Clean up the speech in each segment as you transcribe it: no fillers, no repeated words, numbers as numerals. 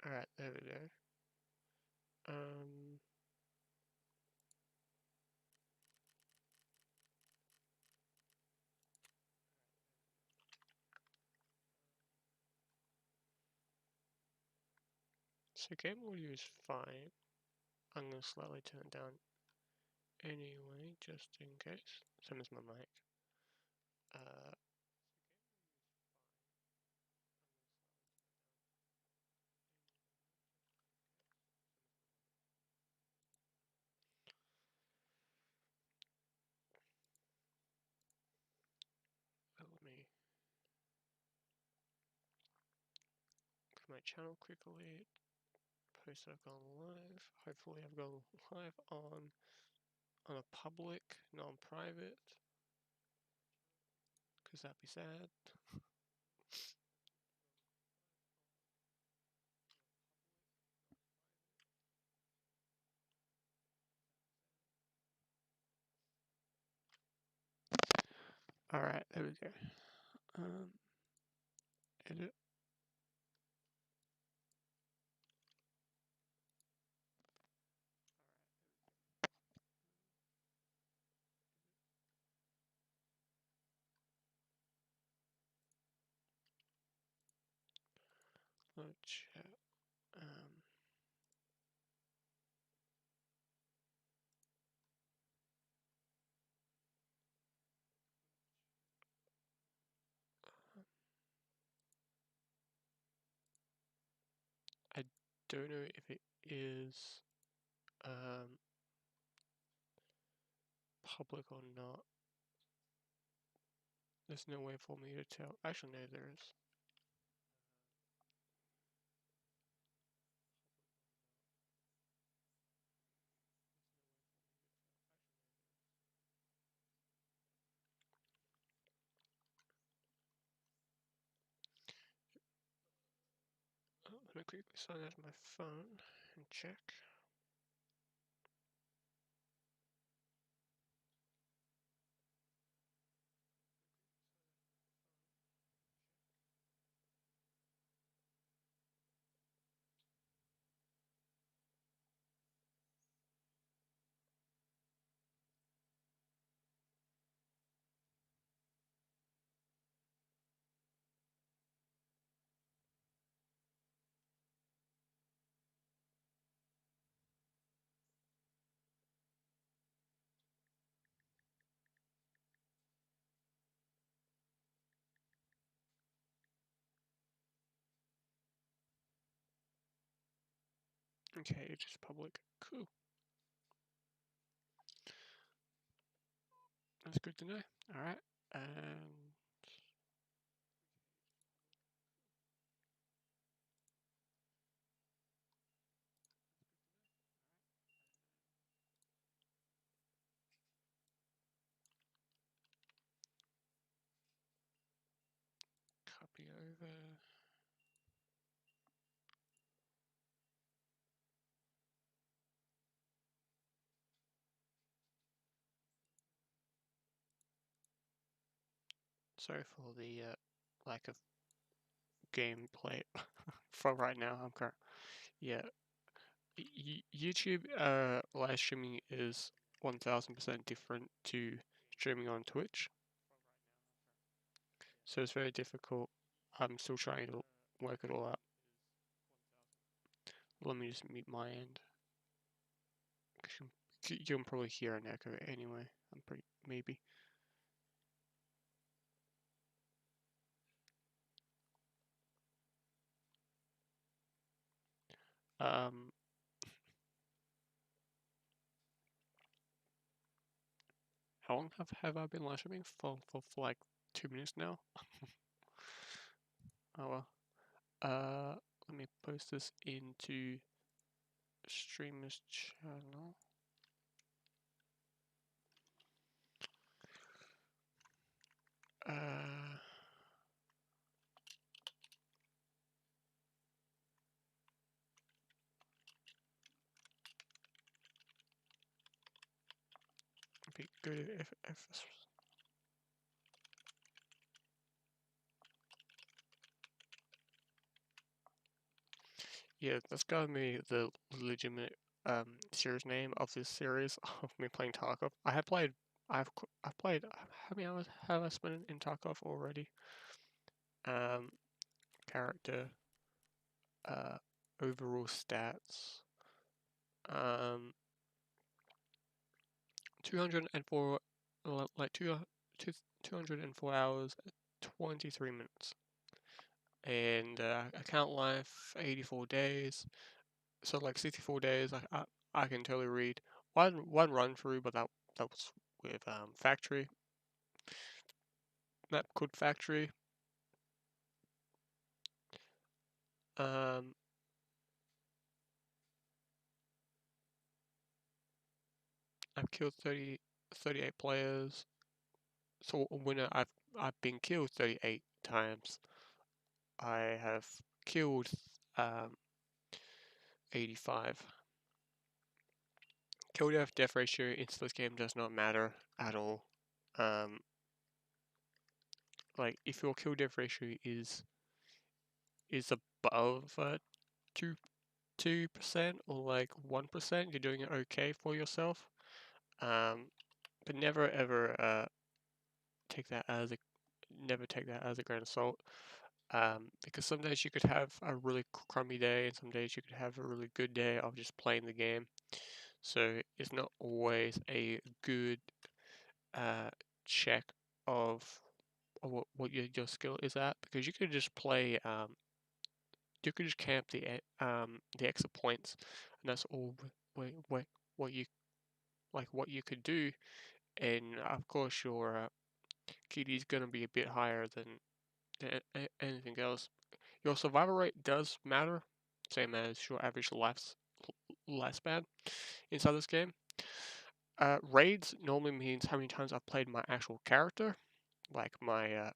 Alright, there we go. So game audio is fine. I'm going to slightly turn it down anyway, just in case. Same as my mic. Let me go to my channel quickly. Post that I've gone live. Hopefully I've gone live on a public, not on private. Because that'd be sad. Alright, there we go. Edit. Load chat. I don't know if it is public or not. There's no way for me to tell. Actually, no, there is. Let me quickly sign out of my phone and check. Okay, it's just public. Cool. That's good to know. Alright, and copy over. Sorry for the lack of gameplay for right now. I'm current. Yeah, YouTube live streaming is 1000% different to streaming on Twitch. So it's very difficult. I'm still trying to work it all out. Let me just mute my end. You can probably hear an echo anyway. Maybe. How long have I been live streaming? For like 2 minutes now. Oh well. Let me post this into streamer's channel. Okay, go to FPS. yeah, that's gotta be the legitimate series name of this series of me playing Tarkov. I've played. How many hours have I spent in Tarkov already? Um, Character, uh, overall stats. Um, 204, like 204 hours, 23 minutes, and account life 84 days. So like 64 days, I can totally read one run through, but that was with factory map called factory. Um, I've killed 38 players. So a winner, I've been killed 38 times. I have killed um 85. Kill death ratio in this game does not matter at all. Um, like if your kill death ratio is above 2% or like 1%, you're doing it okay for yourself. But never ever take that as a never take that as a grain of salt. Because some days you could have a really crummy day, and some days you could have a really good day of just playing the game. So it's not always a good uh, check of what your skill is at, because you could just play you could just camp the extra points, and that's all what you what you could do, and of course your KD is gonna be a bit higher than anything else. Your survival rate does matter, same as your average lifespan inside this game. Raids normally means how many times I've played my actual character, like my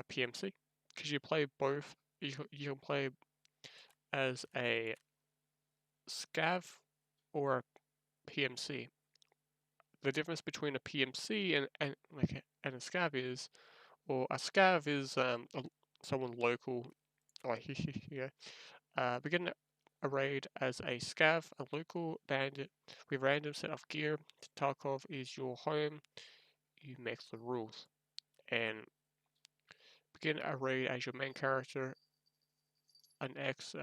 PMC, because you play both. You can play as a scav or a PMC. The difference between a PMC and a scav is, or a scav is someone local. Oh, yeah. Begin a raid as a scav, a local bandit with random set of gear. Tarkov is your home. You make the rules. And begin a raid as your main character, an ex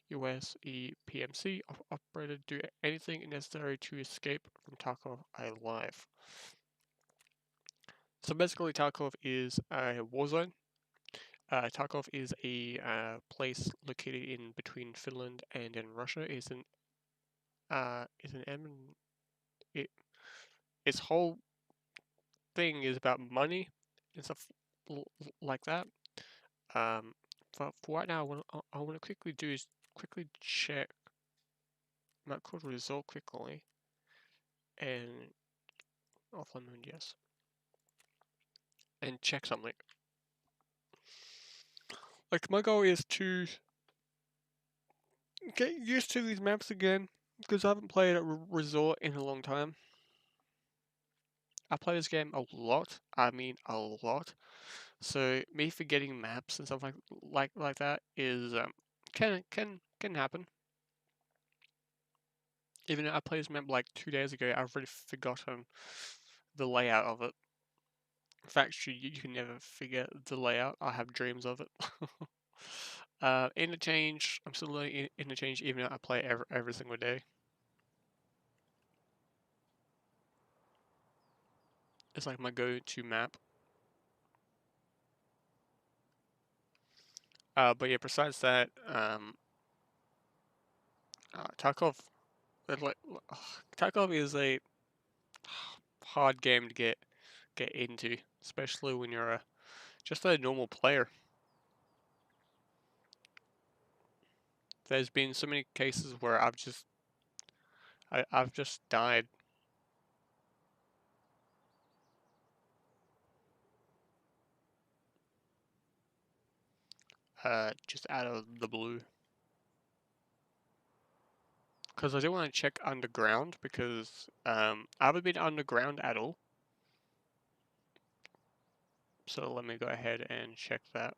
US PMC operator. Do anything necessary to escape from Tarkov alive. So basically, Tarkov is a war zone. Tarkov is a place located in between Finland and in Russia. Is an it its whole thing is about money and stuff like that. Um, for right now, I want to quickly do is quickly check my code result quickly and offline mode, yes, and check something. Like my goal is to get used to these maps again, because I haven't played a resort in a long time. I play this game a lot. I mean a lot. So me forgetting maps and stuff like that is can happen. Even though I played this map like 2 days ago, I've already forgotten the layout of it. In fact, you can never forget the layout. I have dreams of it. Interchange. I'm still learning interchange, even though I play every single day. It's like my go-to map. But yeah, besides that, Tarkov, like Tarkov is a hard game to get into, especially when you're just a normal player. There's been so many cases where I've just died. Just out of the blue. Because I do want to check underground, because I haven't been underground at all. So let me go ahead and check that.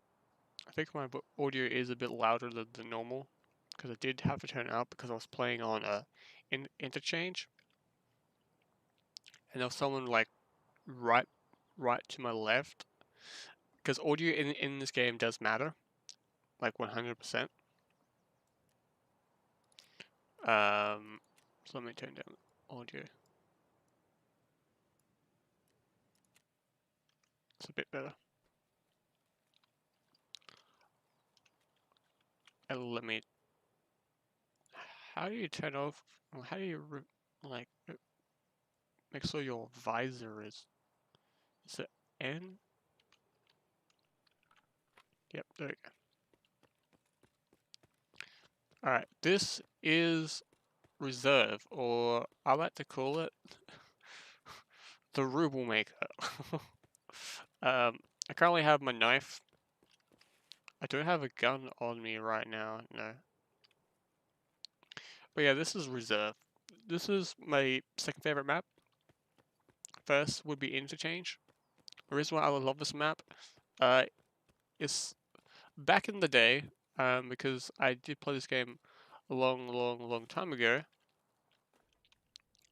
I think my audio is a bit louder than the normal, because I did have to turn it up because I was playing on interchange, and there was someone like right to my left, because audio in this game does matter, like 100%. So let me turn down audio. It's a bit better. And let me. How do you turn off? How do you like make sure your visor is? Is it N? Yep, there we go. Alright, this is reserve, or I like to call it the ruble maker. I currently have my knife. I don't have a gun on me right now, no. But yeah, this is reserve. This is my second favorite map. First would be interchange. The reason why I love this map is back in the day, because I did play this game a long time ago.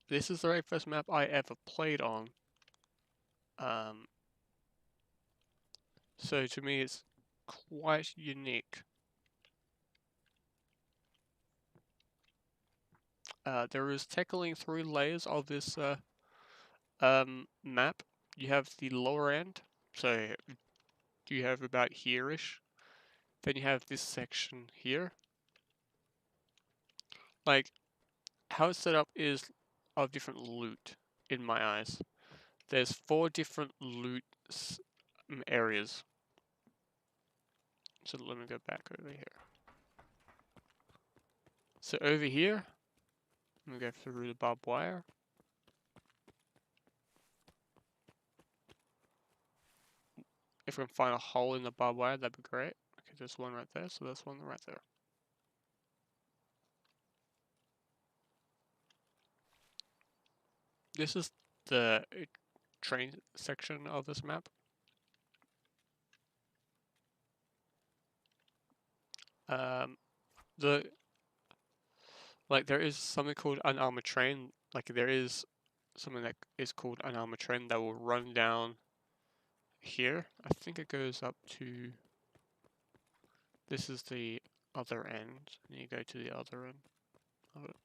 This is the very first map I ever played on. So to me, it's quite unique. There is technically 3 layers of this map. You have the lower end, so you have about here-ish. Then you have this section here. Like, how it's set up is of different loot, in my eyes. There's 4 different loot areas. So let me go back over here. So over here, let me go through the barbed wire. If we can find a hole in the barbed wire, that'd be great. Okay, there's one right there, so there's one right there. This is the train section of this map. There is something called an armored train. Like there is something that is called an armored train that will run down here. I think it goes up to. This is the other end, and you go to the other end of it.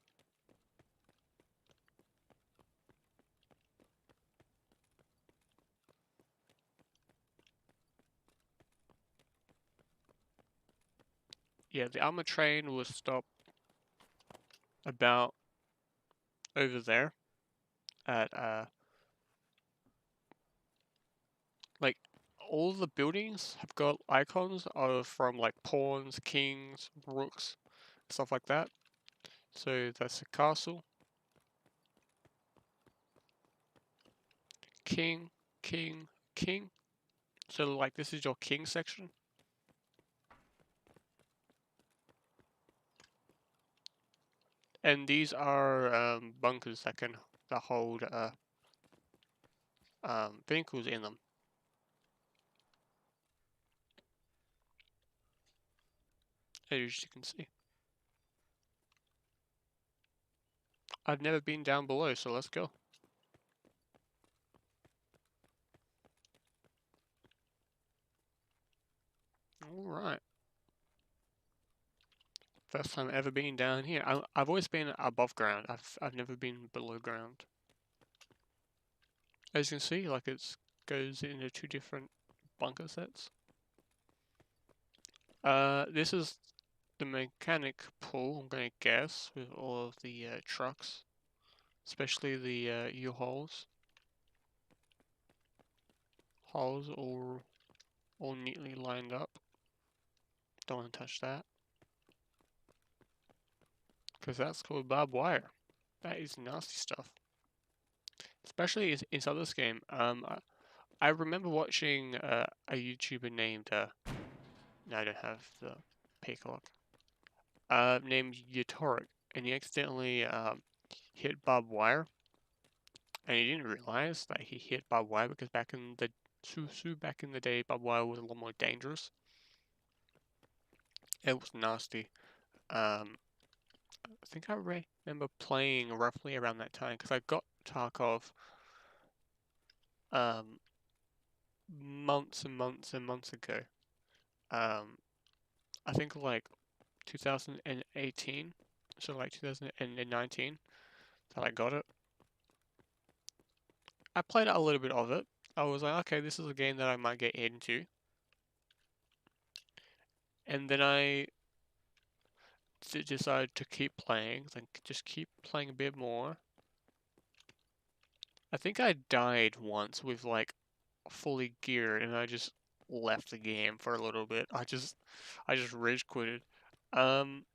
Yeah, the armored train will stop about over there at like all the buildings have got icons of from like pawns, kings, rooks, stuff like that. So that's a castle. King, king, king. So like this is your king section. And these are bunkers that hold vehicles in them. As you can see. I've never been down below, so let's go. Alright. First time ever been down here. I've always been above ground. I've never been below ground. As you can see, like it goes into 2 different bunker sets. This is the mechanic pool, I'm gonna guess, with all of the trucks, especially the U-Hauls. Hulls all neatly lined up. Don't want to touch that. Because that's called barbed wire. That is nasty stuff. Especially inside this game. I remember watching a YouTuber named, no, I don't have the peacock, named Yatoric, and he accidentally hit barbed wire, and he didn't realize that he hit barbed wire because back in the day, barbed wire was a lot more dangerous. It was nasty. I think I remember playing roughly around that time because I got Tarkov um, months and months and months ago. Um, I think like 2018, so like 2019 that I got it. I played a little bit of it. I was like, okay, this is a game that I might get into. And then I decided to keep playing, like just keep playing a bit more. I think I died once with like fully geared and I just left the game for a little bit. I just rage quitted. Um,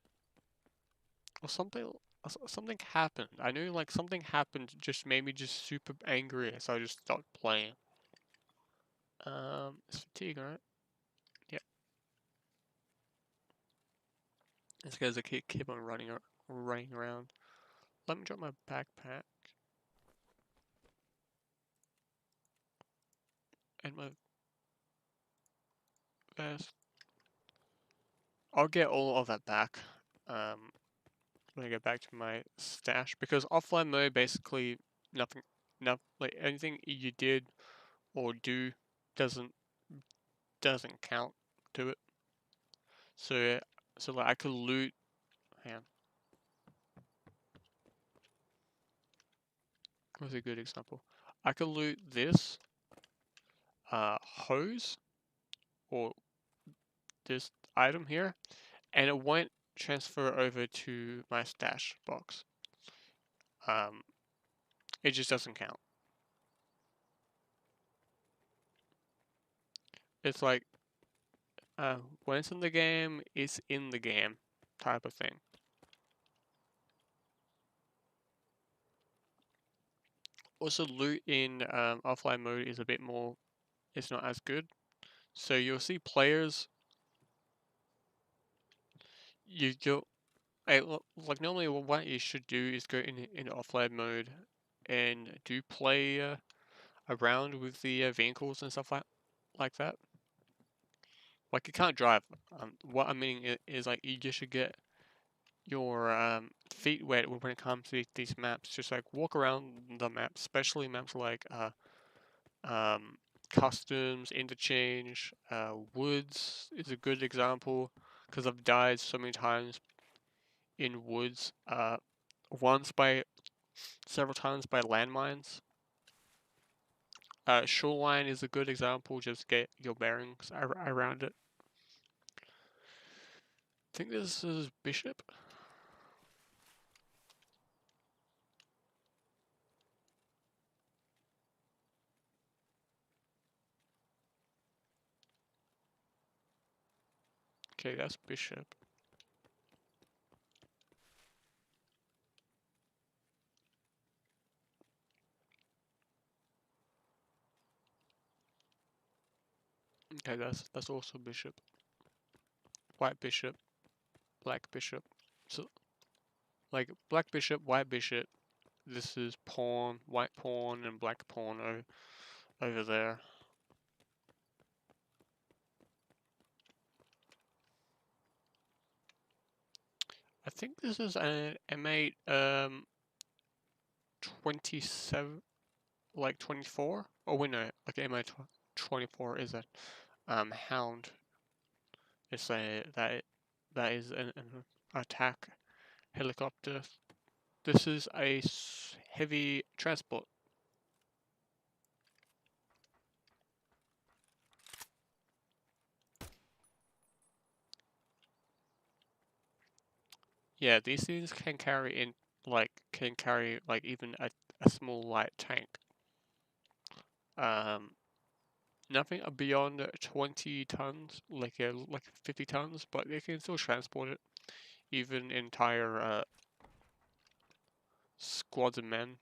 or something happened. I knew like something happened just made me just super angry, so I just stopped playing. It's fatigue, right? Yeah. It's because I keep on running around. Let me drop my backpack and my vest. I'll get all of that back. Um, when I get back to my stash because offline mode basically nothing, like anything you did or do doesn't doesn't count to it. So so like I could loot. Hang on, what's a good example? I could loot this hose or this item here, and it won't transfer over to my stash box. Um, it just doesn't count. It's like when it's in the game, it's in the game type of thing. Also, loot in offline mode is a bit more. It's not as good. So you'll see players. You'll like normally what you should do is go in offline mode and do play around with the vehicles and stuff like that. Like you can't drive. What I mean is like you just should get your feet wet when it comes to these maps. Just like walk around the map, especially maps like um, customs, interchange, woods is a good example because I've died so many times in woods. Once by several times by landmines. Shoreline is a good example. Just get your bearings around it. I think this is Bishop. Okay, that's Bishop. Okay, that's also Bishop. White Bishop, Black Bishop. So like Black Bishop, White Bishop. This is pawn, white pawn, and black pawn over there. I think this is an M8 27 like 24. Oh wait no, like M8 24 is a hound. It's a that is an attack helicopter. This is a heavy transport. Yeah, these things can carry like even a small light tank. Um, nothing beyond 20 tons, like 50 tons, but they can still transport it. Even entire squads of men.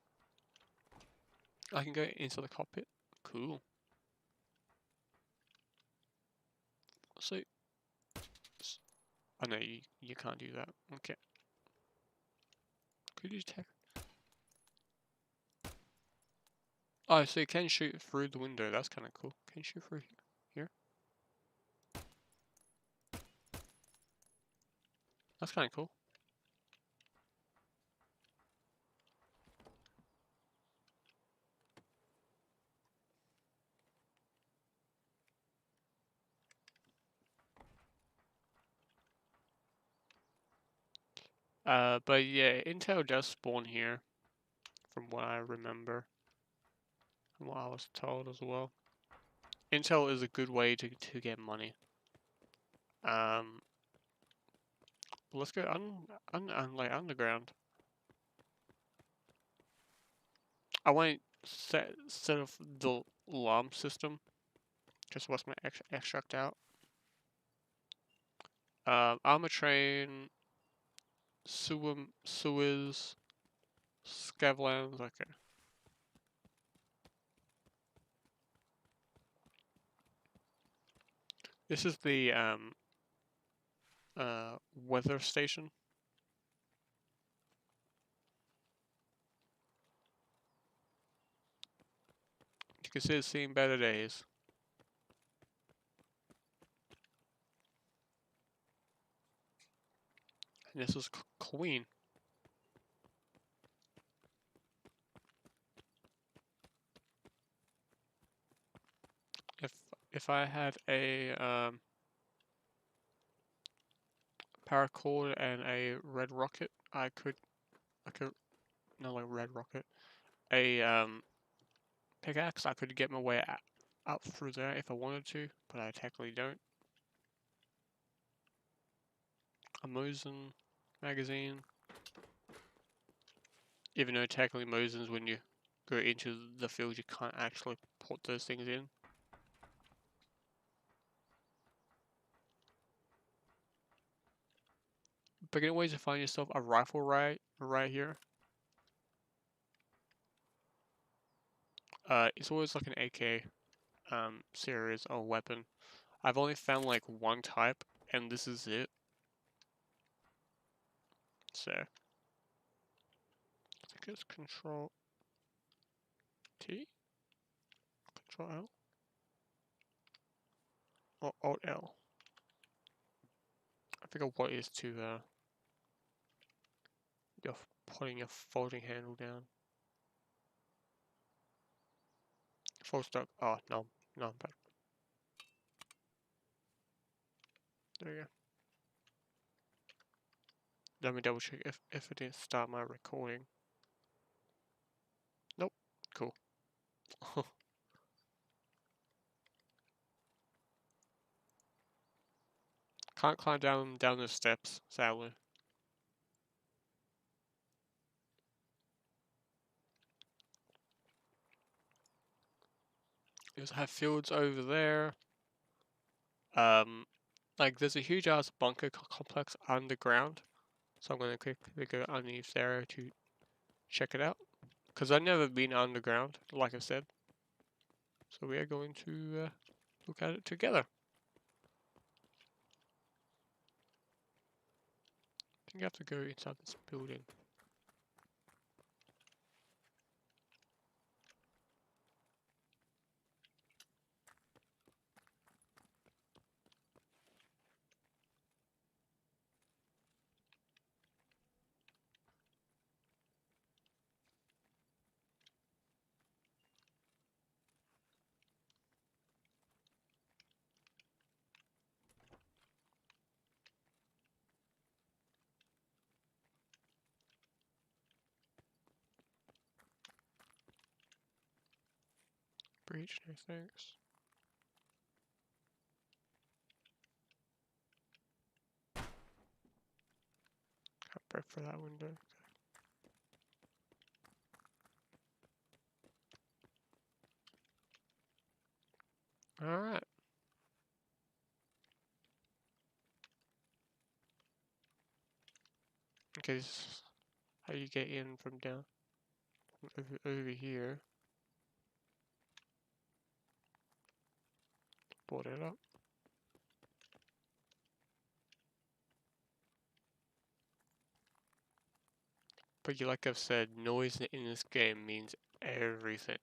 I can go into the cockpit. Cool. So, I know you can't do that. Okay. Could you check? Oh, so you can shoot through the window. That's kind of cool. Can you shoot through here? That's kind of cool. But yeah, Intel does spawn here, from what I remember, and what I was told as well. Intel is a good way to get money. Let's go like underground. I won't set off the alarm system. Just watch my extract out. Armor train, sewers, scavlands. Okay. This is the weather station. You can see it's seen better days. And this is Queen. If if I had a paracord and a red rocket, I could not like red rocket. A pickaxe, I could get my way up through there if I wanted to, but I technically don't. A Mosin magazine. Even though technically Mosins, when you go into the field, you can't actually put those things in. But you can always find yourself a rifle right here. It's always like an AK series or weapon. I've only found like one type, and this is it. So I think it's Control T, Control L, or Alt L. I forgot what is to you're putting your folding handle down. Full stop. Oh no, but there you go. Let me double check if it didn't start my recording. Nope. Cool. Can't climb down the steps, sadly. You also have fields over there. Like there's a huge ass bunker complex underground, so I'm gonna quickly go underneath there to check it out. Cause I've never been underground, like I said. So we are going to look at it together. I think I have to go inside this building. Breach, no thanks. Can't break for that window. Alright. Okay, this is how you get in from down over here. Board it up. But like I've said, noise in this game means everything.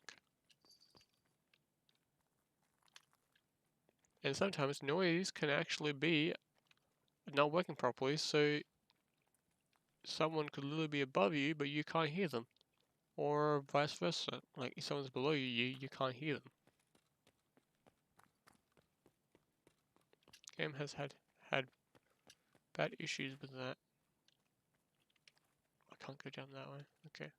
And sometimes noise can actually be not working properly, so someone could literally be above you, but you can't hear them. Or vice versa. Like, if someone's below you, you can't hear them. Game has had bad issues with that. I can't go down that way. Okay.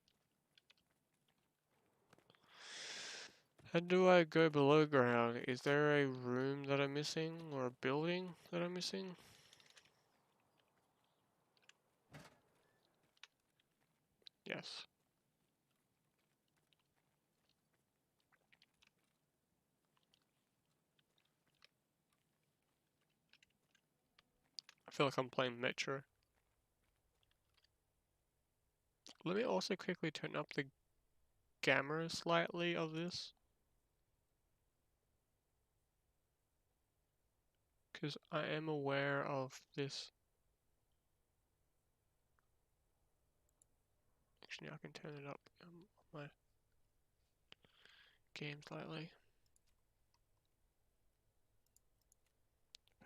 How do I go below ground? Is there a room that I'm missing? Or a building that I'm missing? Yes. I feel like I'm playing Metro. Let me also quickly turn up the gamma slightly of this. Because I am aware of this. Actually, I can turn it up on my game slightly.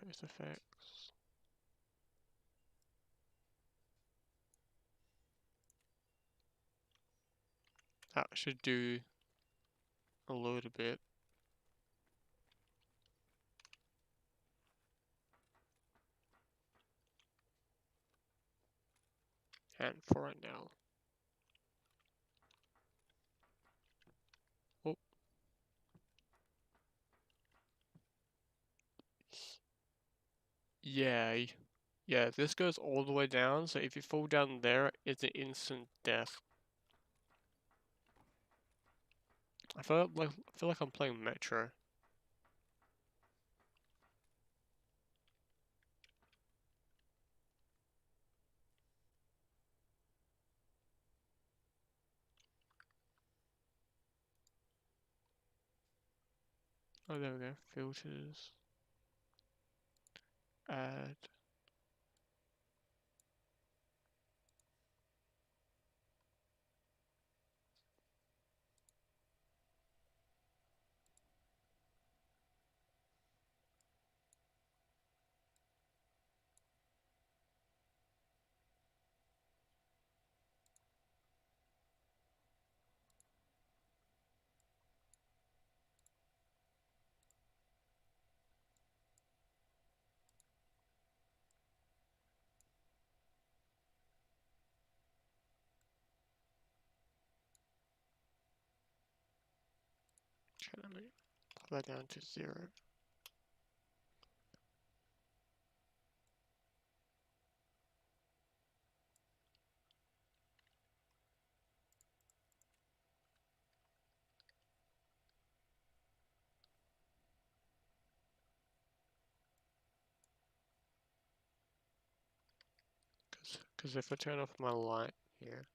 Post effects. That should do a little bit. And for right now. Oh. Yeah. Yeah, this goes all the way down, so if you fall down there, it's an instant death. I feel like I'm playing Metro. Oh, there we go. Filters. Add. Okay, let me put that down to 0. Because if I turn off my light here,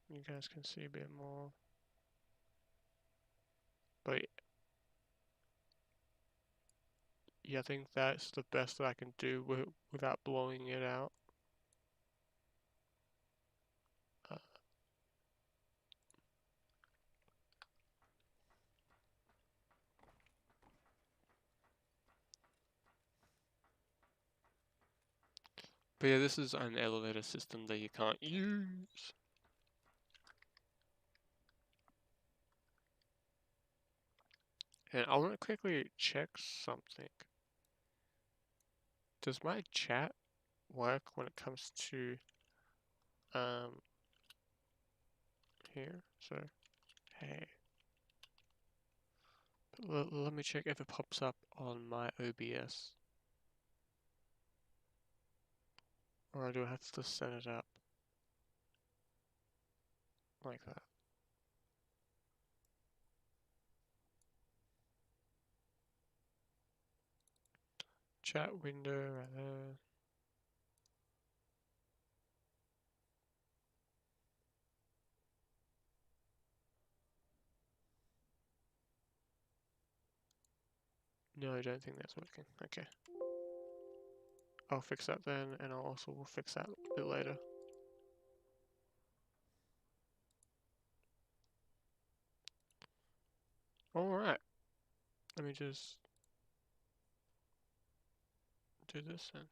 you guys can see a bit more. But yeah, I think that's the best that I can do without blowing it out. But yeah, this is an elevator system that you can't use. And I want to quickly check something. Does my chat work when it comes to here? So hey, let me check if it pops up on my OBS, or do I have to set it up like that? Chat window right there. No, I don't think that's working. Okay. I'll fix that then, and I'll also will fix that a bit later. Alright. Let me just do this then.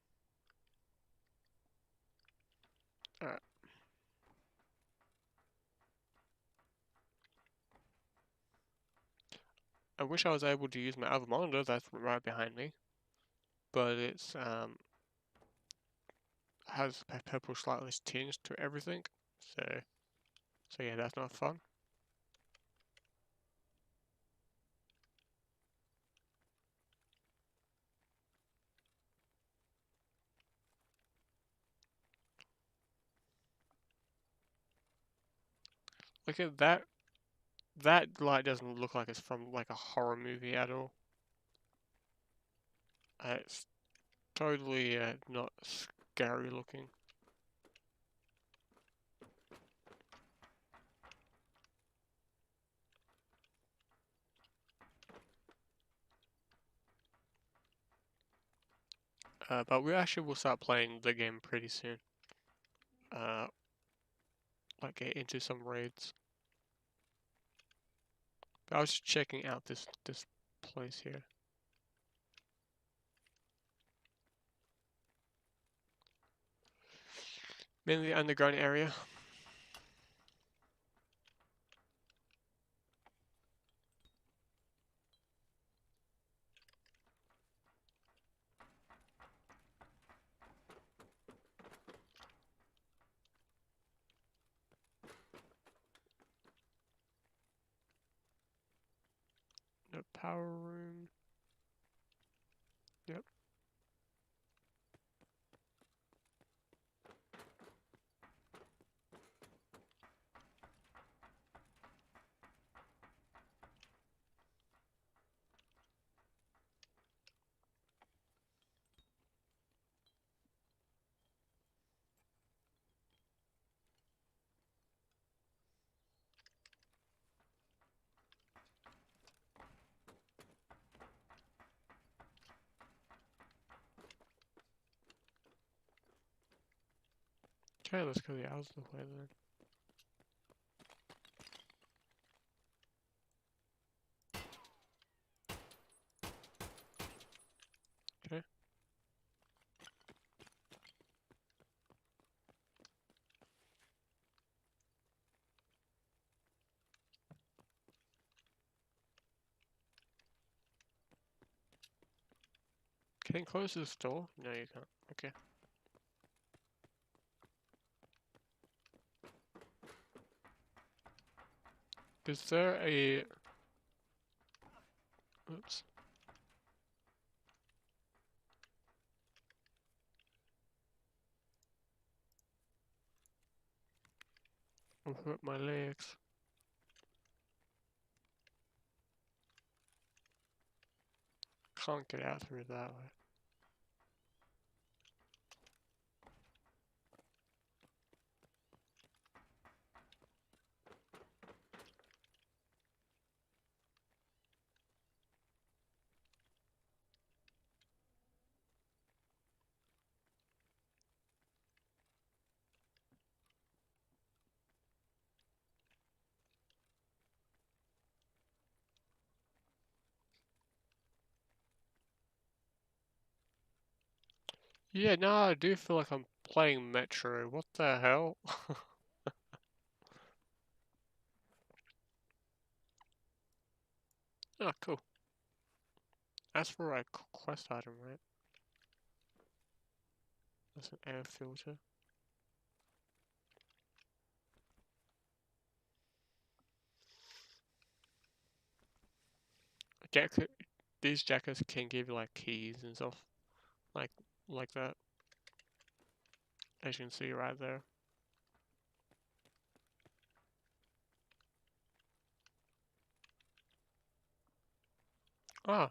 Alright. I wish I was able to use my other monitor that's right behind me, but it's has a purple slightly tinge to everything, so yeah, that's not fun. Look at that. That light doesn't look like it's from like a horror movie at all. It's totally not scary looking. But we actually will start playing the game pretty soon. Like get into some raids. But I was just checking out this place here. Mainly the underground area. No power room. Yep. Okay, let's go the other way then. Okay. Can you close this door? No, you can't. Okay. Is there a... Oops. I'll hurt my legs. Can't get out through that way. Yeah, no, I do feel like I'm playing Metro. What the hell? Oh, cool. That's for a quest item, right? That's an air filter. Jacket, these jackets can give you like keys and stuff, like like that. As you can see right there. Ah,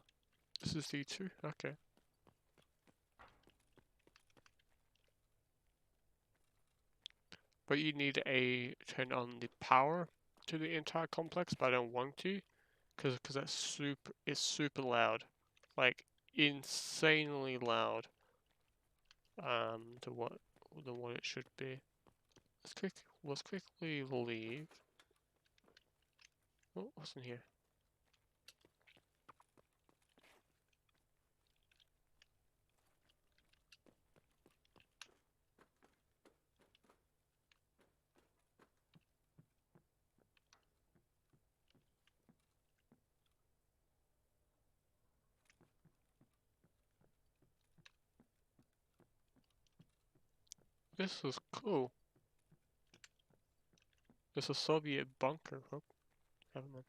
this is D2. Okay. But you need a turn on the power to the entire complex, but I don't want to, cause that's it's super loud, like insanely loud. To what than what it should be. Let's quickly leave. Oh, what's in here? This is cool. It's a Soviet bunker. Oh, never mind.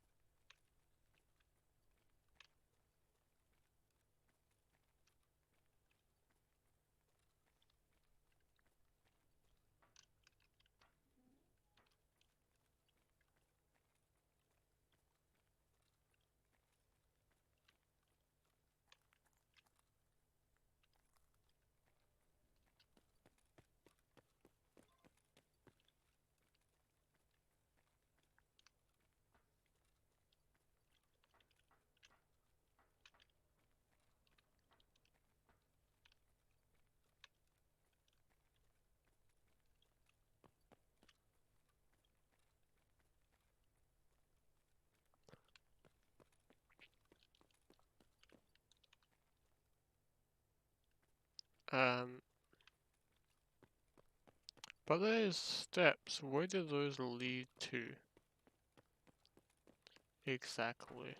Um, but those steps, where do those lead to? Exactly.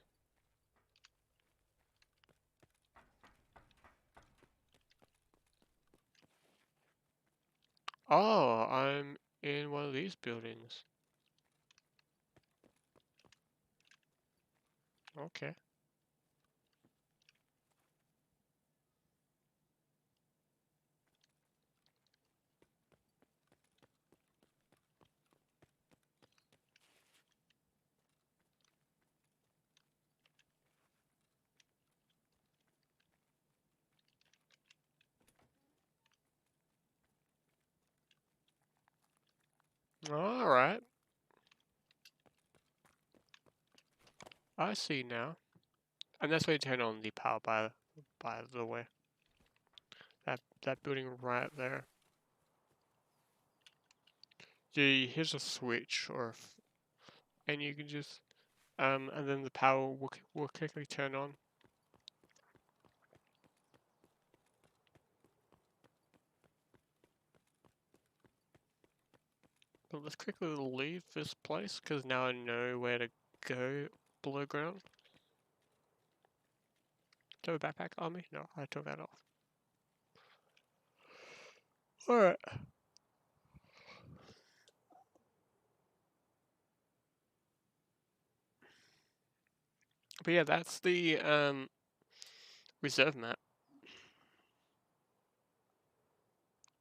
Oh, I'm in one of these buildings. Okay. Alright. I see now. And that's where you turn on the power by the way. That building right there. Here's a switch and you can just and then the power will quickly turn on. But let's quickly leave this place because now I know where to go below ground. Do I have a backpack on me? No, I took that off. Alright. But yeah, that's the reserve map.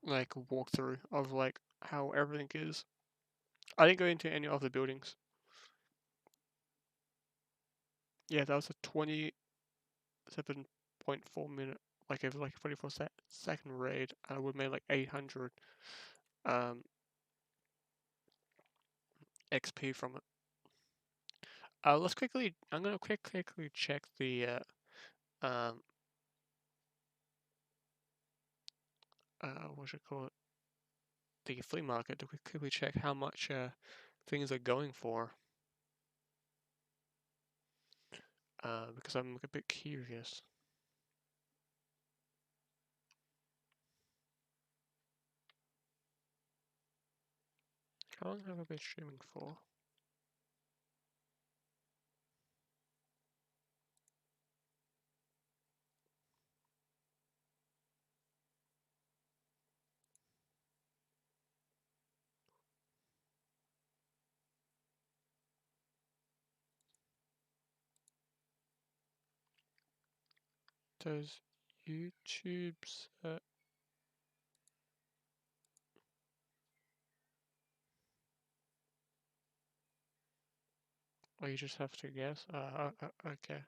Like walkthrough of like how everything is. I didn't go into any of the buildings. Yeah, that was a 27.4 minute, like it was like a 24-second raid. I would make like 800 um XP from it. Let's quickly. I'm gonna quickly check the um what should I call it? The flea market to quickly check how much things are going for. Because I'm a bit curious. How long have I been streaming for? Does YouTube's or you just have to guess? Okay.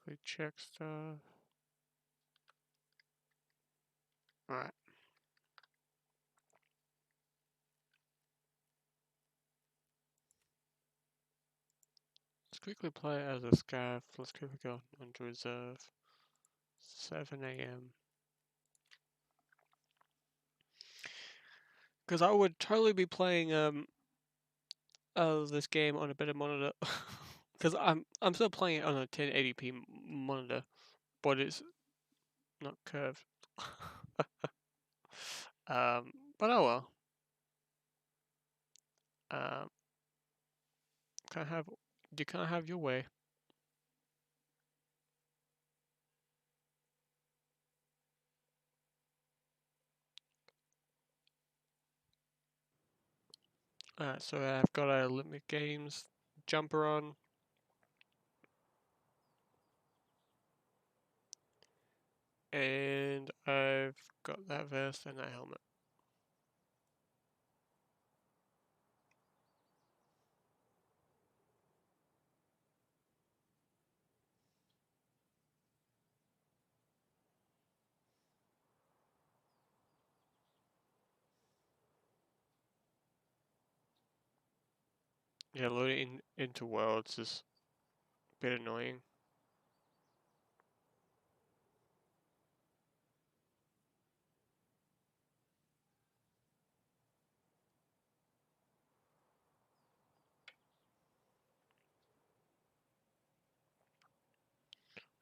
Quickly check stuff. Alright. Let's quickly play as a scav. Let's quickly go onto reserve. 7 a.m. Because I would totally be playing this game on a better monitor. Because I'm still playing it on a 1080p monitor, but it's not curved. But oh well. Um, can't have you can't have your way. So I've got a Olympic Games jumper on. And I've got that vest and that helmet. Yeah, loading into worlds is a bit annoying.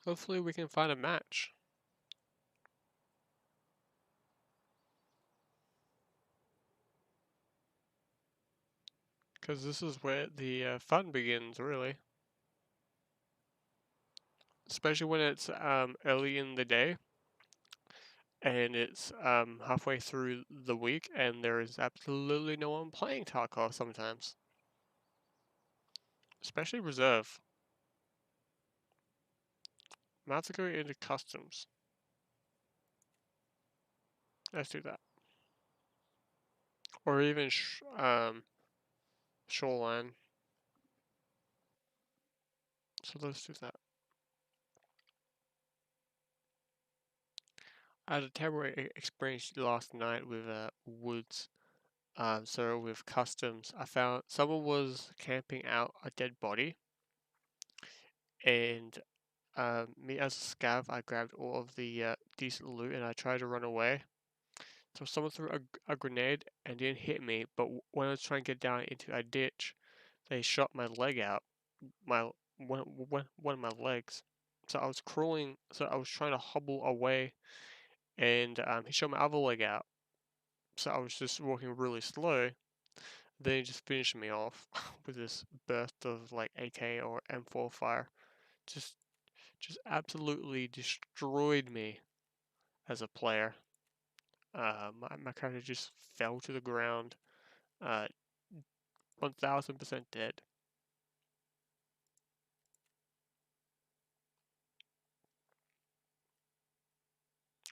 Hopefully we can find a match. Because this is where the fun begins, really. Especially when it's early in the day and it's halfway through the week and there is absolutely no one playing Tarkov sometimes. Especially Reserve. I'm about to go into Customs. Let's do that. Or even Shoreline. So let's do that. I had a terrible experience last night with Woods. So with Customs, I found someone was camping out a dead body, and me as a scav, I grabbed all of the decent loot and I tried to run away. So someone threw a grenade and didn't hit me, but when I was trying to get down into a ditch, they shot my leg out, my one of my legs. So I was crawling, so I was trying to hobble away, and he shot my other leg out. So I was just walking really slow. Then he just finished me off with this burst of like AK or M4 fire. Just just absolutely destroyed me as a player. My character just fell to the ground, 1000% dead.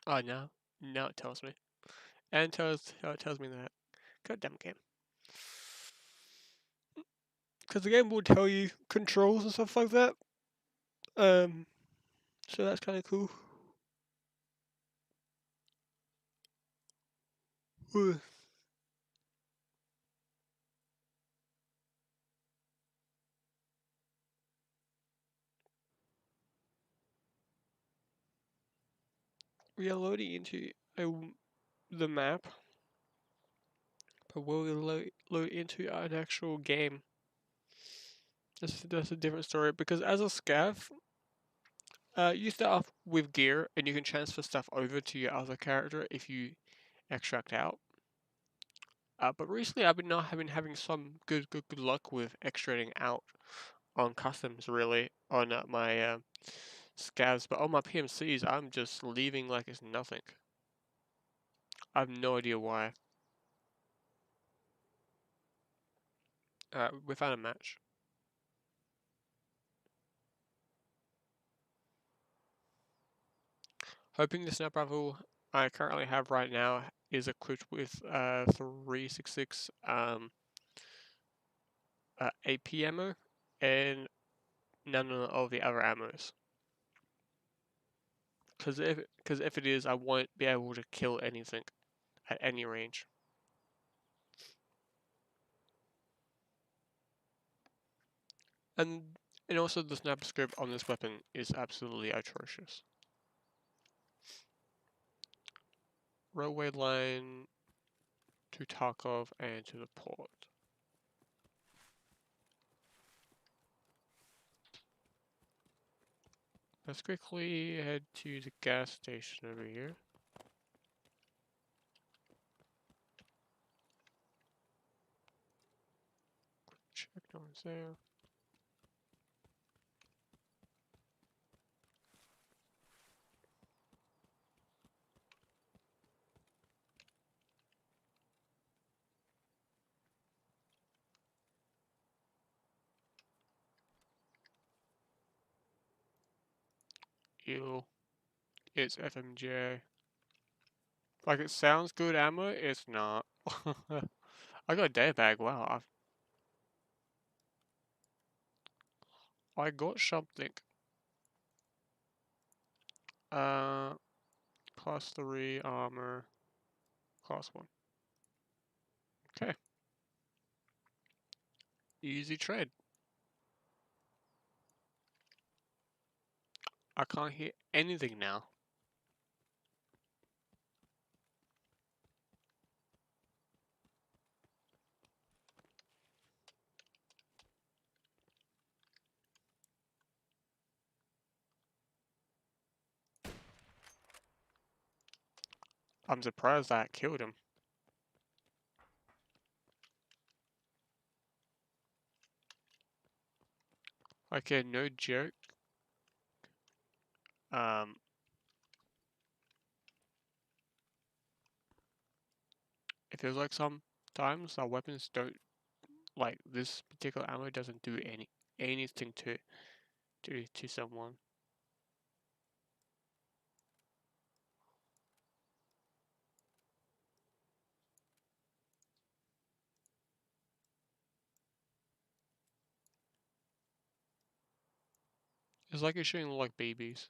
Oh, now it tells me. And it tells me that. Goddamn game. Because the game will tell you controls and stuff like that. Um, so that's kind of cool. We are loading into the map, but will we load into an actual game? That's a different story because as a scav, you start off with gear and you can transfer stuff over to your other character if you extract out. But recently I've been not having some good luck with extracting out on customs really on my scavs, but on my PMCs I'm just leaving like it's nothing. I have no idea why. We found a match. Hoping the sniper rifle I currently have right now is equipped with 366 AP ammo and none of the other ammos. Because if it is, I won't be able to kill anything at any range. And also the sniper scope on this weapon is absolutely atrocious. Railway line to Tarkov and to the port. Let's quickly head to the gas station over here. one's there. Ew. It's FMJ. Like, it sounds good ammo, it's not. I got a day bag, wow. I got something. Uh, class 3 armor, class 1. Okay. Easy trade. I can't hear anything now. I'm surprised that killed him. Okay, no joke. Um, it feels like sometimes our weapons don't, like this particular ammo doesn't do anything to someone. It's like you're shooting like babies.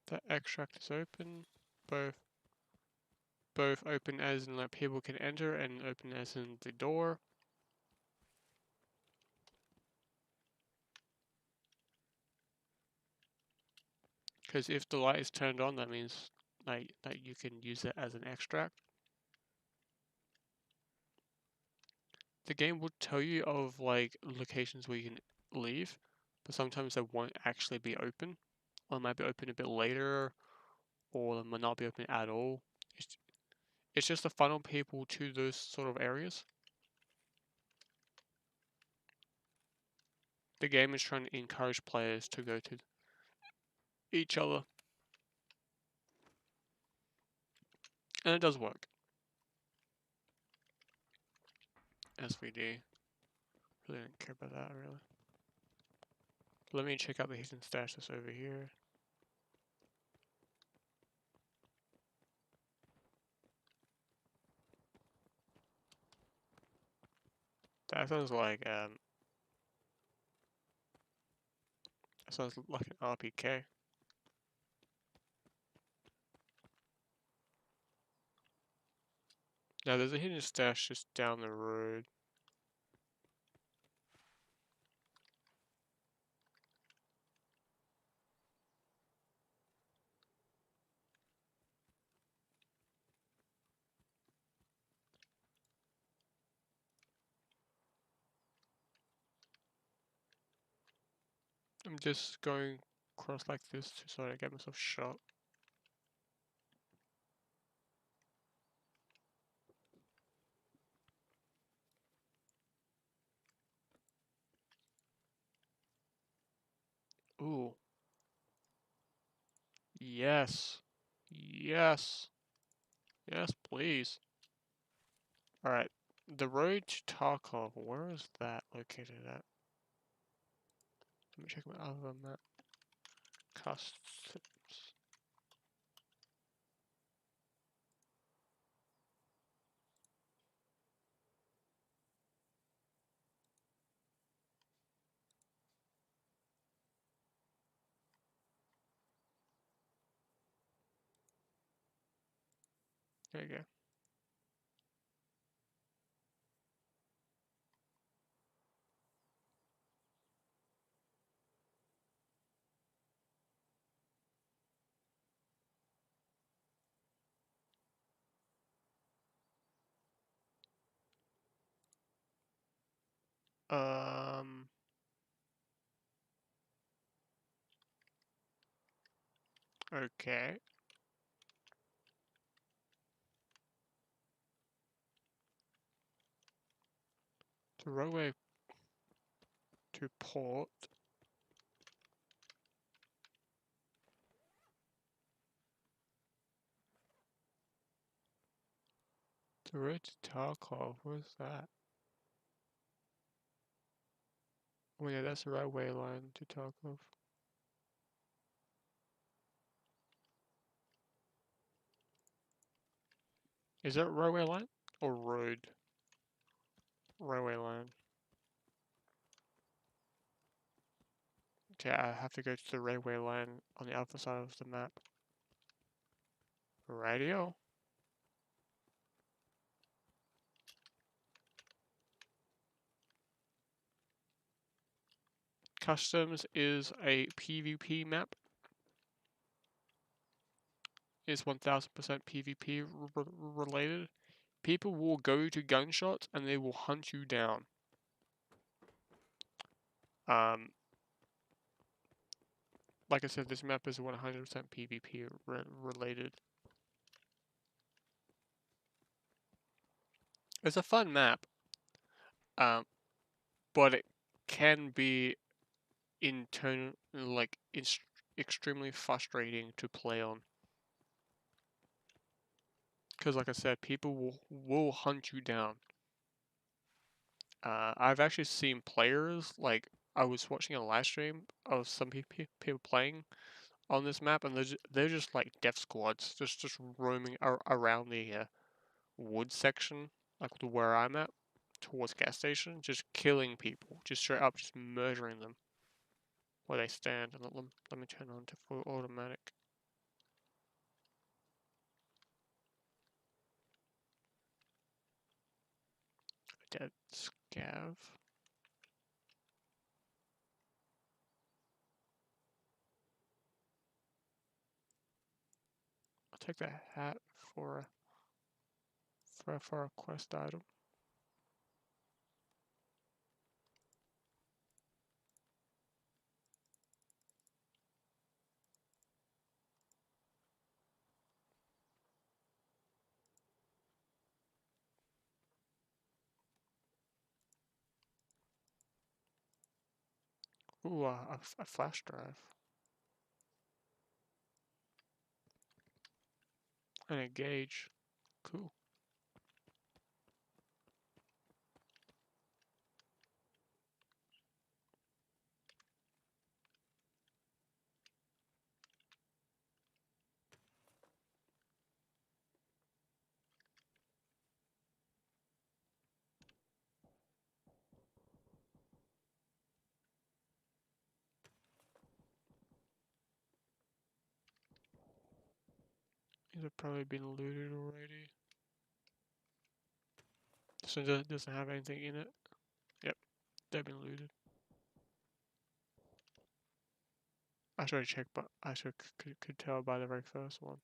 The extract is open. Both open as in like people can enter and open as in the door. Because if the light is turned on, that means like you can use it as an extract. The game will tell you of like locations where you can leave, but sometimes they won't actually be open, or it might be open a bit later, or they might not be open at all. It's just to funnel people to those sort of areas. The game is trying to encourage players to go to each other, and it does work. SVD. Really don't care about that, really. Let me check out the hidden stash that's over here. That sounds like that sounds like an RPK. Now there's a hidden stash just down the road. I'm just going across like this so I don't get myself shot. Ooh. Yes. Yes. Yes, please. Alright. The road to Tarkov, where is that located at? Let me check my other map. Customs. There you go. Okay. The roadway to port. The road to Tarkov, where's that? Oh yeah, that's the railway line to Tarkov. Is that railway line? Or road? Railway line. Okay, I have to go to the railway line on the other side of the map. Radio? Customs is a PvP map. Is 1000% PvP related. People will go to gunshots and they will hunt you down. Like I said, this map is 100% PvP related. It's a fun map, but it can be extremely frustrating to play on. Because like I said, people will hunt you down. I've actually seen players, like, I was watching a live stream of some people playing on this map, and they're just like death squads, just roaming around the wood section, like where I'm at, towards gas station, just killing people, just straight up, just murdering them where they stand. And let me turn on to full automatic. Dead scav. I'll take that hat for a quest item. Ooh, a flash drive. And a gauge. Cool. These have probably been looted already. This one doesn't have anything in it. Yep, they've been looted. I should have checked, but I could tell by the very first one.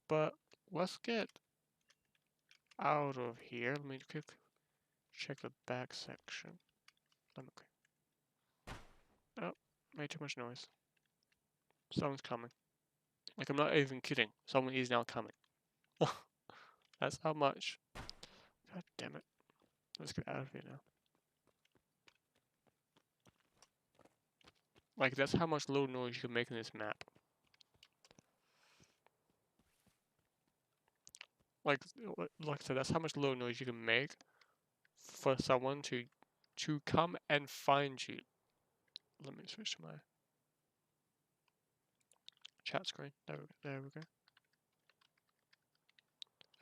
But let's get out of here. Let me check the back section. Okay. Oh, made too much noise. Someone's coming. Like, I'm not even kidding. Someone is now coming. That's how much. God damn it. Let's get out of here now. Like, that's how much little noise you can make in this map. Like I said, that's how much little noise you can make for someone to come and find you. Let me switch to my chat screen. There we go.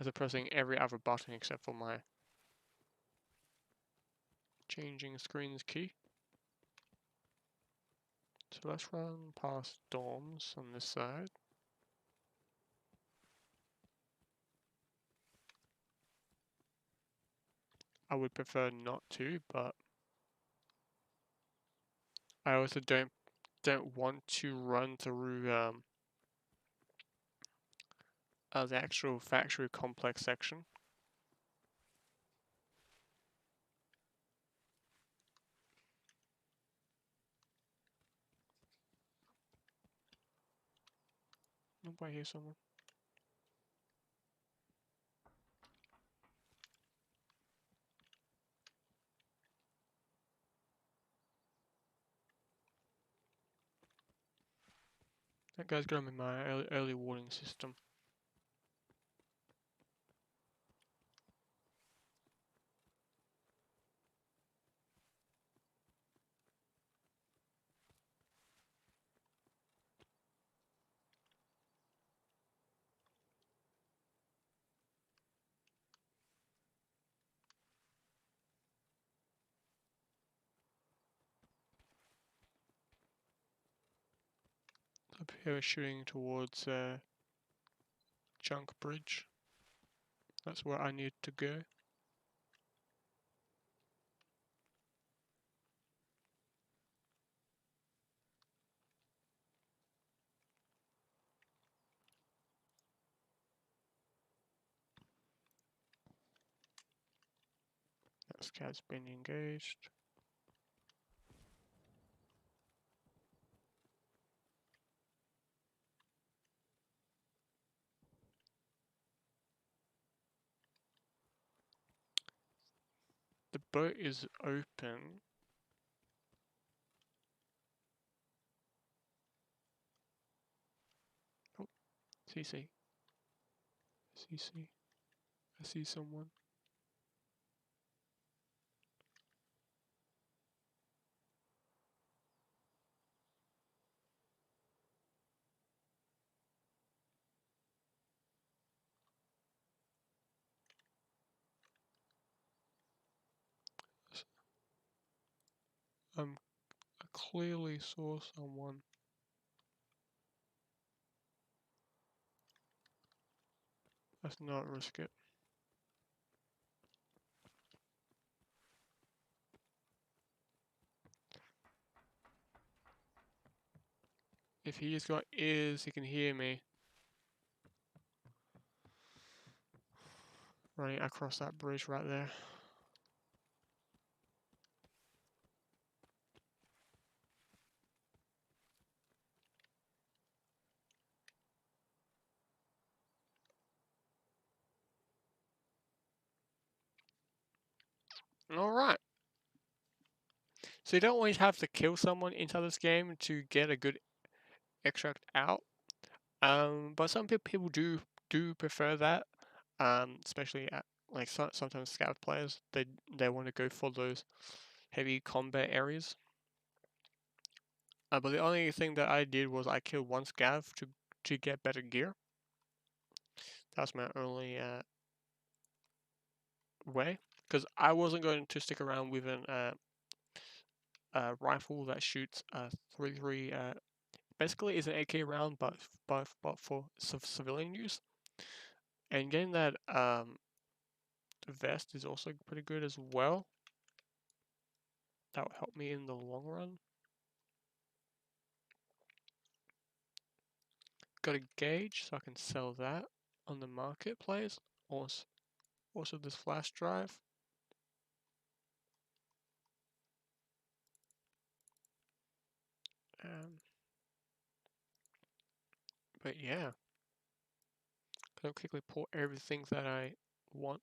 As I'm pressing every other button except for my changing screens key. So let's run past dorms on this side. I would prefer not to, but I also don't want to run through the actual factory complex section, think I hear someone. That guy's got him in my early warning system. Up here shooting towards Junk Bridge. That's where I need to go. That scat's been engaged. The boat is open. Oh, CC. CC. I see someone. I clearly saw someone. Let's not risk it. If he's got ears, he can hear me. Running across that bridge right there. Alright. So you don't always have to kill someone inside this game to get a good extract out. But some people do prefer that. Especially at like sometimes scout players, they want to go for those heavy combat areas. But the only thing that I did was I killed one scav to get better gear. That's my only way, because I wasn't going to stick around with a rifle that shoots 3.3. Basically, is an AK round, but for civilian use. And getting that vest is also pretty good as well. That will help me in the long run. Got a gauge, so I can sell that on the marketplace. Also this flash drive. But yeah, gonna quickly pull everything that I want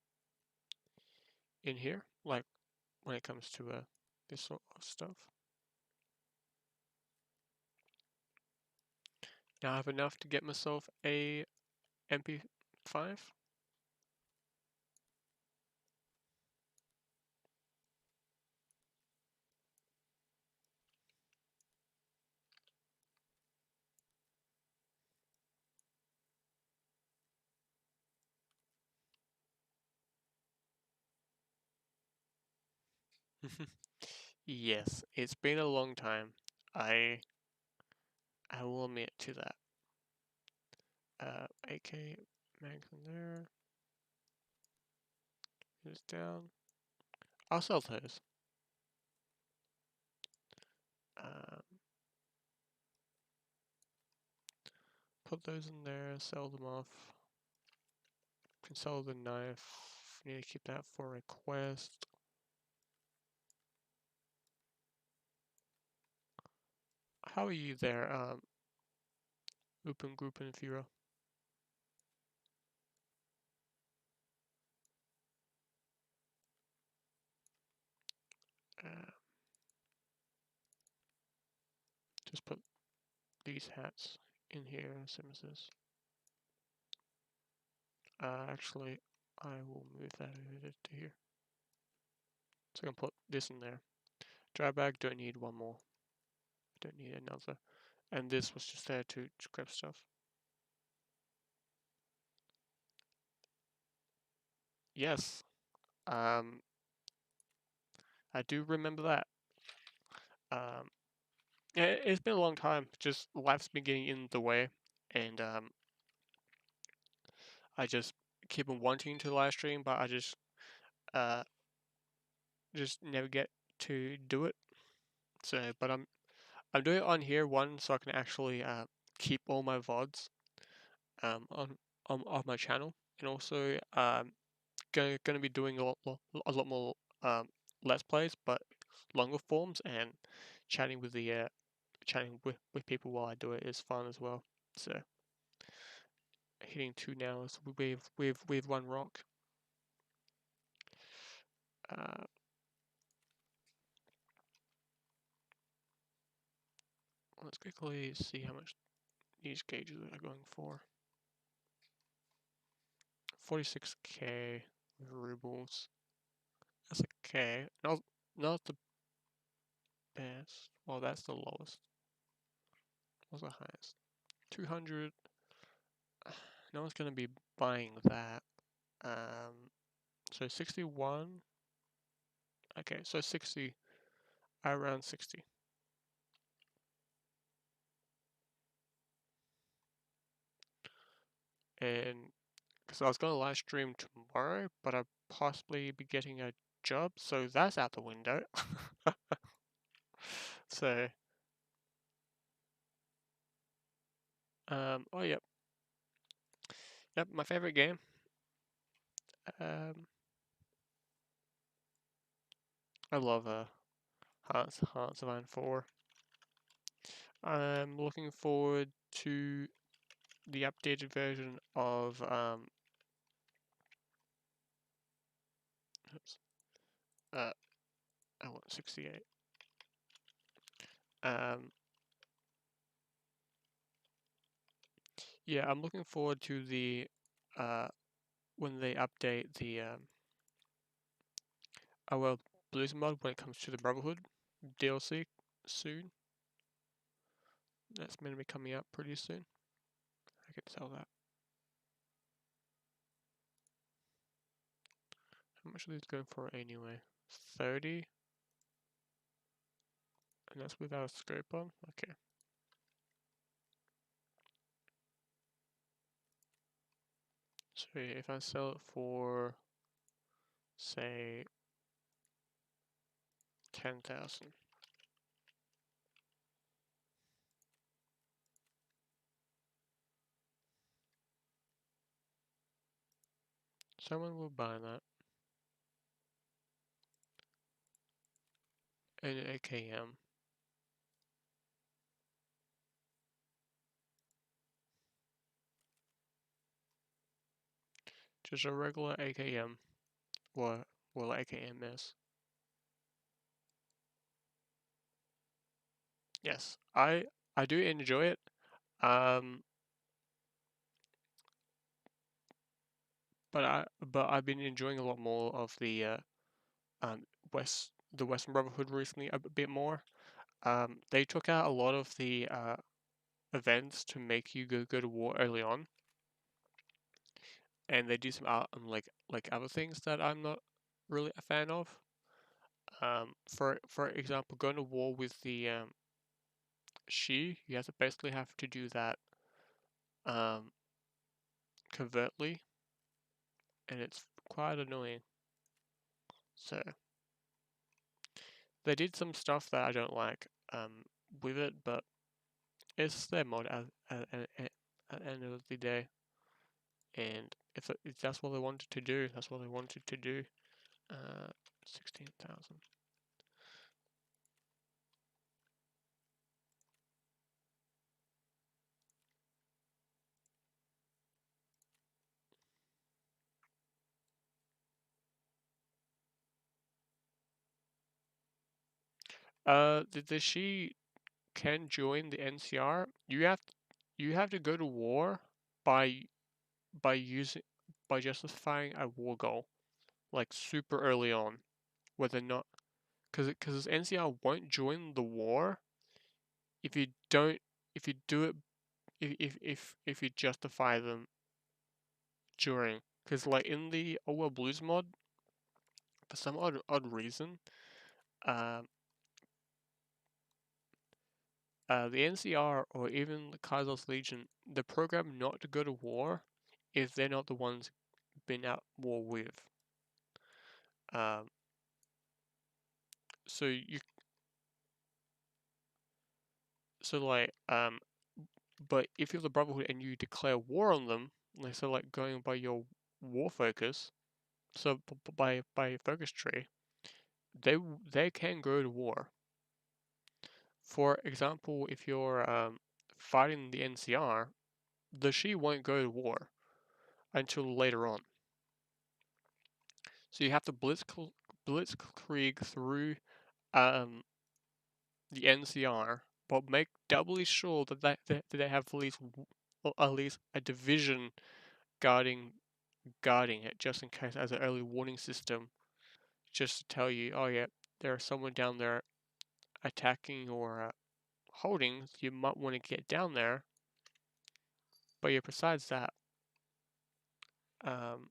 in here, like when it comes to this sort of stuff. Now I have enough to get myself a MP5. Yes, it's been a long time. I I will admit to that. AK mags in there. It's down. I'll sell those. Um, put those in there. Sell them off. Can sell the knife. Need to keep that for a quest. How are you there, Open Group and Vira? Just put these hats in here, same as this. Actually, I will move that over to here. So I can put this in there. Dry bag, don't need one more. Don't need another. And this was just there to grab stuff. Yes. I do remember that. Yeah, it's been a long time. Just life's been getting in the way, and I just keep on wanting to live stream, but I uh just never get to do it. So, but I'm doing it on here one so I can actually keep all my VODs on my channel, and also gonna be doing a lot more let's plays, but longer forms, and chatting with the chatting with people while I do it is fun as well. So hitting 2 now is with one rock. Uh, let's quickly see how much these gauges are going for. 46k rubles. That's okay. Not the best. Well, that's the lowest. What's the highest? 200. No one's gonna be buying that. So 61. Okay, so 60. Around 60. And because I was gonna live stream tomorrow, but I'll possibly be getting a job, so that's out the window. So, oh yep, my favorite game. Um, I love Hearts of Iron 4. I'm looking forward to the updated version of oops, uh, I want 68. Um, yeah, I'm looking forward to the uh when they update the well, Blues mod when it comes to the Brotherhood DLC soon. That's going to be coming out pretty soon. I can tell that. How much are these going for anyway? 30? And that's without a scope on? Okay. So if I sell it for, say, 10,000. Someone will buy that. An AKM. Just a regular AKM. What will AKM is. Yes, I do enjoy it. Um, but I've been enjoying a lot more of the um the Western Brotherhood recently a bit more. They took out a lot of the events to make you go to war early on, and they do some like other things that I'm not really a fan of. For example, going to war with the you have to basically have to do that um covertly, and it's quite annoying. So they did some stuff that I don't like with it, but it's their mod at the end of the day. And if that's what they wanted to do, that's what they wanted to do. 16,000. She can join the NCR. You have to go to war by using by justifying a war goal like super early on, whether or not because NCR won't join the war if you don't if you do it if you justify them during. Because like in the Old World Blues mod, for some odd reason, um, the NCR or even the Kaiser's Legion, they're programmed not to go to war if they're not the ones been at war with. Um, so you so like but if you're the Brotherhood and you declare war on them, like so like going by your war focus, so by focus tree, they can go to war. For example, if you're fighting the NCR, the Shi won't go to war until later on. So you have to blitzkrieg through um, the NCR, but make doubly sure that they have at least a division guarding guarding it, just in case as an early warning system, just to tell you, oh yeah, there's someone down there attacking or holding. So you might want to get down there. But yeah, besides that, um,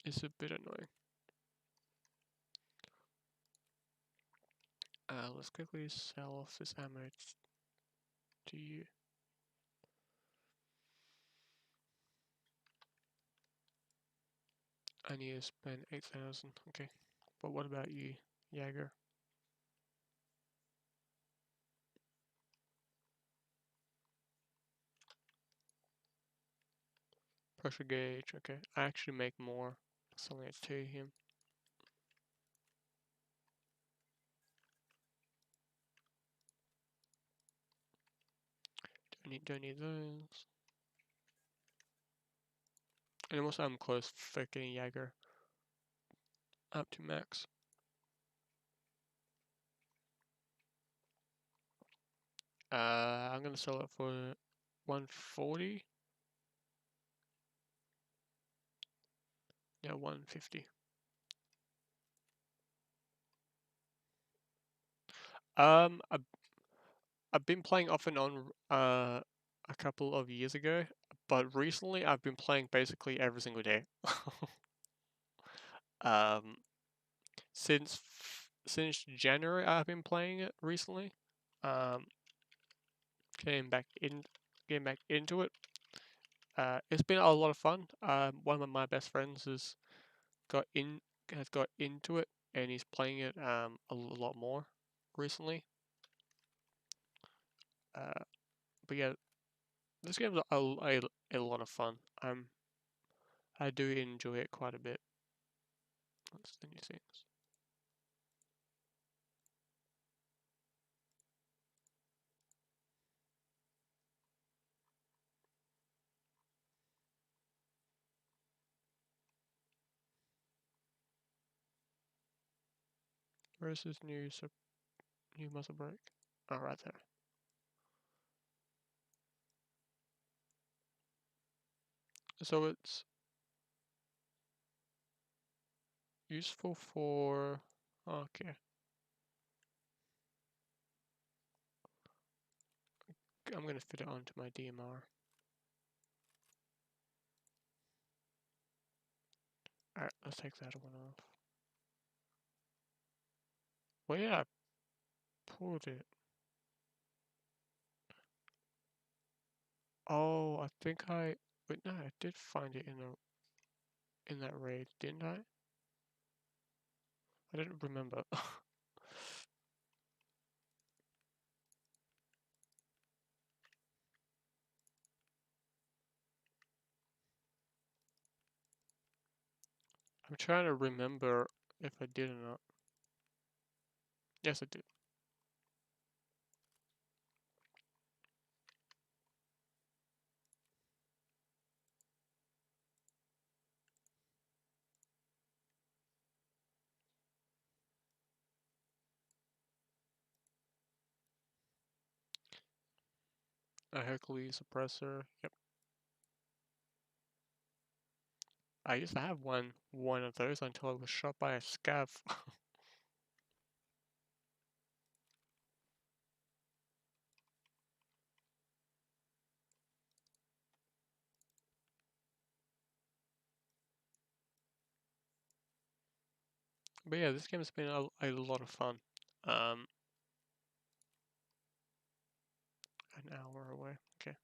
it's a bit annoying. Let's quickly sell off this ammo to you. I need to spend 8,000. Okay, but what about you, Jaeger? Pressure gauge. Okay, I actually make more. Selling it to him. Don't need those. And also I'm close for getting Jaeger up to max. I'm gonna sell it for 140. Yeah, 150. I I've been playing off and on a couple of years ago, but recently I've been playing basically every single day. um, since January I've been playing it recently. Um, getting back in getting back into it. It's been a lot of fun. One of my best friends got in has got into it and he's playing it a lot more recently. Uh, but yeah, this game's a lot of fun. I do enjoy it quite a bit. What's the new things? Where is this new muscle break? Oh, right there. So it's useful for. Okay, I'm gonna fit it onto my DMR. Alright, let's take that one off. Well, yeah, I pulled it. Oh, I think I. Wait, no, I did find it in that raid, didn't I? I didn't remember. I'm trying to remember if I did or not. Yes, I did. A Hercules suppressor. Yep. I used to have one of those until I was shot by a scav. But yeah, this game's been a lot of fun. Um, an hour away. Okay.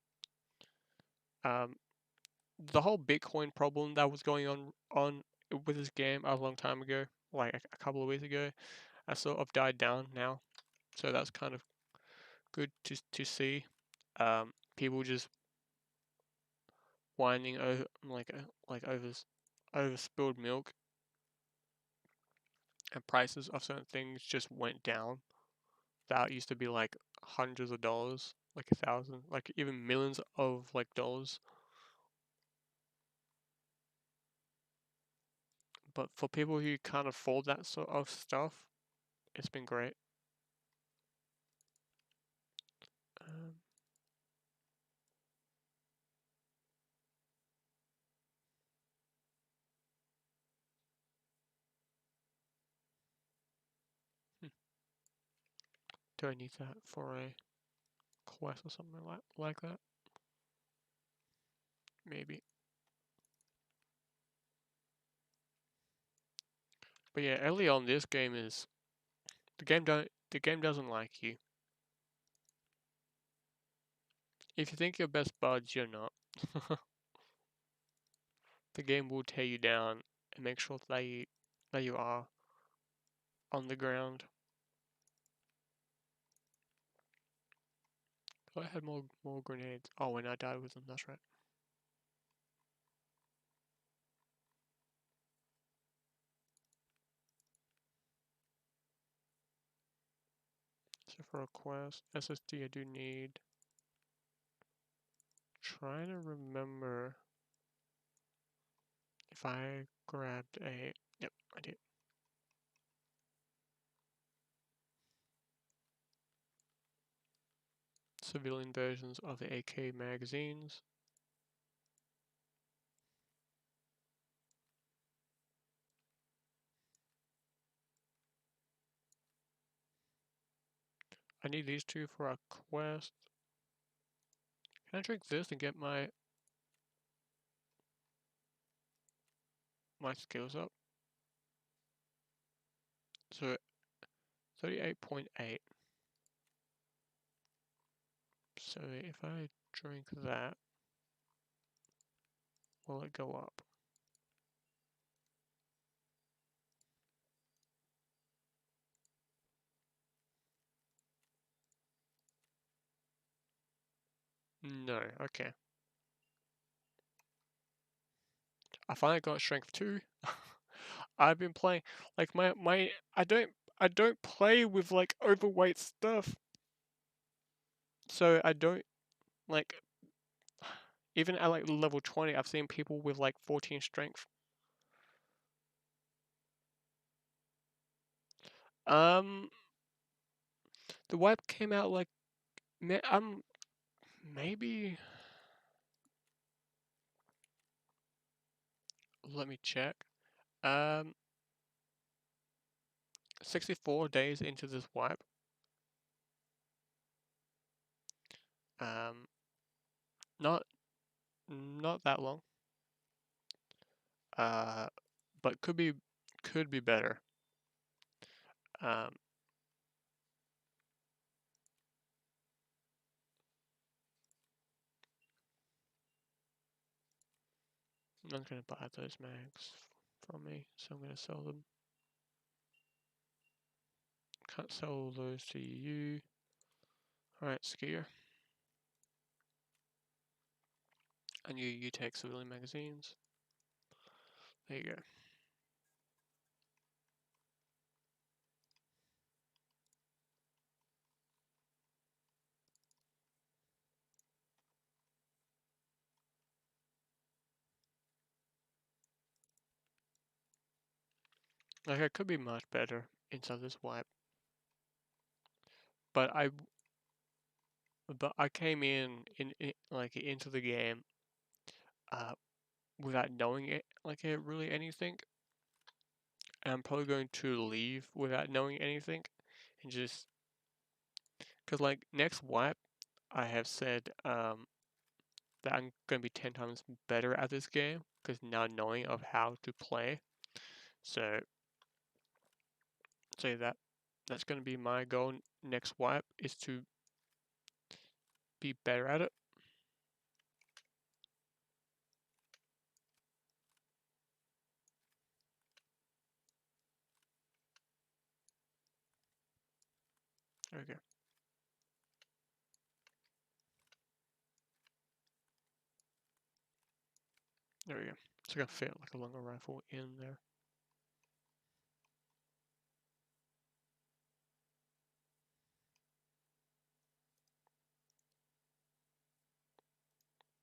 Um, the whole Bitcoin problem that was going on with this game a long time ago, like a couple of weeks ago, has sort of died down now. So that's kind of good to see. People just whining over like over spilled milk, and prices of certain things just went down. That used to be like hundreds of dollars, like 1,000, like even millions of like dollars. But for people who can't afford that sort of stuff, it's been great. Um, hmm. Do I need that for a quest or something like that? Maybe. But yeah, early on, this game is the game doesn't like you. If you think you're best buds, you're not. The game will tear you down and make sure that you are on the ground. Oh, I had more grenades. Oh, when I died with them, that's right. So for a quest, SSD I do need. Trying to remember if I grabbed a. Yep, I did. Civilian versions of the AK magazines. I need these two for a quest. Can I drink this and get my skills up? So 38.8. So if I drink that, will it go up? No, okay. I finally got strength 2. I've been playing like my I don't play with like overweight stuff. So I don't like even at like level 20 I've seen people with like 14 strength. Um the wipe came out like maybe let me check. Um 64 days into this wipe. Um not not that long. Uh but could be better. Um I'm not gonna buy those mags from me, so I'm gonna sell them. Can't sell those to you. Alright, skier. And you take civilian magazines. There you go. Like, I could be much better inside this wipe. But but I came in like into the game uh without knowing it like it really anything, and I'm probably going to leave without knowing anything, and just because like next wipe I have said that I'm gonna be 10 times better at this game because now knowing of how to play. So say that's gonna be my goal next wipe is to be better at it. Okay, there we go. So I can fit like a longer rifle in there.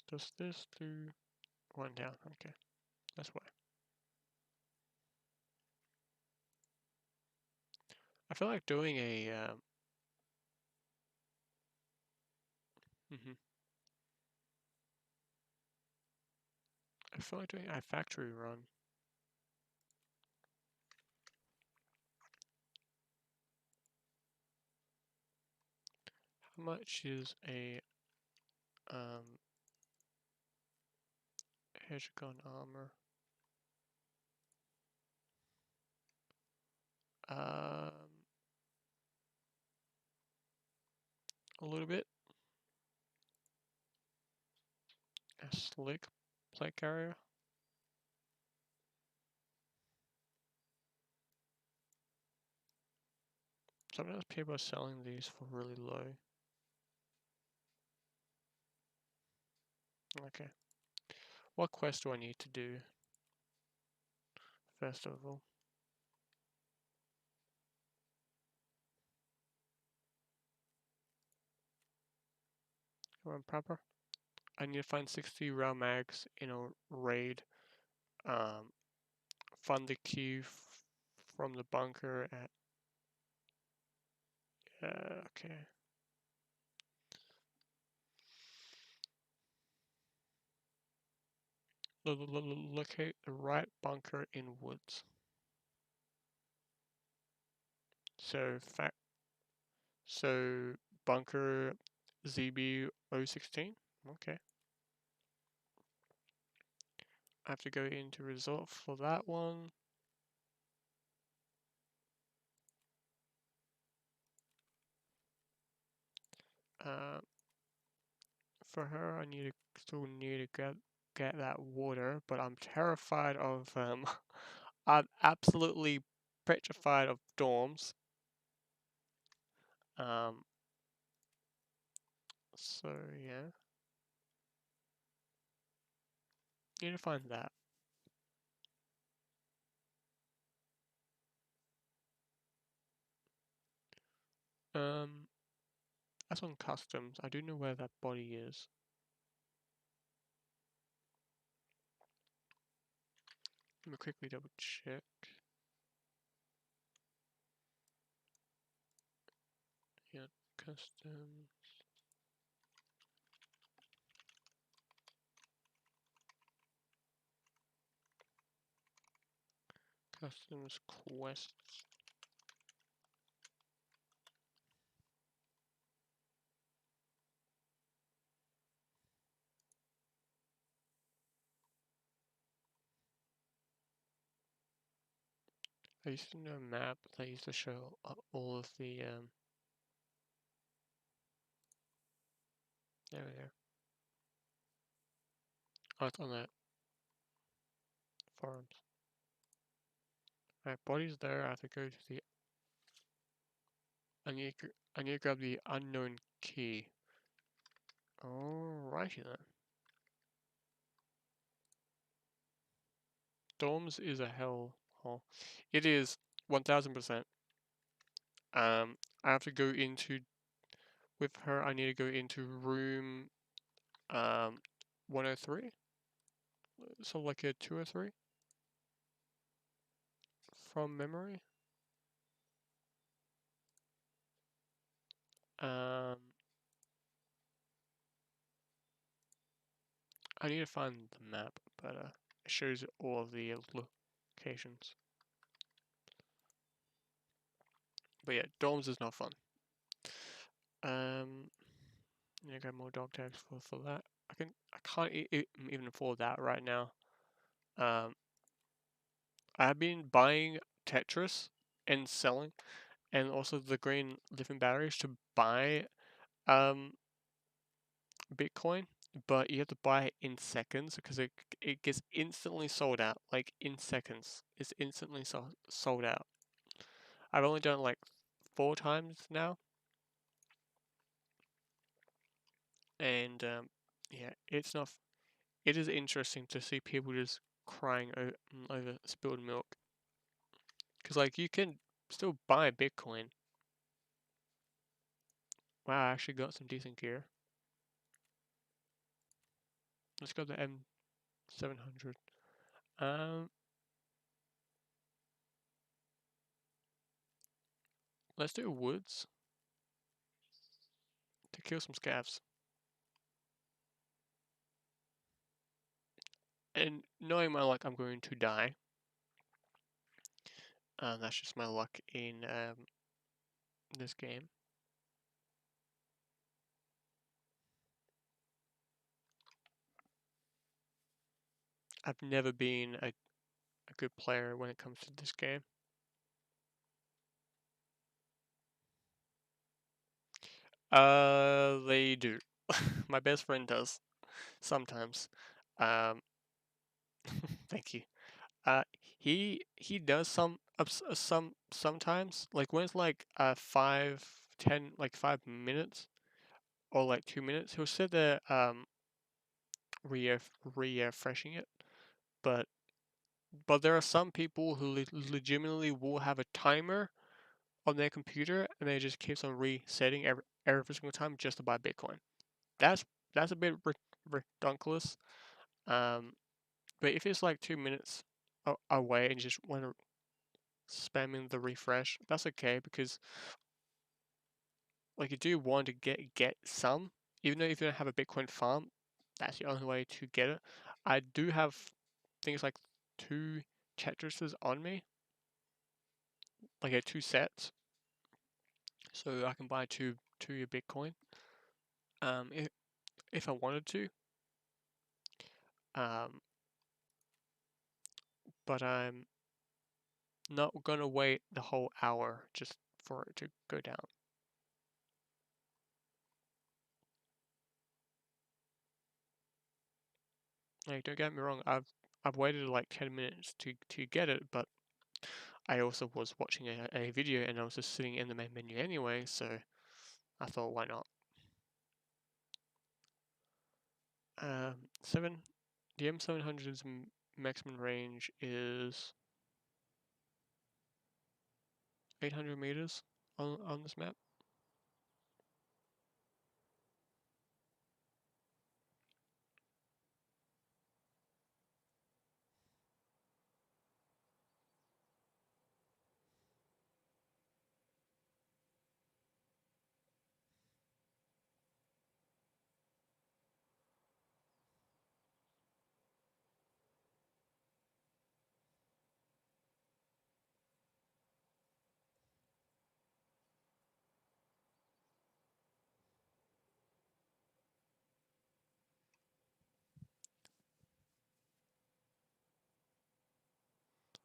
Does this do one down? Okay, that's why. I feel like doing a mhm. I feel like doing a factory run. How much is a um hedge gun armor? Um, a little bit. A slick plate carrier. Sometimes people are selling these for really low. Okay. What quest do I need to do first of all? Come on, proper. I need to find 60 round mags in a raid. Um, find the key from the bunker at. Okay. Locate the right bunker in woods. So so bunker ZB016. Okay. I have to go into resort for that one. Uh, for her, I still need to get that water, but I'm terrified of I'm absolutely petrified of dorms. Um, so yeah, need to find that. Um, that's on customs. I do know where that body is. Let me quickly double check. Yeah, custom. Customs quests. I used to know a map that used to show all of the there we go. Oh, it's on the forums. Alright, body's there. I have to go to the. I need to grab the unknown key. Alrighty then. Dorms is a hell hole. It is 1000%. I have to go into with her. I need to go into room 103. So like a 203 from memory. Um, I need to find the map, but it shows all of the locations. But yeah, dorms is not fun. Need to get more dog tags for that. I can't even afford that right now. I've been buying Tetris and selling, and also the green lithium batteries to buy um Bitcoin, but you have to buy it in seconds because it gets instantly sold out. Like in seconds, it's instantly sold out. I've only done it like 4 times now, and yeah, it's not. It is interesting to see people just crying over spilled milk because like you can still buy Bitcoin. Wow, I actually got some decent gear. Let's go to M700. Um, let's do woods to kill some scavs. And knowing my luck, I'm going to die. That's just my luck in this game. I've never been a good player when it comes to this game. They do. My best friend does sometimes. Um, thank you. Uh, he does sometimes like when it's like 5, 10 like 5 minutes or like 2 minutes. He'll sit there refreshing it, but there are some people who legitimately will have a timer on their computer and they just keeps on resetting every single time just to buy Bitcoin. That's that's a bit ridiculous. Um, but if it's like 2 minutes away and you just want to spamming the refresh, that's okay because like you do want to get some, even though if you don't have a Bitcoin farm, that's the only way to get it. I do have things like 2 Tetrises on me, like 2 sets, so I can buy two Bitcoin. If I wanted to, um, but I'm not gonna wait the whole hour just for it to go down. Like, don't get me wrong, I've waited like 10 minutes to get it, but I also was watching a video and I was just sitting in the main menu anyway, so I thought, why not? 7, the M700's maximum range is 800 meters on this map.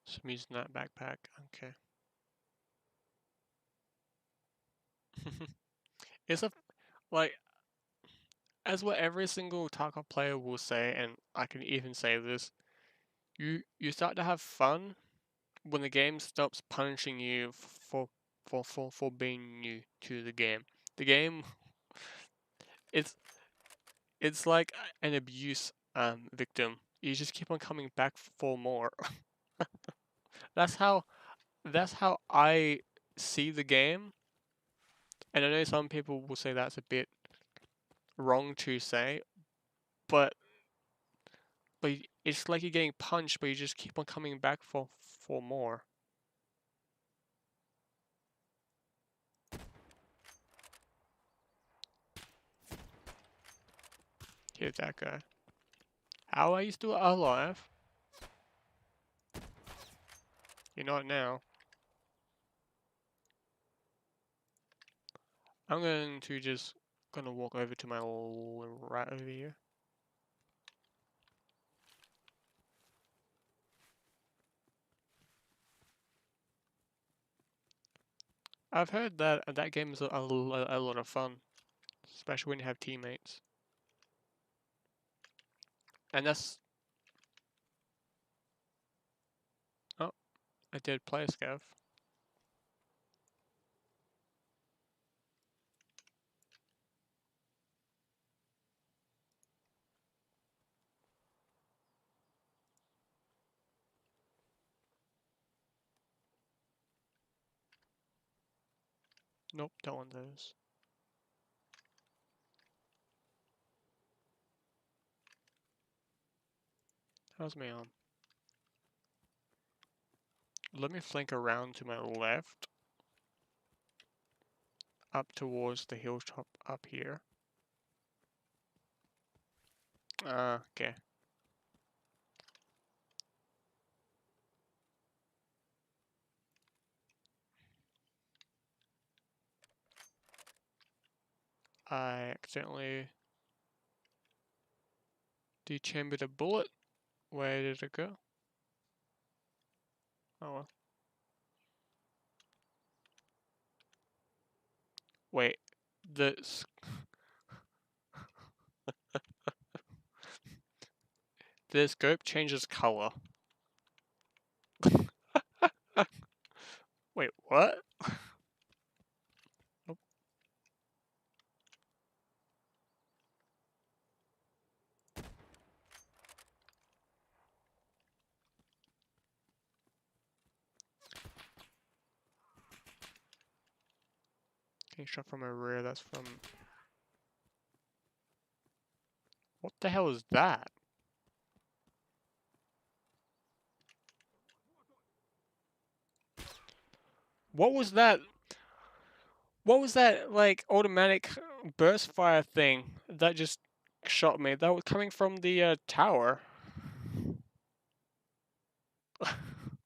So I'm using that backpack. Okay. It's a like as what every single Tarkov player will say, and I can even say this, you start to have fun when the game stops punishing you for being new to the game. The game it's it's like an abuse victim. You just keep on coming back for more. that's how that's how I see the game. And I know some people will say that's a bit wrong to say, but it's like you're getting punched, but you just keep on coming back for more. Hit that guy. How are you still alive? You're not now. I'm going to just gonna walk over to my right over here. I've heard that that game is a lot of fun, especially when you have teammates. And that's oh, a dead player scav. Nope, that one those. How's my arm? Let me flank around to my left, up towards the hilltop up here. Okay. I accidentally dechambered a bullet. Where did it go? Oh well. Wait, the the scope changes color. Wait, what? Oh, getting shot from a rear. That's from. What the hell is that? What was that? What was that like automatic burst fire thing that just shot me? That was coming from the tower.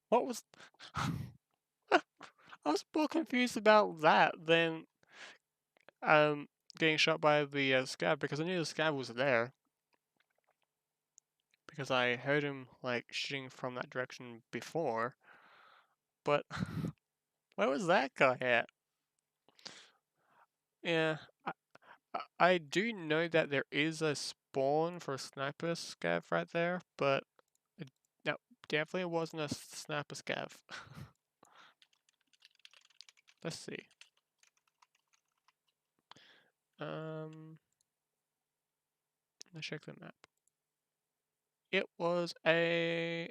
What was? I was more confused about that than um getting shot by the scav because I knew the scav was there because I heard him like shooting from that direction before. But where was that guy at? Yeah, I do know that there is a spawn for a sniper scav right there, but it, that definitely wasn't a sniper scav. Let's see. Um, let's check the map. It was a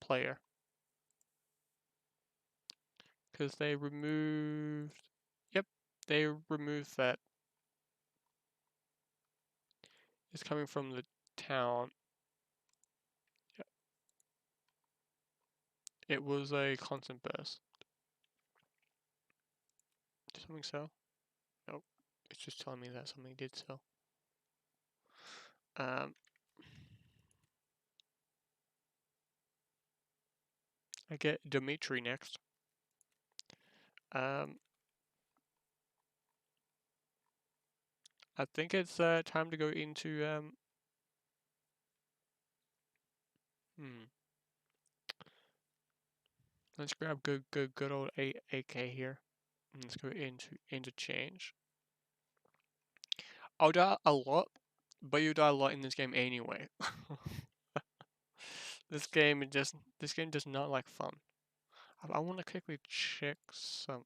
player because they removed. Yep, they removed that. It's coming from the town. Yep. It was a constant burst. Did something sell? Nope. It's just telling me that something did sell. Um, I get Dimitri next. Um, I think it's time to go into hmm. Let's grab good old AK here. And let's go into interchange. I'll die a lot, but you die a lot in this game anyway. This game does not like fun. I want to quickly check something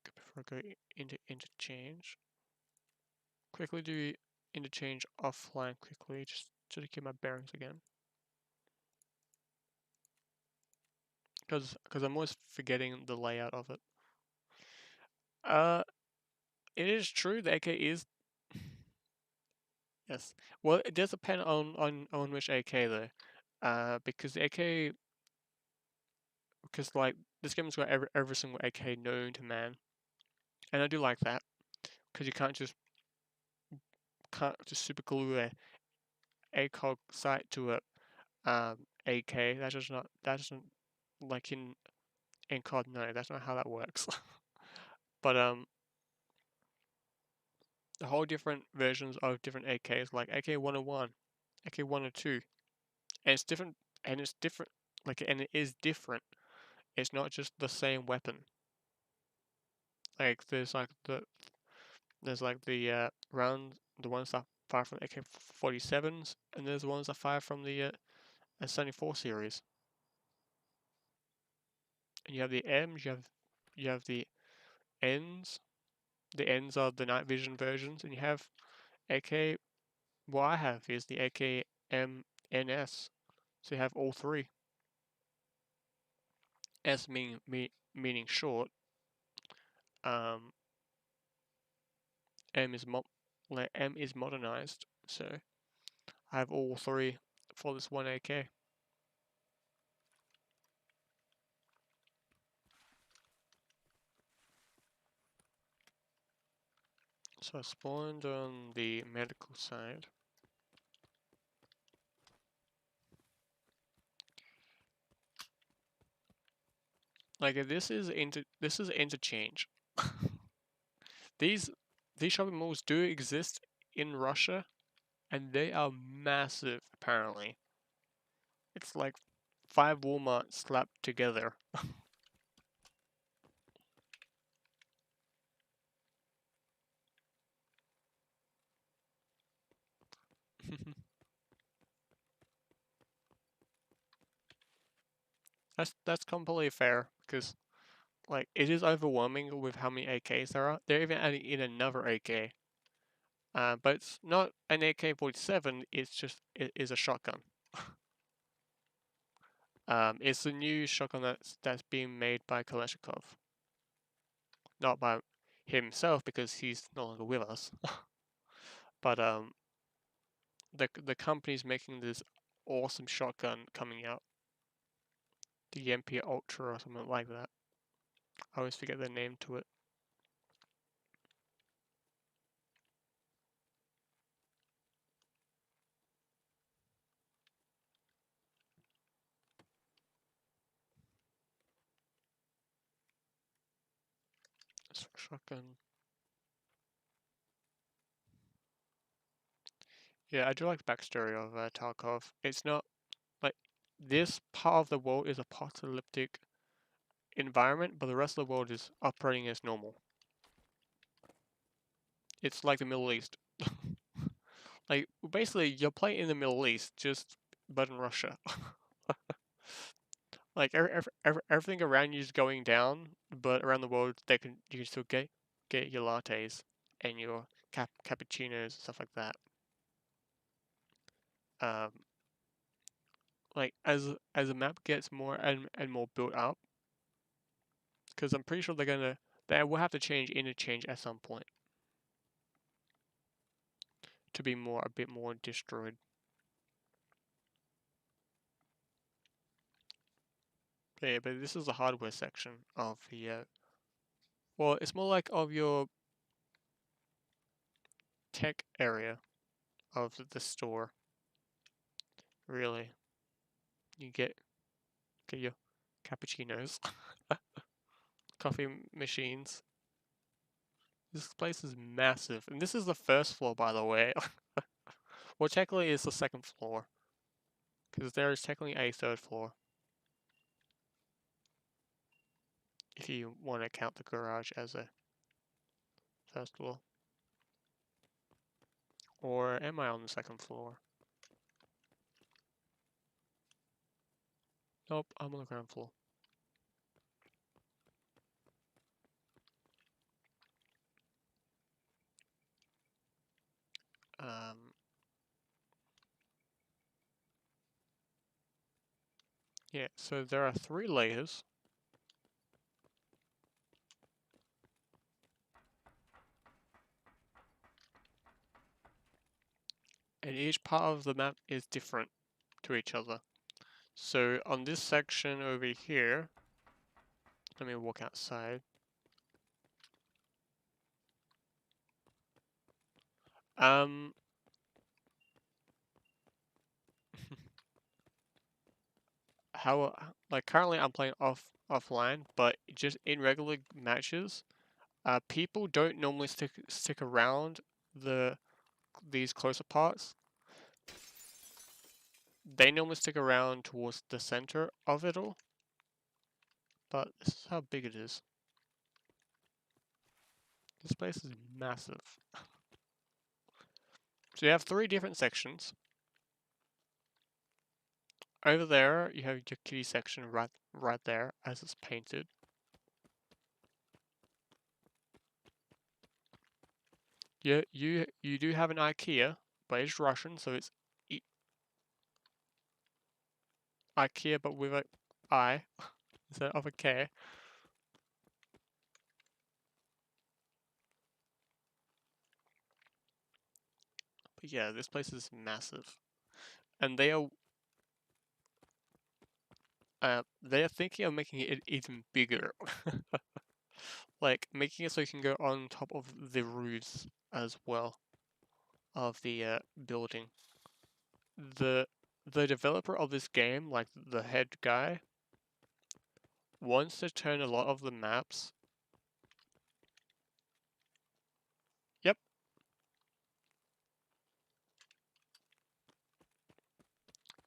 before I go into interchange. Quickly do interchange offline quickly just to get my bearings again. Because I'm always forgetting the layout of it. Uh, it is true the AK is yes. Well, it does depend on which AK though. Because the AK because like this game's got every single AK known to man, and I do like that because you can't just super glue ACOG sight to a AK. That's just not. That doesn't like in COD. No, that's not how that works. But the whole different versions of different AKs, like AK-101, AK-102, and it's different. And it's different. Like, and it is different. It's not just the same weapon. Like there's like the round the ones that fire from AK-47s, and there's the ones that fire from the 74 series. And you have the M's, you have the N's. The N's are the night vision versions, and you have AK. What I have is the AK-MNS. So you have all three. S meaning short. Um, M is M is modernized. So I have all three for this one AK. So I spawned on the medical side. Like this is interchange. These shopping malls do exist in Russia, and they are massive. Apparently, it's like 5 Walmarts slapped together. That's completely fair because like it is overwhelming with how many AKs there are. They're even adding in another AK. But it's not an AK-47. It is a shotgun. It's the new shotgun that's being made by Kalashnikov, not by himself because he's no longer with us. But the company's making this awesome shotgun coming out, the MP Ultra or something like that. I always forget the name to it. Shotgun. Yeah, I do like the backstory of Tarkov. It's not like this part of the world is a apocalyptic environment, but the rest of the world is operating as normal. It's like the Middle East. Like basically, you're playing in the Middle East, just but in Russia. Like everything around you is going down, but around the world, you can still get your lattes and your cappuccinos and stuff like that. Um, like as the map gets more and more built up, because I'm pretty sure they will have to change interchange at some point to be a bit more destroyed. But yeah, but this is the hardware section of the well, it's more like of your tech area of the store. Really, you get your cappuccinos, coffee machines. This place is massive, and this is the first floor, by the way. Well, technically, it's the second floor because there is technically a third floor if you want to count the garage as a first floor. Or am I on the second floor? Nope, I'm on the ground floor. Um, yeah, so there are 3 layers. And each part of the map is different to each other. So on this section over here, let me walk outside. Um, how like currently I'm playing offline, but just in regular matches, people don't normally stick around these closer parts. They normally stick around towards the center of it all. But this is how big it is. This place is massive. So you have 3 different sections. Over there, you have your kitty section right there as it's painted. Yeah, you do have an IKEA, but it's Russian, so it's IKEA, but with a I instead of a K. But yeah, this place is massive, and they are thinking of making it even bigger, like making it so you can go on top of the roofs as well of the building. The the developer of this game, like the head guy, wants to turn a lot of the maps. Yep,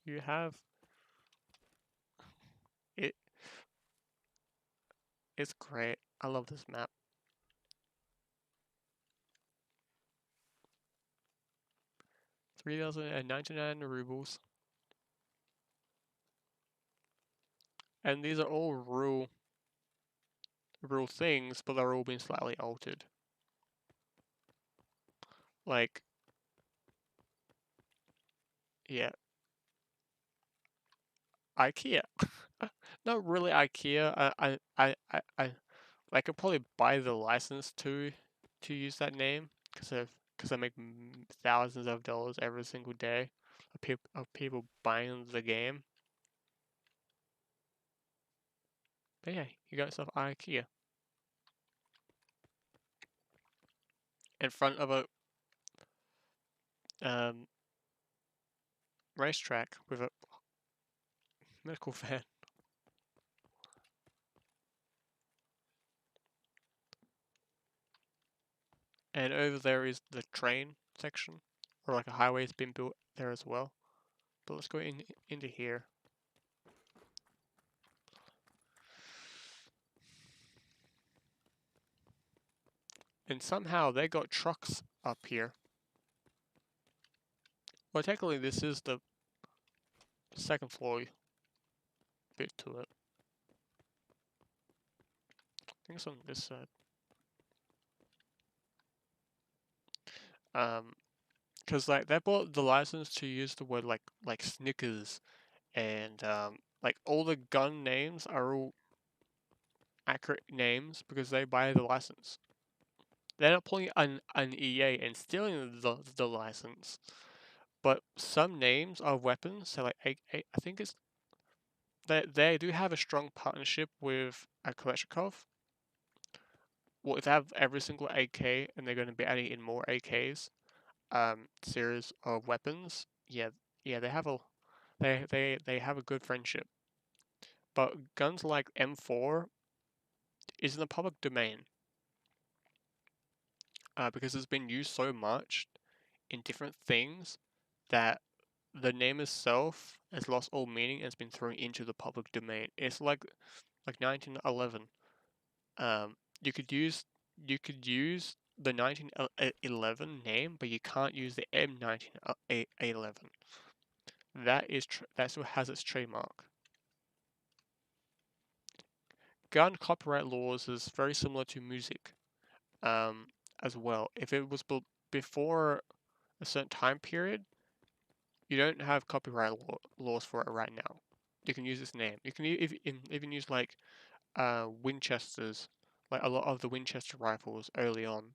you have it. It's great. I love this map. 3,099 rubles. And these are all real things, but they're all being slightly altered. Like, yeah, IKEA. Not really IKEA. I could probably buy the license to use that name because I make thousands of dollars every single day of people buying the game. But yeah, you got yourself IKEA in front of a um, racetrack with a medical van. And over there is the train section, or like a highway's been built there as well. But let's go into here. And somehow they got trucks up here. Well, technically this is the second floor bit to it. I think it's on this side. Because like they bought the license to use the word like Snickers and like all the gun names are all accurate names because they buy the license. They're not pulling an EA and stealing the license. But some names of weapons, so like I think it's they do have a strong partnership with a Kalashnikov. Well, if they have every single AK and they're going to be adding in more AKs, series of weapons, yeah, they have a good friendship. But guns like M4 is in the public domain, because it's been used so much in different things that the name itself has lost all meaning and has been thrown into the public domain. It's like 1911. Um, you could use you could use the 1911 name, but you can't use the M1911. That's what has its trademark. Gun copyright laws is very similar to music, as well. If it was before a certain time period, you don't have copyright laws for it right now. You can use this name. You can even use like Winchesters, like a lot of the Winchester rifles early on.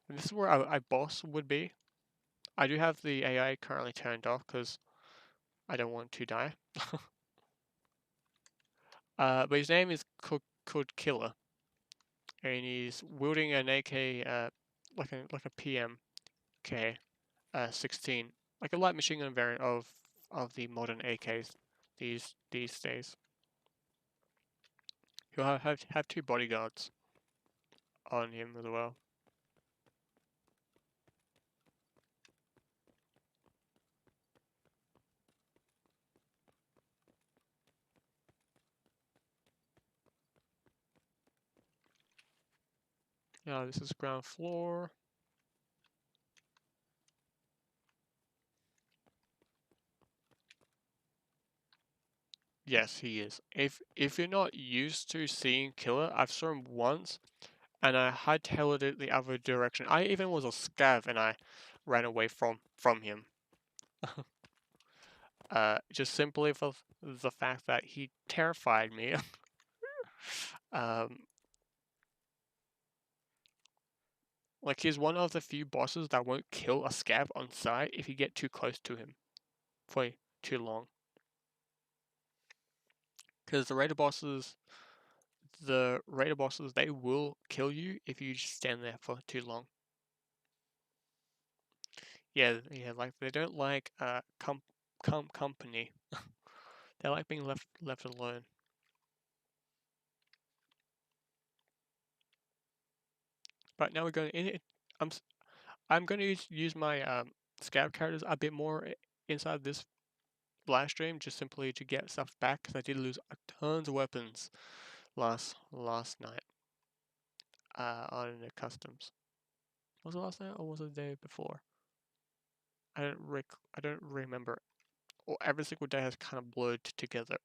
And this is where a boss would be. I do have the AI currently turned off because I don't want to die. But his name is called Killer, and he's wielding an AK, like a PMK 16, like a light machine gun variant of the modern AKs these days. You'll have two bodyguards on him as well. Yeah, this is ground floor. Yes, he is. If you're not used to seeing Killer, I've saw him once, and I hightailed it the other direction. I even was a scav, and I ran away from him. Just simply for the fact that he terrified me. um, like he's one of the few bosses that won't kill a scav on sight if you get too close to him for too long. Because the raider bosses, they will kill you if you just stand there for too long. Yeah, yeah, like they don't like company. They like being left alone. But now we're going in it. I'm I'm going to use my scav characters a bit more inside this live stream, just simply to get stuff back, because I did lose tons of weapons last night on the customs. Was it last night or was it the day before? I don't remember. Well, every single day has kind of blurred together.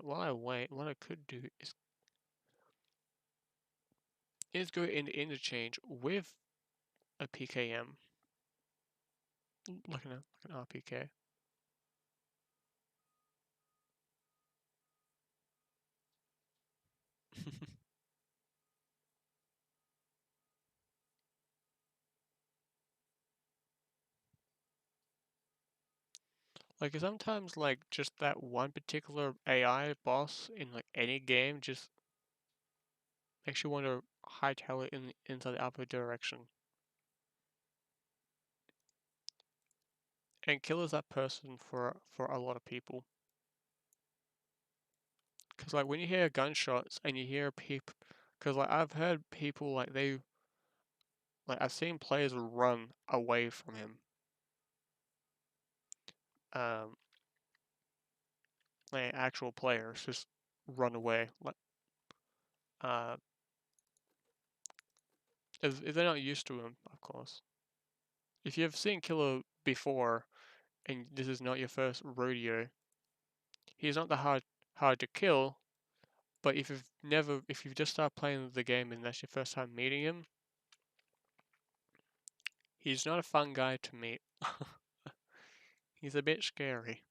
While I wait, what I could do is go in the interchange with a PKM, like an RPK. Like sometimes, like just that one particular AI boss in like any game just makes you want to hightail it into the other direction and kills that person for a lot of people. Because like when you hear gunshots and you hear people, because like I've heard people like I've seen players run away from him. Um, like actual players just run away. Like uh, if they're not used to him, of course. If you've seen Killer before and this is not your first rodeo, he's not that hard to kill. But if you've just started playing the game and that's your first time meeting him, he's not a fun guy to meet. He's a bit scary.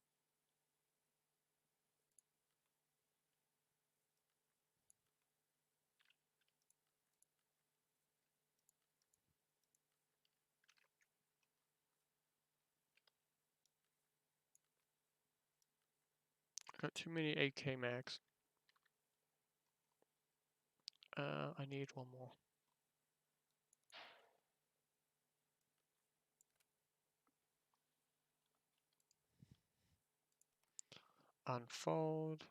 Got too many AK mags. I need one more. Unfold.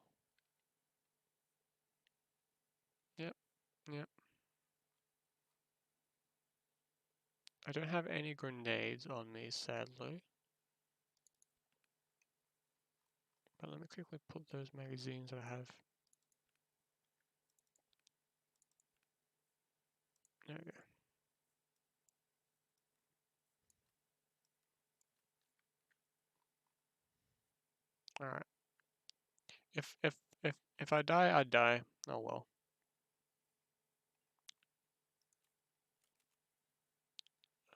Yep, yep. I don't have any grenades on me, sadly. But let me quickly put those magazines that I have. There we go. Alright. If I die, I die. Oh well.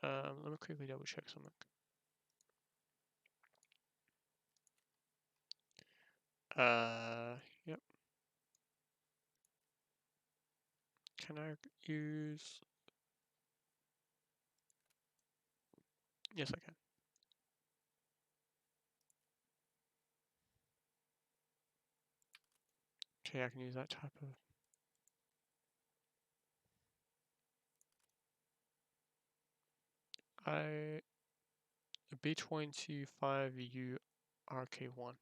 Let me quickly double check something. Yep. Can I use... Yes, I can. Okay, I can use that type of... I B25U RK1.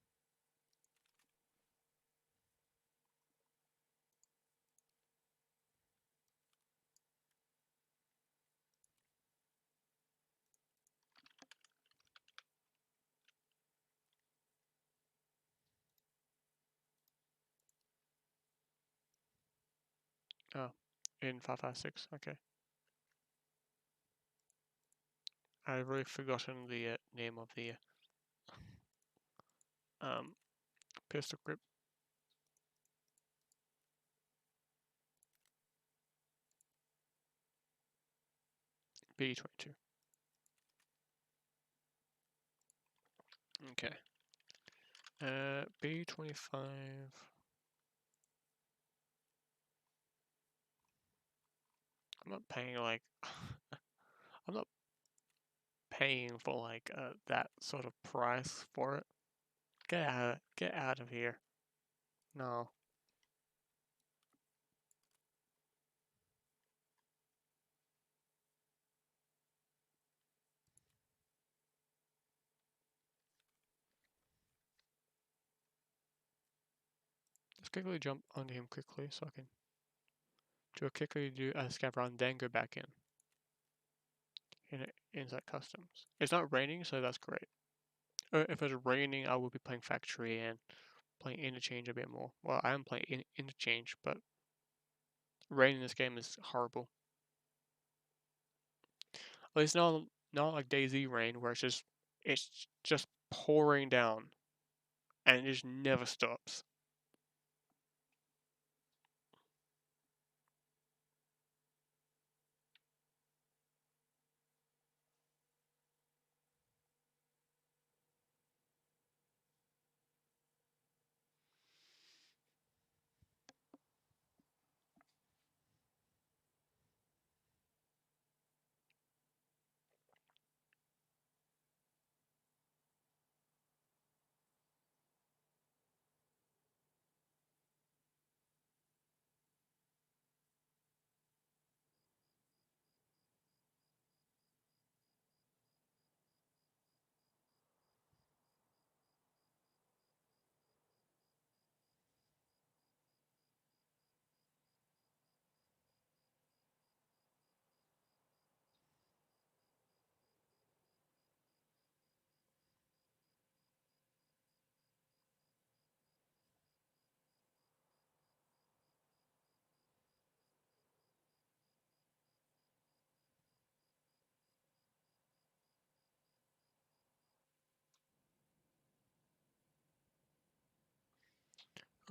Oh, in 556. Okay. I've really forgotten the name of the um, pistol grip. B22. Okay. B25. I'm not paying like I'm not paying for like that sort of price for it. Get out of here. No. Let's quickly jump onto him quickly so I can quickly do a scav run, then go back in inside customs. It's not raining, so that's great. If it was raining, I would be playing factory and playing interchange a bit more. Well, I am playing interchange, but rain in this game is horrible. At least not like DayZ rain where it's just pouring down and it just never stops.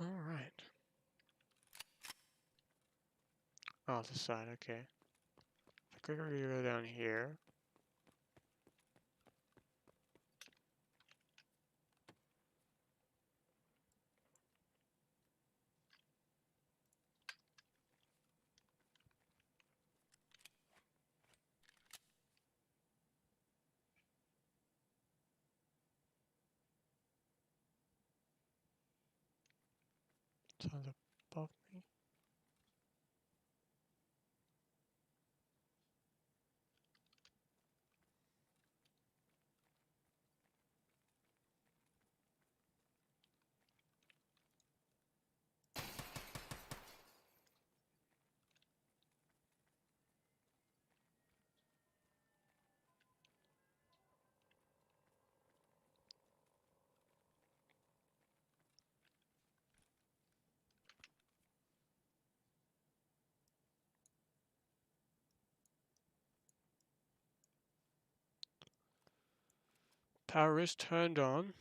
Alright. Oh, this side, okay. If I quickly go down here. Sounds above me. Power is turned on.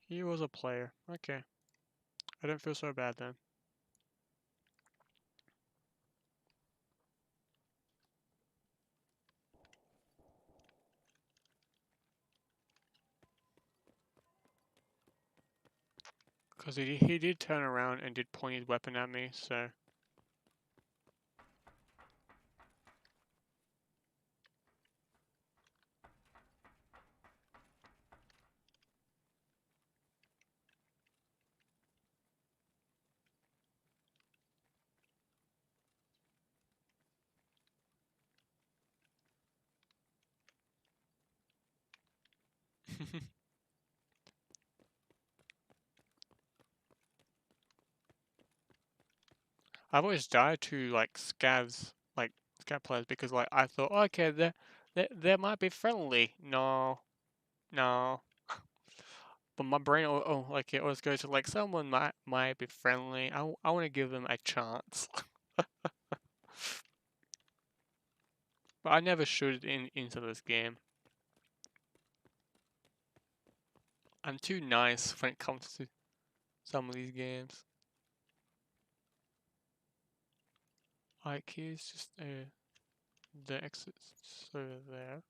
He was a player. Okay. I don't feel so bad then. Because he did turn around and did point his weapon at me, so... I've always died to like scav players because like I thought, okay, they might be friendly. No, no. But my brain, like it always goes to like someone might be friendly. I want to give them a chance. But I never shoot into this game. I'm too nice when it comes to some of these games. Like here's just the exit's over there.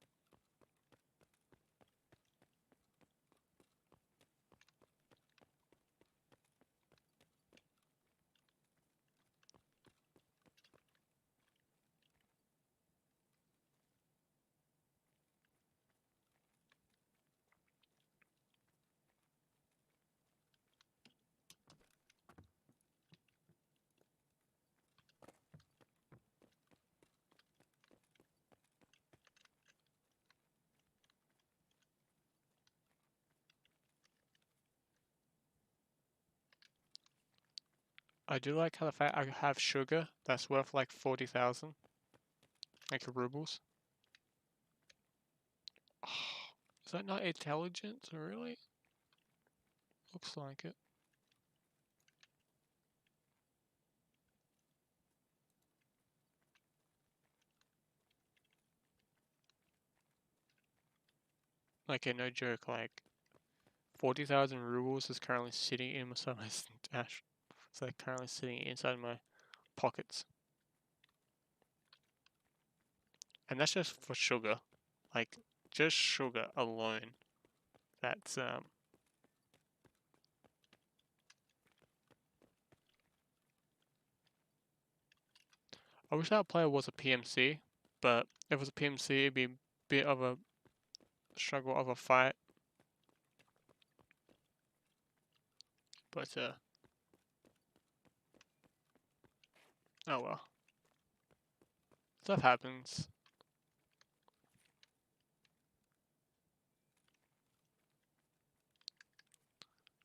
I do like how the fact I have sugar that's worth like 40,000, like rubles. Is that not intelligent, really? Looks like it. Like, no joke, like 40,000 rubles is currently sitting in my stash. It's like currently sitting inside my pockets. And that's just for sugar. Like, just sugar alone. That's, I wish that player was a PMC, but if it was a PMC, it'd be a bit of a struggle of a fight. But, oh well. Stuff happens.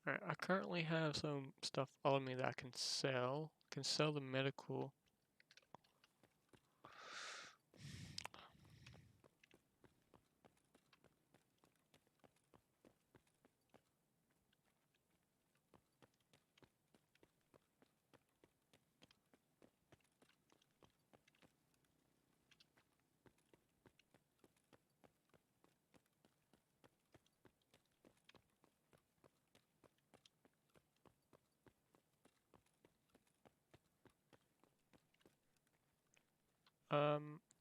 Alright, I currently have some stuff on me that I can sell. Can sell the medical.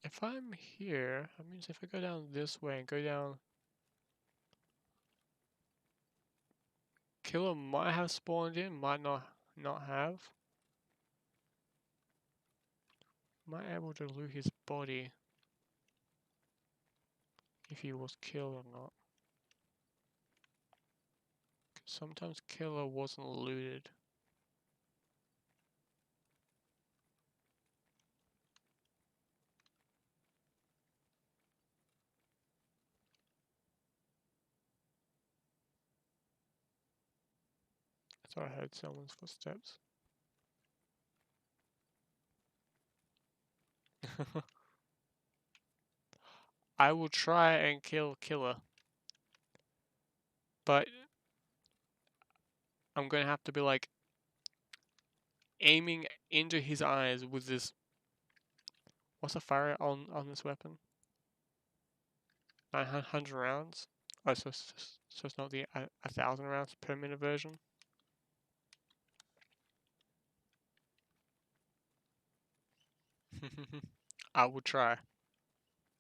If I'm here, that means if I go down this way and go down, Killer might have spawned in, might not have. Might able to loot his body if he was killed or not. Sometimes Killer wasn't looted. I thought I heard someone's footsteps. I will try and kill Killer, but I'm gonna have to be like aiming into his eyes with this. What's the fire on this weapon? 900 rounds. Oh, so it's not the 1,000 rounds per minute version. I will try.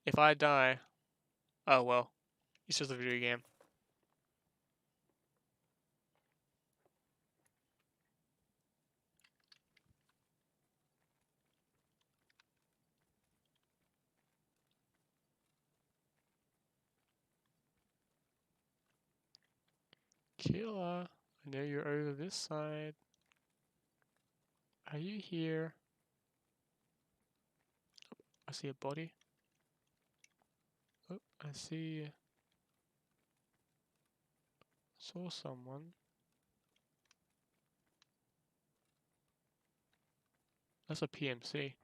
If I die, oh well. It's just a video game. Killer, I know you're over this side. Are you here? I see a body. Oh, I see. Saw someone. That's a PMC.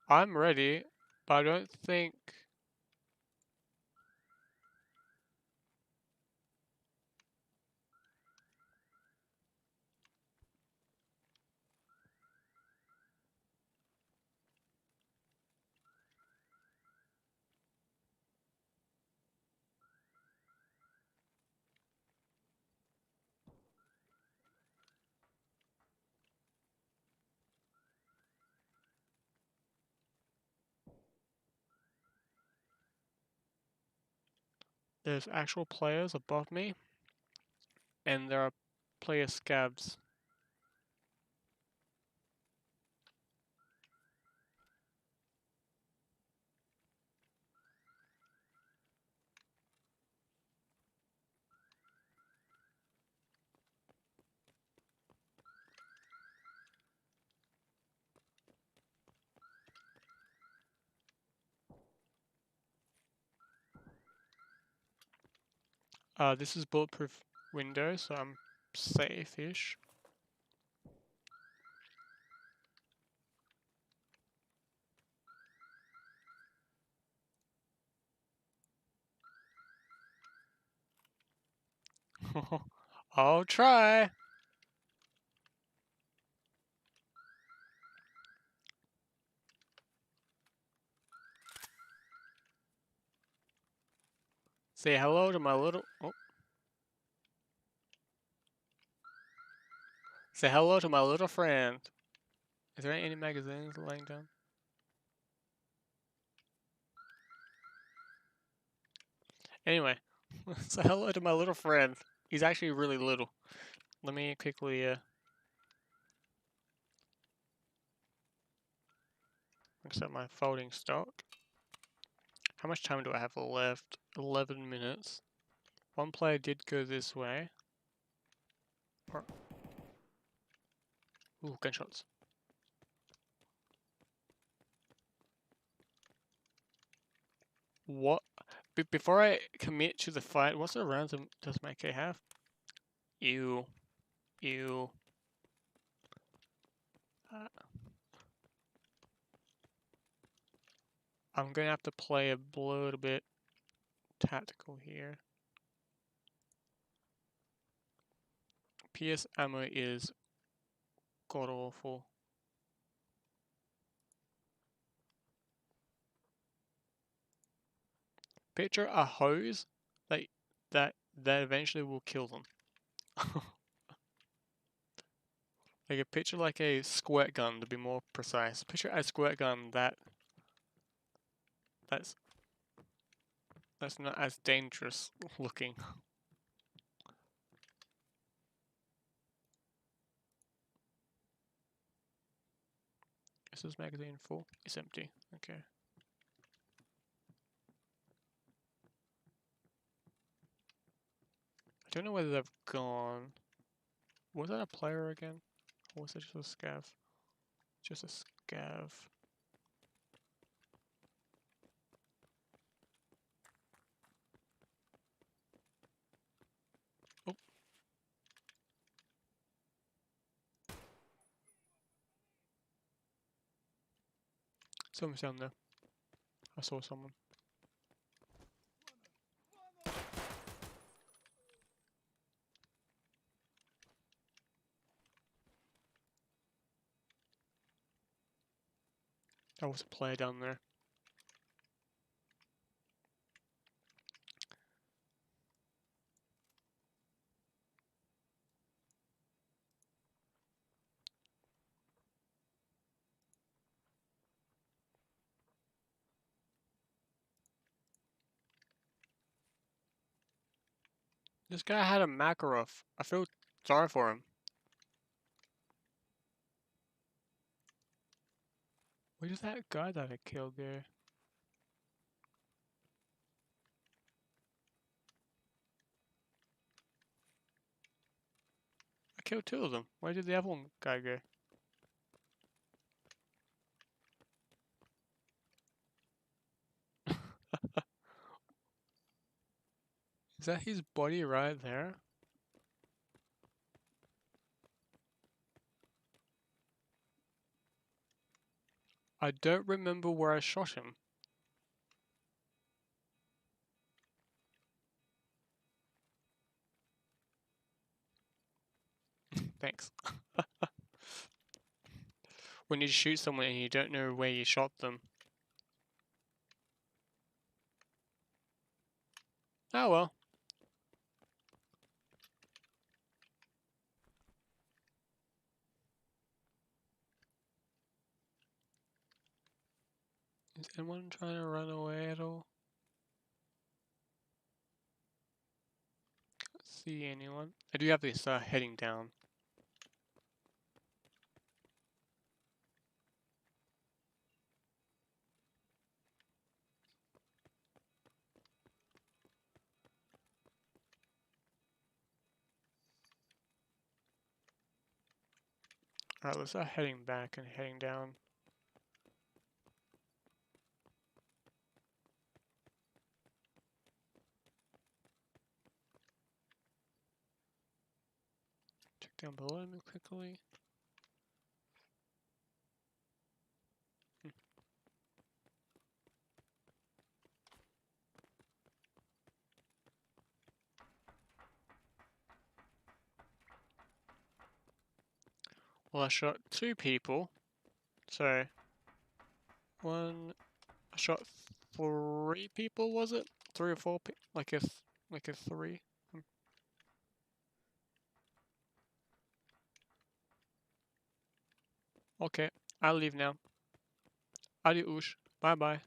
I'm ready, but I don't think... There's actual players above me, and there are player scabs. This is bulletproof window, so I'm safe-ish. I'll try. Say hello to my little... Oh. Say hello to my little friend. Is there any magazines laying down? Anyway, say hello to my little friend. He's actually really little. Let me quickly set my folding stock. How much time do I have left? 11 minutes. One player did go this way. Ooh, gunshots. What? Before I commit to the fight, what sort of rounds does my K have? Ew. Ew. I'm gonna have to play a little bit tactical here. PS ammo is god awful. Picture a hose that eventually will kill them. Like a picture like a squirt gun to be more precise. Picture a squirt gun that's not as dangerous looking. Is this magazine full? It's empty. Okay. I don't know whether they've gone. Was that a player again? Or was it just a scav? Just a scav. Oh. Someone's down there. I saw someone. There was a player down there. This guy had a Makarov. I feel sorry for him. Where's that guy that I killed there? I killed two of them. Where did the other one guy go? Is that his body right there? I don't remember where I shot him. Thanks. When you shoot someone and you don't know where you shot them. Oh well. Is anyone trying to run away at all? Can't see anyone. I do have this heading down. Alright, let's start heading back and heading down. Check down below me quickly. Well, I shot two people. So, I shot three people, was it? Three or four people? Like a three? Okay, I'll leave now. Adios. Bye bye.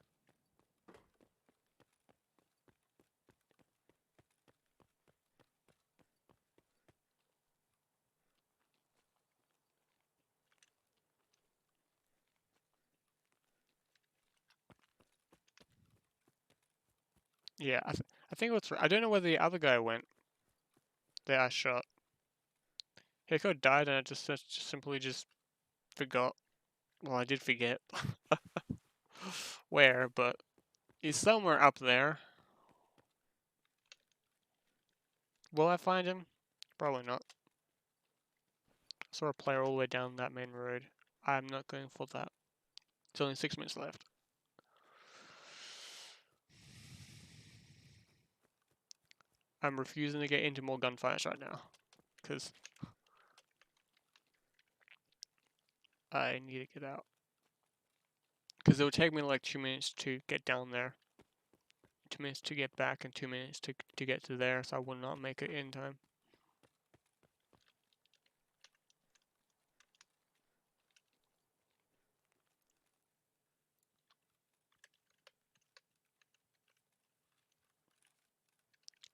Yeah, I think it was. I don't know where the other guy went that I shot. He could have died and I just simply just forgot. Well, I did forget where, but he's somewhere up there. Will I find him? Probably not. I saw a player all the way down that main road. I'm not going for that. It's only 6 minutes left. I'm refusing to get into more gunfights right now, because I need to get out. Because it would take me like 2 minutes to get down there, 2 minutes to get back, and 2 minutes to get to there, so I will not make it in time.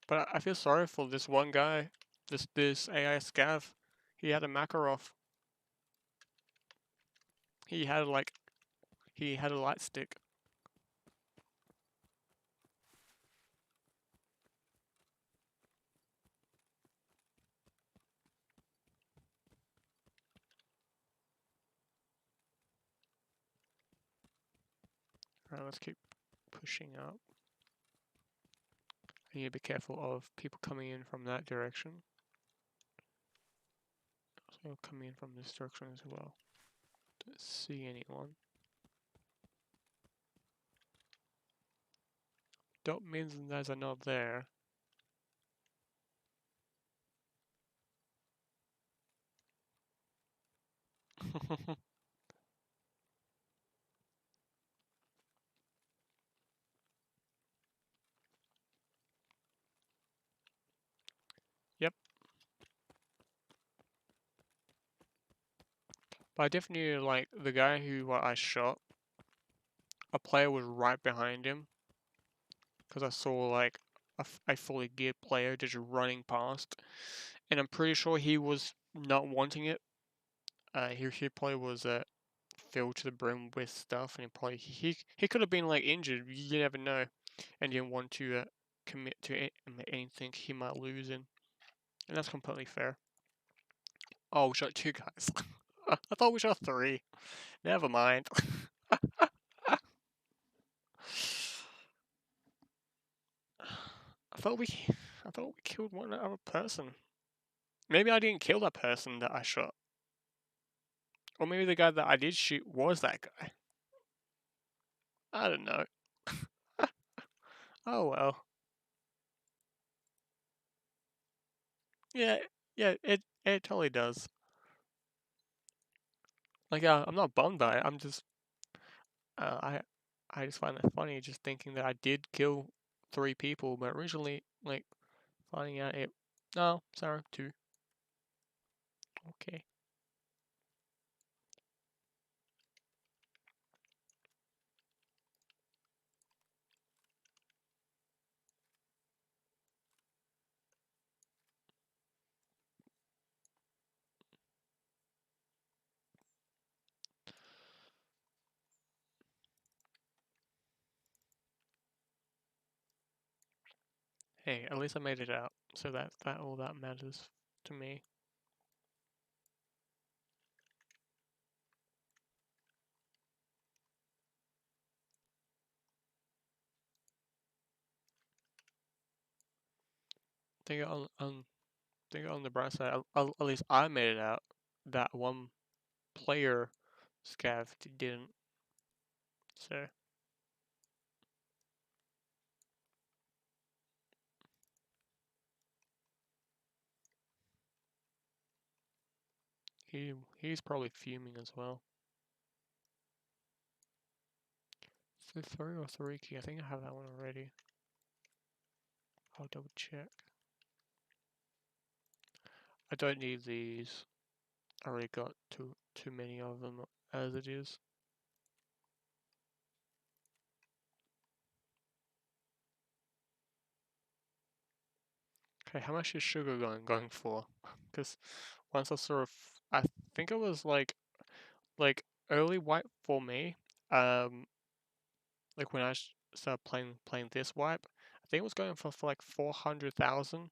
But I feel sorry for this one guy, this AI scav. He had a Makarov. He had a light stick. Alright, let's keep pushing up. I need to be careful of people coming in from that direction. Also coming in from this direction as well. Don't see anyone. Don't mean that they're not there. Yep. But I definitely like the guy who I shot. A player was right behind him. Because I saw like a fully geared player just running past. And I'm pretty sure he was not wanting it. He probably was filled to the brim with stuff, and he could have been like injured. You never know, and didn't want to commit to anything he might lose in, and that's completely fair. Oh, we shot two guys. I thought we shot three. Never mind. I thought we killed one other person. Maybe I didn't kill that person that I shot. Or maybe the guy that I did shoot was that guy. I don't know. Oh well. Yeah, yeah, it totally does. Like, I'm not bummed by it. I'm just, uh, I, I just find it funny just thinking that I did kill three people, but originally, like, finding out it, no, sorry, two. Okay. Hey, at least I made it out, so that all that matters to me. Think think on the bright side, at least I made it out. That one player scav didn't. So he's probably fuming as well. So 3 or 3 key. I think I have that one already. I'll double check. I don't need these. I already got too many of them as it is. Okay, how much is sugar going for? Because once I sort of, I think it was like early wipe for me. Like when I started playing this wipe, I think it was going for like 400,000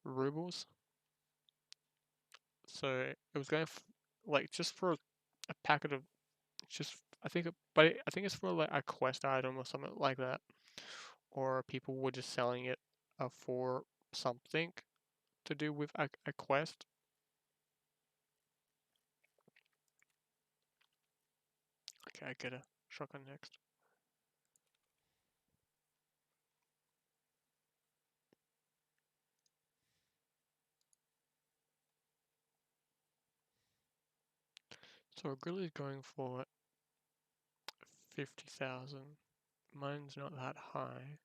rubles. So it was going like just for a packet of just I think it's for like a quest item or something like that, or people were just selling it for something to do with a quest. Okay, I get a shotgun next. So Grilly's going for 50,000. Mine's not that high.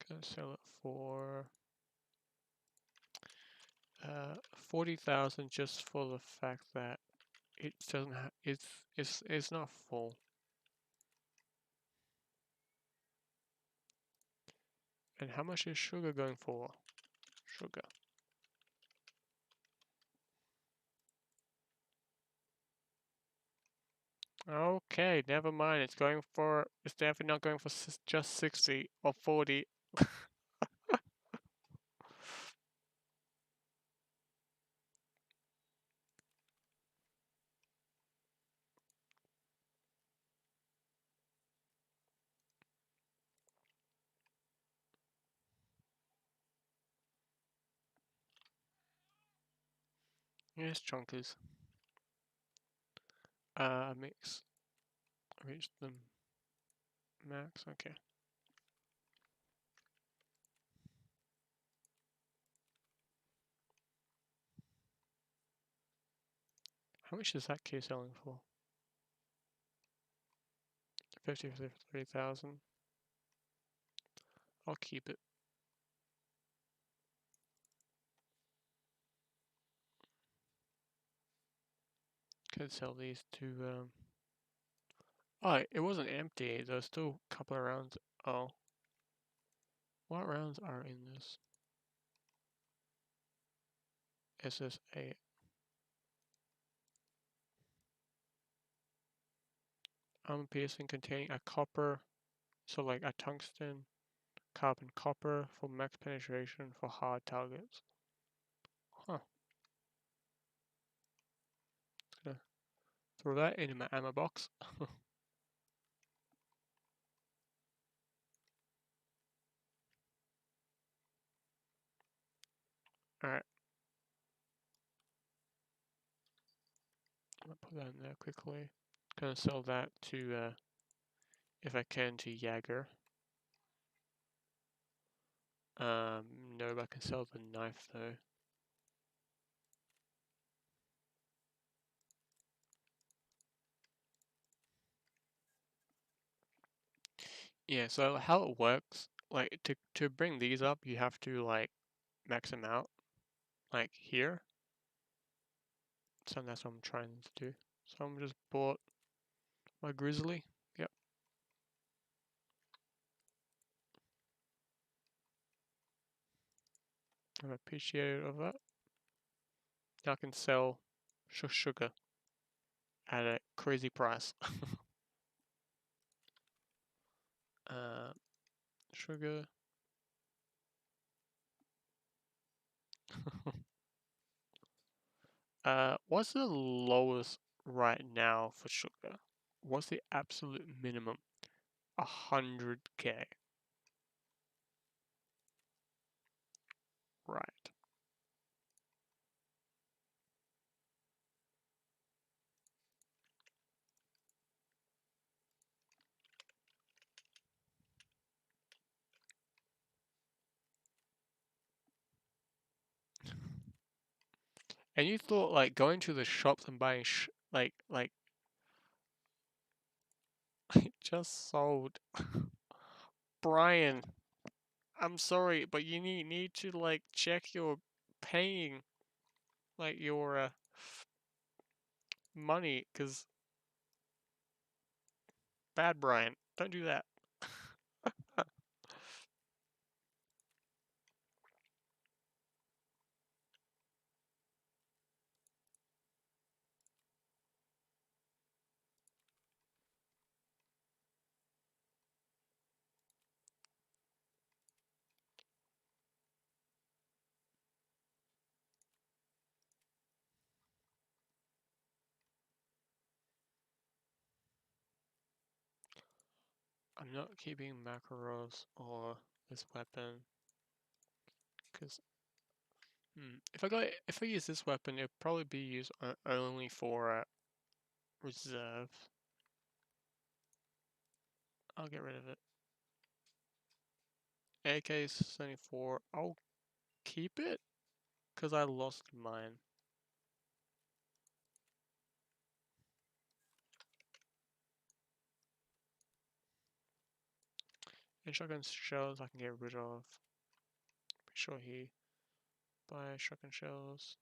Gonna sell it for 40,000 just for the fact that it doesn't have it's not full. And how much is sugar going for? Sugar. Okay, never mind. It's definitely not going for just 60 or 40. Yes, chunkers. Mix. Reach the max. Okay. How much is that key selling for? 53,000. I'll keep it. Could sell these to Oh, it wasn't empty. There's still a couple of rounds. Oh. What rounds are in this? SS8. Armor piercing containing a copper, so like a tungsten, carbon copper for max penetration for hard targets. Huh. Just gonna throw that into my ammo box. Alright. I'm gonna put that in there quickly. Gonna sell that to, if I can, to Jaeger. No, but I can sell the knife though. Yeah, so how it works, like to bring these up, you have to like max them out, like here. So that's what I'm trying to do. So I'm just bought my grizzly. Yep. I'm appreciative of that. Now I can sell sugar at a crazy price. uh, sugar. What's the lowest right now for sugar? What's the absolute minimum? 100k. Right. And you thought like going to the shops and buying like just sold. Brian, I'm sorry, but you need to like check your paying like your money, cause bad Brian, don't do that. I'm not keeping macros or this weapon, cause if I use this weapon, it'd probably be used only for reserve. I'll get rid of it. AK-74, I'll keep it, cause I lost mine. And shotgun shells I can get rid of. Pretty sure he buy shotgun shells.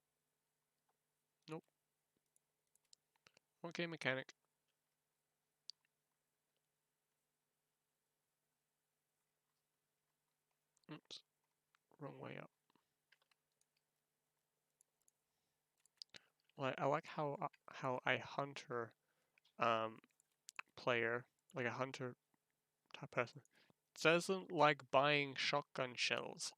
Nope. Okay, mechanic. Oops, wrong way up. Like I like how a hunter um player, like a hunter type person, doesn't like buying shotgun shells.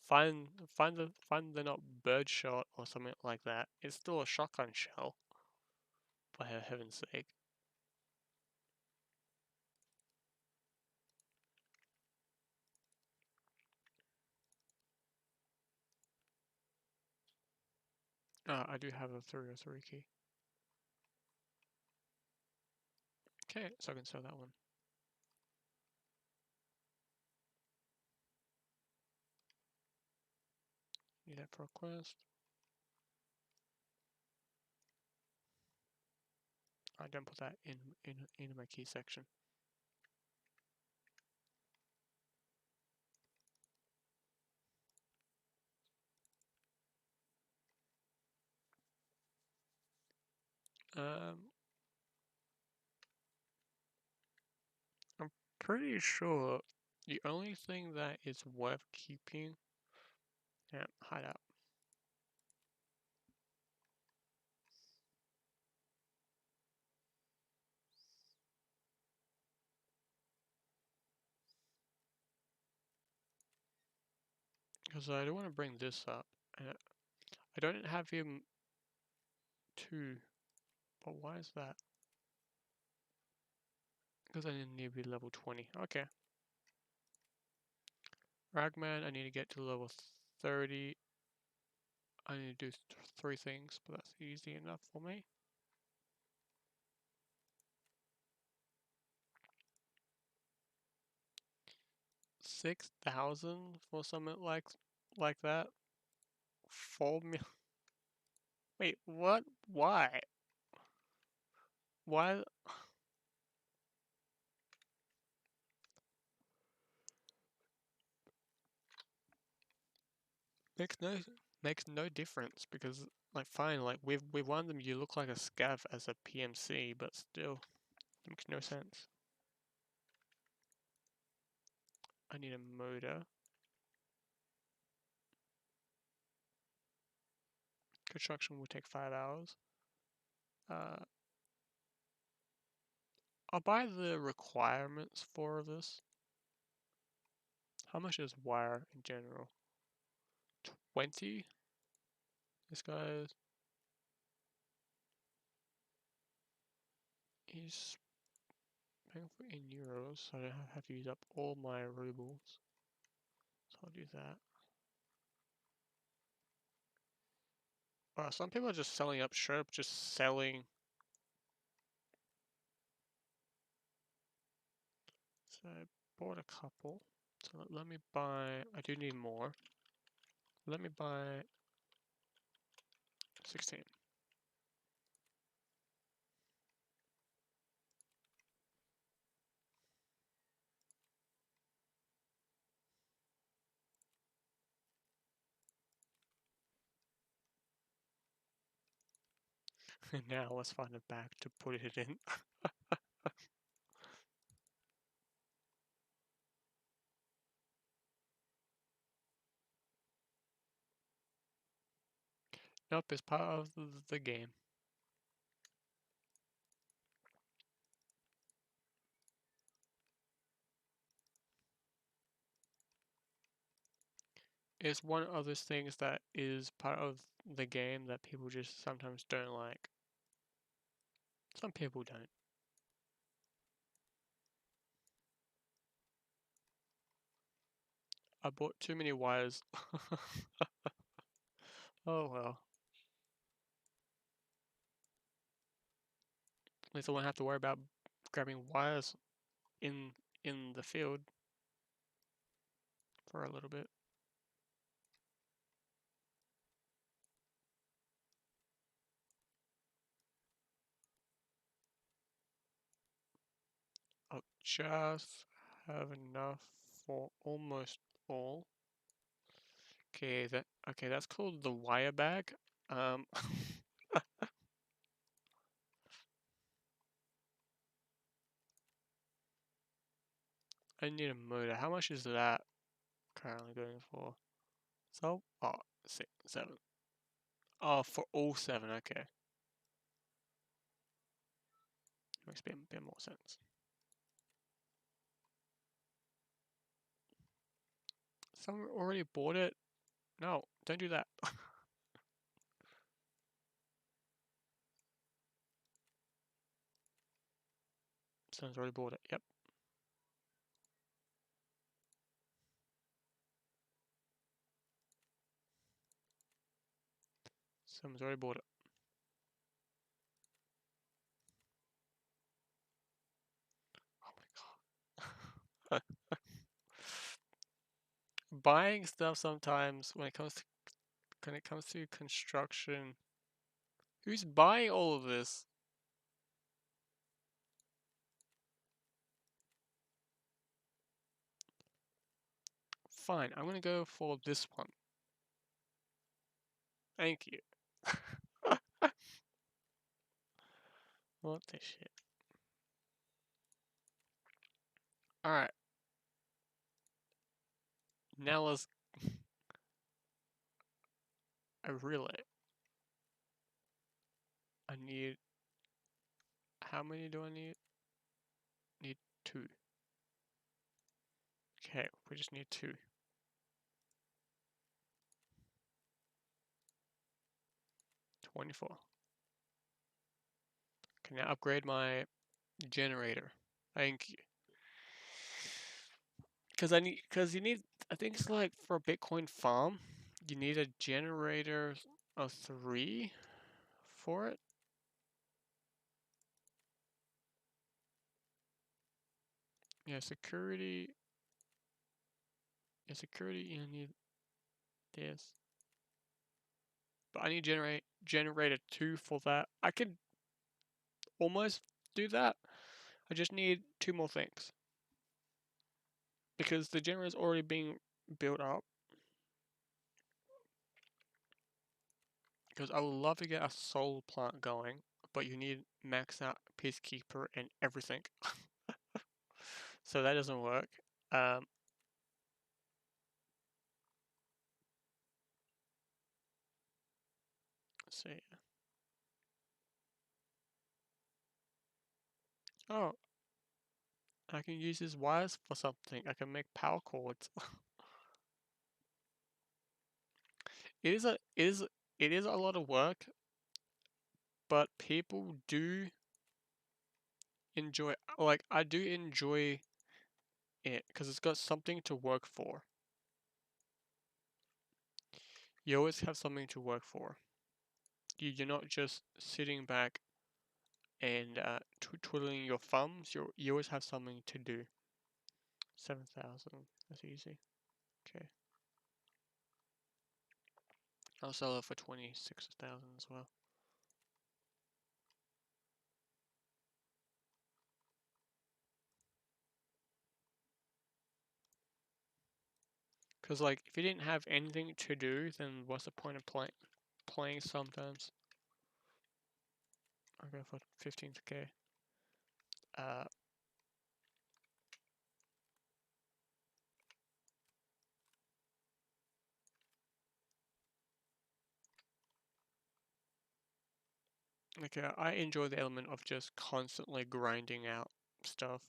Find they're not birdshot or something like that. It's still a shotgun shell, for heaven's sake. I do have a 303 key. Okay, so I can sell that one. Need that for a quest. I don't put that in my key section. Um, pretty sure the only thing that is worth keeping. Yeah, hideout. Because I don't want to bring this up. I don't have him 2. But why is that? Because I need to be level 20. Okay. Ragman, I need to get to level 30. I need to do 3 things, but that's easy enough for me. 6,000 for something like that? 4 million. Wait, what? Why? Why? Makes no makes no difference because like fine, like with one of them you look like a scav as a PMC, but still it makes no sense. I need a motor. Construction will take 5 hours. Uh, I'll buy the requirements for this. How much is wire in general? 20? This guy is paying for in euros, so I don't have to use up all my rubles. So I'll do that. Some people are just selling up shop, just selling. So I bought a couple. So let me buy, I do need more. Let me buy 16. And now let's find a bag to put it in. Nope, it's part of the game. It's one of those things that is part of the game that people just sometimes don't like. Some people don't. I bought too many wires. Oh well. At least I won't have to worry about grabbing wires in in the field for a little bit. I'll just have enough for almost all. Okay, that's called the wire bag. Um I need a motor. How much is that currently going for? So oh 6, 7. Oh, for all 7, okay. Makes a bit more sense. Someone already bought it? No, don't do that. Someone's already bought it, yep. Someone's already bought it. Oh my god. Buying stuff sometimes when it comes to construction. Who's buying all of this? Fine, I'm gonna go for this one. Thank you. What the shit? Alright, now let's... I really... I need... How many do I need? Need 2. Okay, we just need 2. 24. Can now upgrade my generator. Thank you. Because you need, I think it's like for a Bitcoin farm, you need a generator of 3 for it. Yeah, security. Yeah, security, you need this. But I need generator 2 for that. I could almost do that. I just need 2 more things. Because the generator is already being built up. Because I would love to get a solar plant going, but you need max out Peacekeeper and everything. So that doesn't work. Let's see. Oh, I can use these wires for something. I can make power cords. It is a lot of work, but people do enjoy, like, I do enjoy it because it's got something to work for. You always have something to work for. You're not just sitting back and twiddling your thumbs. You always have something to do. 7,000. That's easy. Okay. I'll sell it for 26,000 as well. Because, like, if you didn't have anything to do, then what's the point of playing sometimes? I'll go for 15k. Okay, I enjoy the element of just constantly grinding out stuff.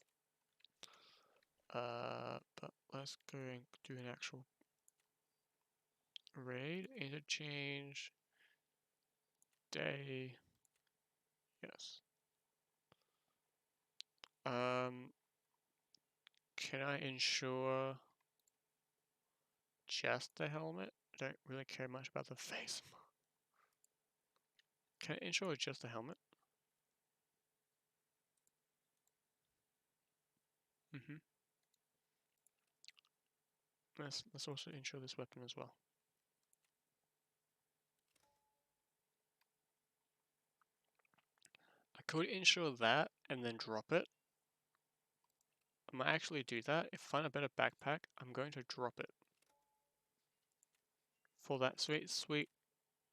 But let's go and do an actual raid. Interchange. Day. Yes. Can I insure just the helmet? I don't really care much about the face. Can I insure just the helmet? Let's also insure this weapon as well. I could insure that and then drop it. I might actually do that. If I find a better backpack, I'm going to drop it. For that sweet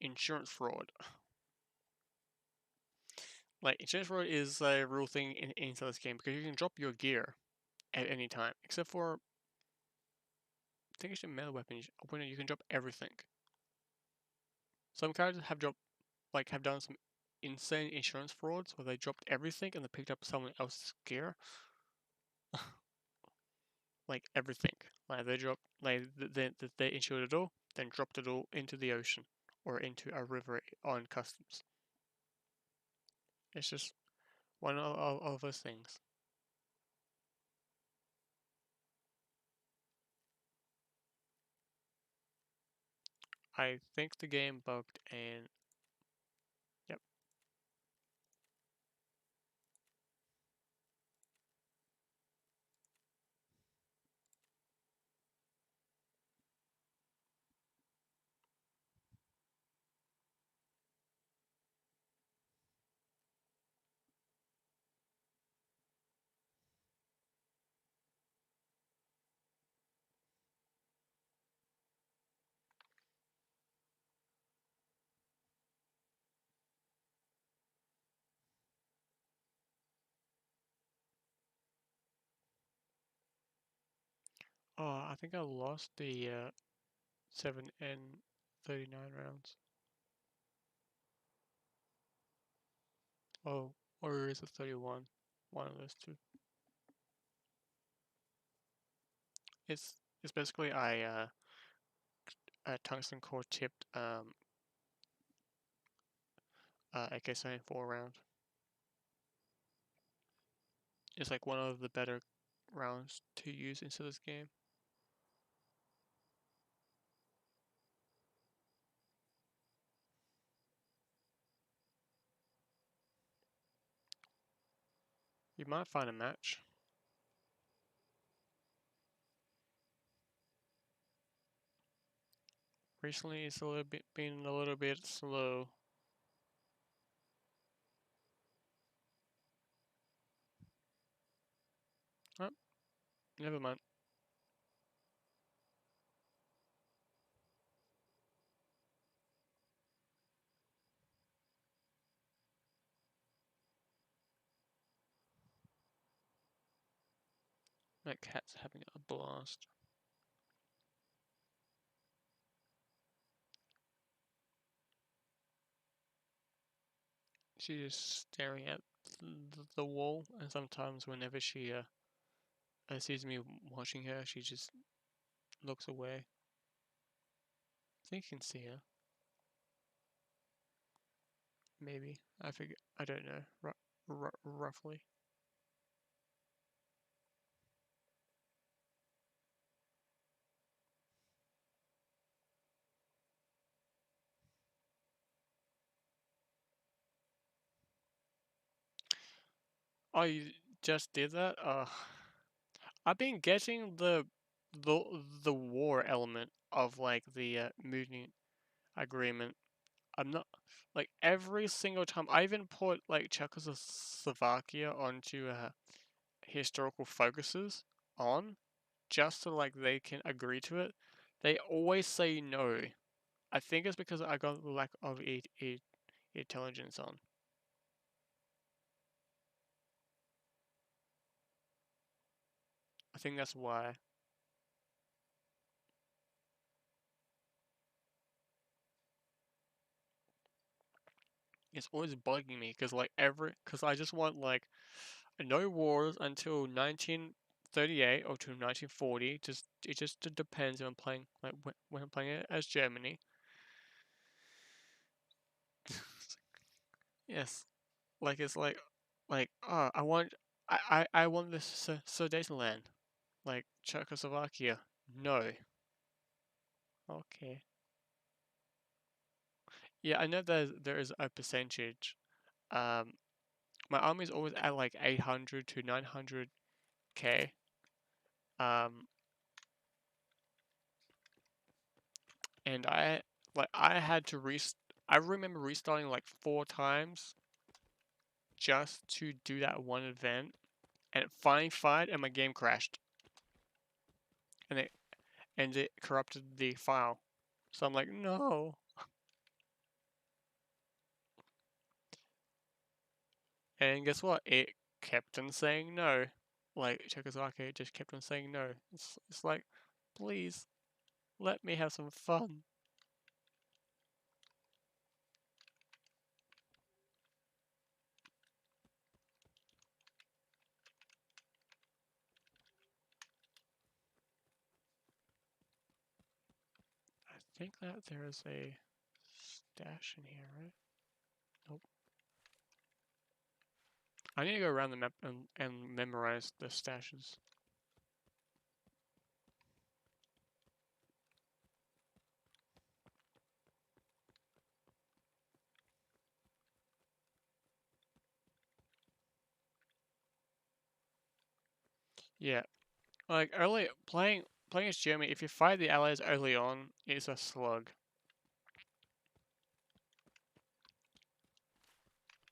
insurance fraud. Like, insurance fraud is a real thing inside this game because you can drop your gear at any time. Except for, I think it's a melee weapon. You can drop everything. Some characters have done some insane insurance frauds where they dropped everything and they picked up someone else's gear. Like everything. Like they dropped, like they insured it all, then dropped it all into the ocean or into a river on customs. It's just one of those things. I think the game bugged and yep. Oh, I think I lost the 7 and 39 rounds. Oh, or is it 31? One of those two. It's it's basically a tungsten core tipped AK-74 round. It's like one of the better rounds to use into this game. You might find a match. Recently, it's been a little bit slow. Oh, never mind. My cat's having a blast. She's just staring at the wall, and sometimes whenever she sees me watching her, she just looks away. I think you can see her. Maybe. I forget. I don't know. Roughly. Oh, you just did that? I've been getting the the war element of like the moving agreement. I'm not like every single time. I even put like Czechoslovakia onto historical focuses on just so like they can agree to it. They always say no. I think it's because I got the lack of intelligence on. I think that's why. It's always bugging me because because I just want like no wars until 1938 or to 1940. It just depends if I'm playing like when I'm playing it as Germany. Yes, like it's like I want this Sudetenland like Czechoslovakia. No. Okay. Yeah, I know there is a percentage. Um, my army is always at like 800 to 900k. Um, and I had to I remember restarting like 4 times just to do that one event, and it finally fired, and my game crashed, and it corrupted the file. So I'm like, no. And guess what? It kept on saying no. Like Czechoslovakia just kept on saying no. It's like, please let me have some fun. I think that there is a stash in here, right? Nope. I need to go around the map and memorize the stashes. Yeah, like early playing as Germany, if you fight the allies early on, it's a slug.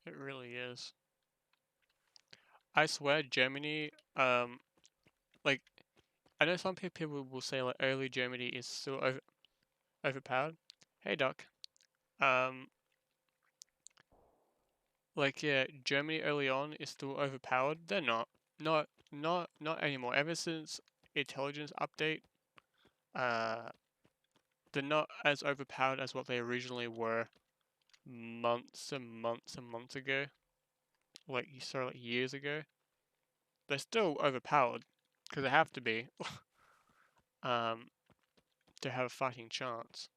It really is. I swear, Germany. Like I know some people will say like early Germany is still overpowered. Hey, Doc. Um, like yeah, Germany early on is still overpowered. They're not. Not anymore. Ever since intelligence update, they're not as overpowered as what they originally were months and months and months ago. Like you saw, like years ago. They're still overpowered because they have to be um, to have a fighting chance.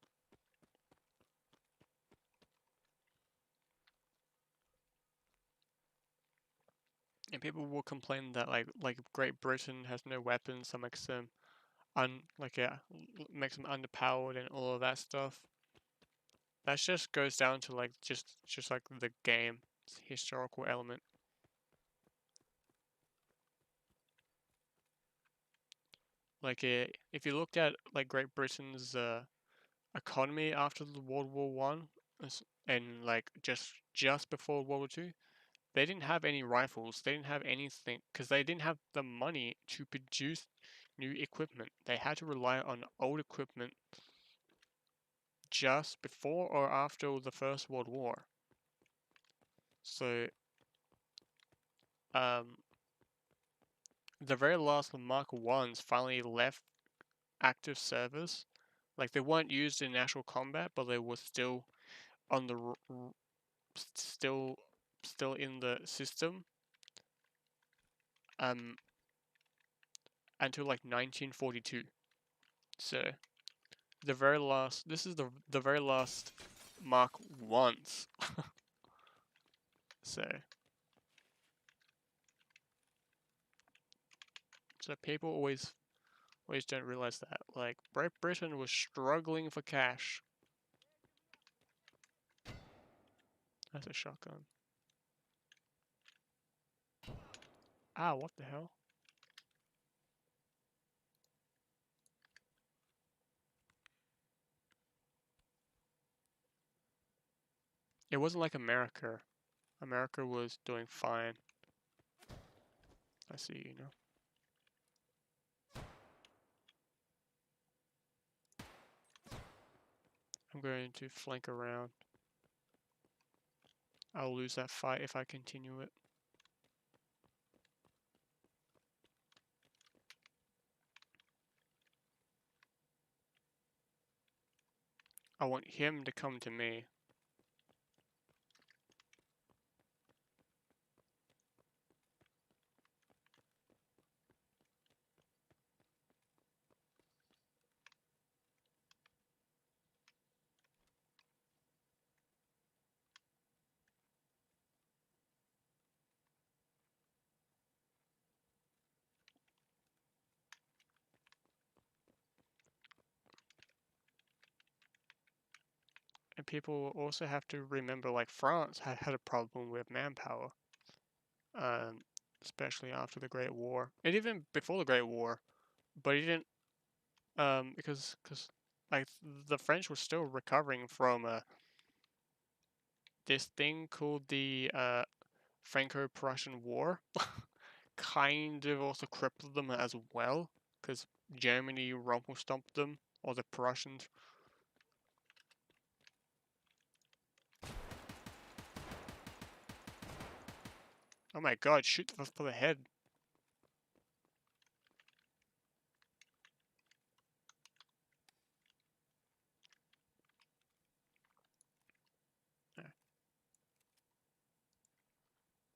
And people will complain that like Great Britain has no weapons, that makes them makes them underpowered and all of that stuff. That just goes down to like just like the game historical element. Like if you looked at like Great Britain's economy after the World War I and like just before World War II, they didn't have any rifles. They didn't have anything because they didn't have the money to produce new equipment. They had to rely on old equipment just before or after the First World War. So, um, the very last Mark Ones finally left active service. Like they weren't used in actual combat, but they were still on the still still in the system. Um, until like 1942. So the very last. This is the very last Mark Ones. So people always don't realize that. Like Great Britain was struggling for cash. That's a shotgun. Ah, what the hell? It wasn't like America. America was doing fine. I see, you know. I'm going to flank around. I'll lose that fight if I continue it. I want him to come to me. And people also have to remember, like France had a problem with manpower, um, especially after the Great War, and even before the Great War. But it didn't, because like the French were still recovering from this thing called the Franco-Prussian War. Kind of also crippled them as well, because Germany rumple stomped them, or the Prussians. Oh my god, shoot for the head.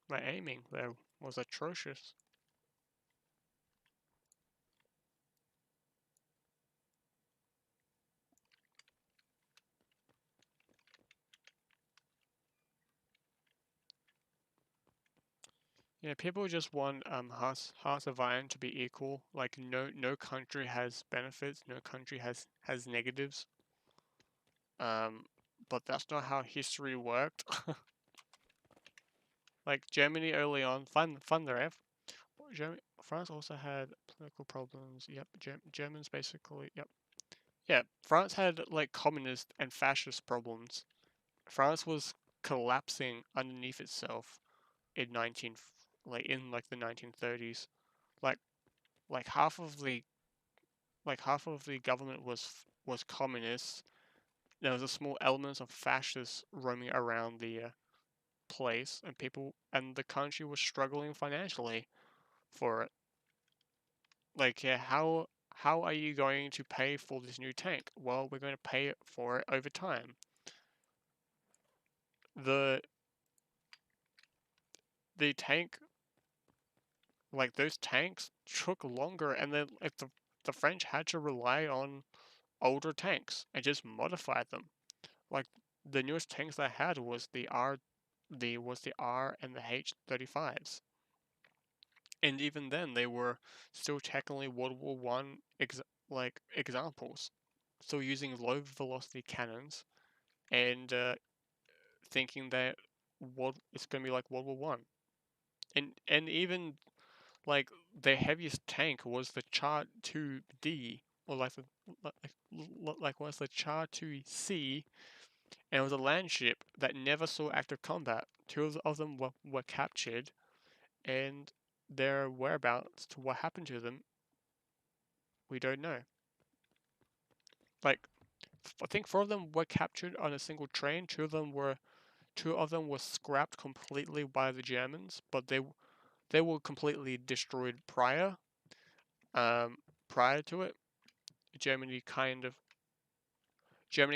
My aiming there was atrocious. Yeah, people just want Hearts of Iron to be equal. Like no country has benefits, no country has negatives. Um, but that's not how history worked. Like Germany early on, fun their F. Germany, France also had political problems. Yep, Germans basically. Yep. Yeah, France had like communist and fascist problems. France was collapsing underneath itself in 19 like in like the 1930s. Like like half of the half of the government was communist. There was a small elements of fascists roaming around the place, and the country was struggling financially for it. Like, yeah, how are you going to pay for this new tank? Well, we're going to pay for it over time. The the tank, like those tanks took longer, and then like the French had to rely on older tanks and just modify them. Like the newest tanks I had was the R and the H-35s, and even then they were still technically World War One examples. Still using low velocity cannons and thinking that it's gonna be like World War One, and even like the heaviest tank was the Char 2D, or like was the Char 2C, and it was a land ship that never saw active combat. Two of them were captured, and their whereabouts to what happened to them, we don't know. Like I think four of them were captured on a single train. Two of them were scrapped completely by the Germans, but they were completely destroyed um, prior to it. Germany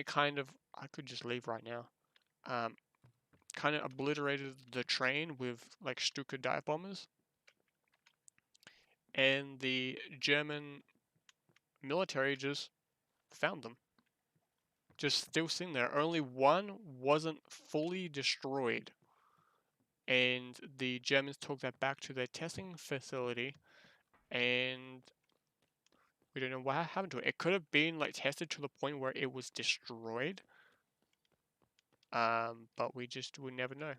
kind of I could just leave right now. Um, kind of obliterated the train with like Stuka dive bombers, and the German military just found them, just still sitting there. Only one wasn't fully destroyed, and the Germans took that back to their testing facility, and we don't know what happened to it. It could have been like tested to the point where it was destroyed, but we just would never know.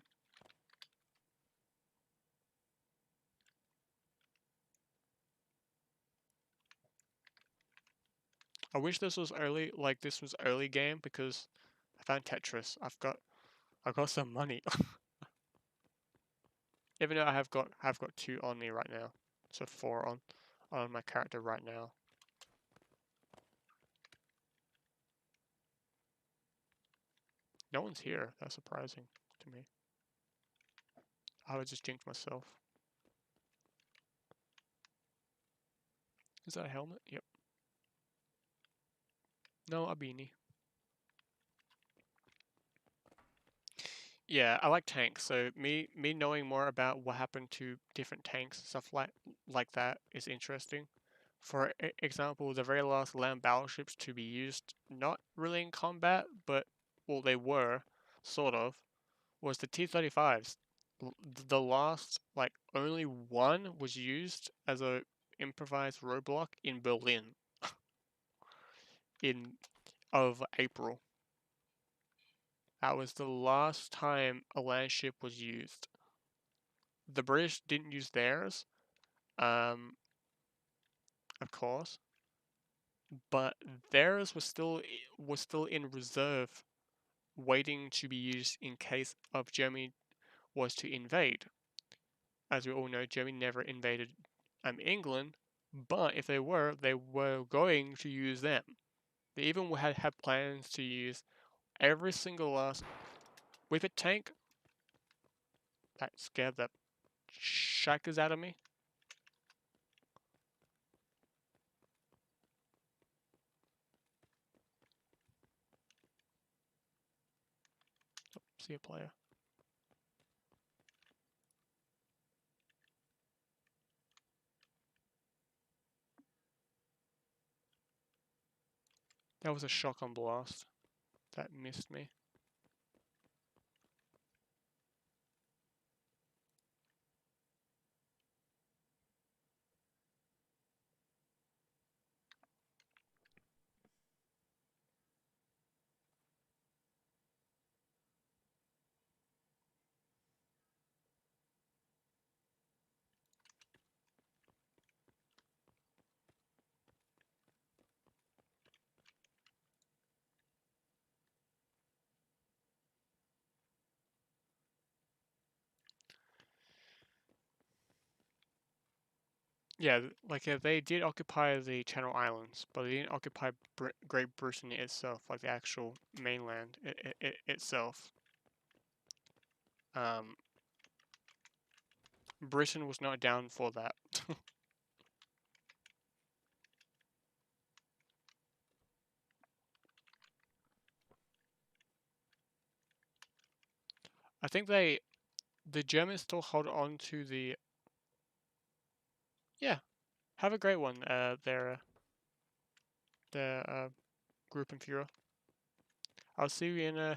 I wish this was early, like this was early game, because I found Tetris. I've got some money. Even though I've got two on me right now, so four on my character right now. No one's here. That's surprising to me. I would just jinx myself. Is that a helmet? Yep. No, a beanie. Yeah, I like tanks. So me knowing more about what happened to different tanks and stuff like that is interesting. For example, the very last land battleships to be used, not really in combat, but well, they were, sort of, was the T-35s. The last, like, only one was used as a improvised roadblock in Berlin in of April. That was the last time a land ship was used. The British didn't use theirs, um, of course, but theirs was still in reserve, waiting to be used in case of Germany was to invade. As we all know, Germany never invaded England, but if they were going to use them. They even had plans to use every single last whippet tank that scared the shackers out of me. Oh, see a player. That was a shotgun blast that missed me. Yeah, they did occupy the Channel Islands, but they didn't occupy Great Britain itself, like the actual mainland itself. Um, Britain was not down for that. I think the Germans still hold on to the. Yeah, have a great one. Their group and Führer. I'll see you in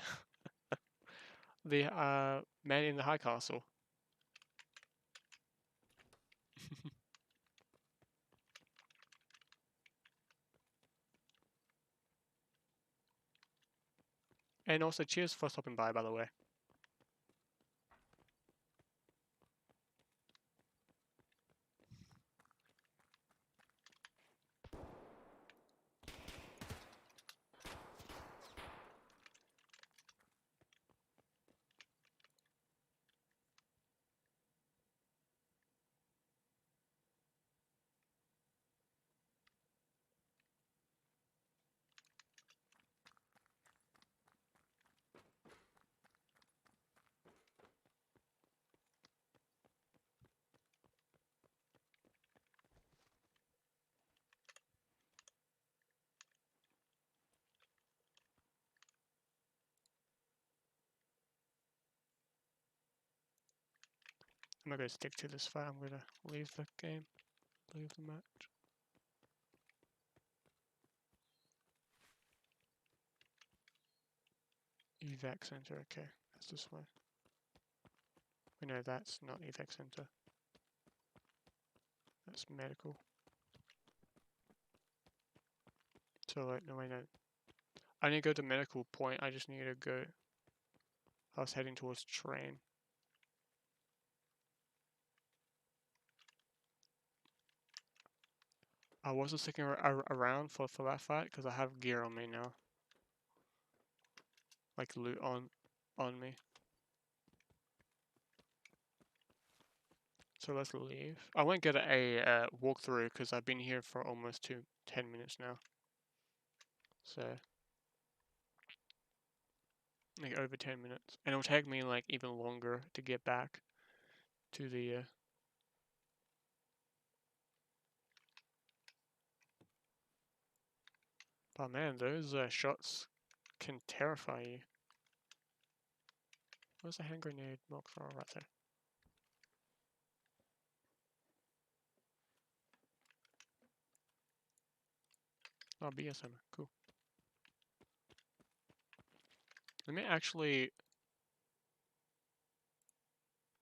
the man in the high castle. And also, cheers for stopping by the way. I'm not gonna stick to this fight. I'm gonna leave the game, leave the match. Evac center. Okay, that's this way. We know that's not evac center. That's medical. So like, no, I know. I need to go to medical point. I just need to go. I was heading towards train. I wasn't sticking around for that fight because I have gear on me now. Like loot on me. So let's leave. I won't get a walkthrough because I've been here for almost 10 minutes now. So like over 10 minutes, and it'll take me like even longer to get back to the. But man, those shots can terrify you. Where's the hand grenade mark for? Right there. Oh, BSM, cool. Let me actually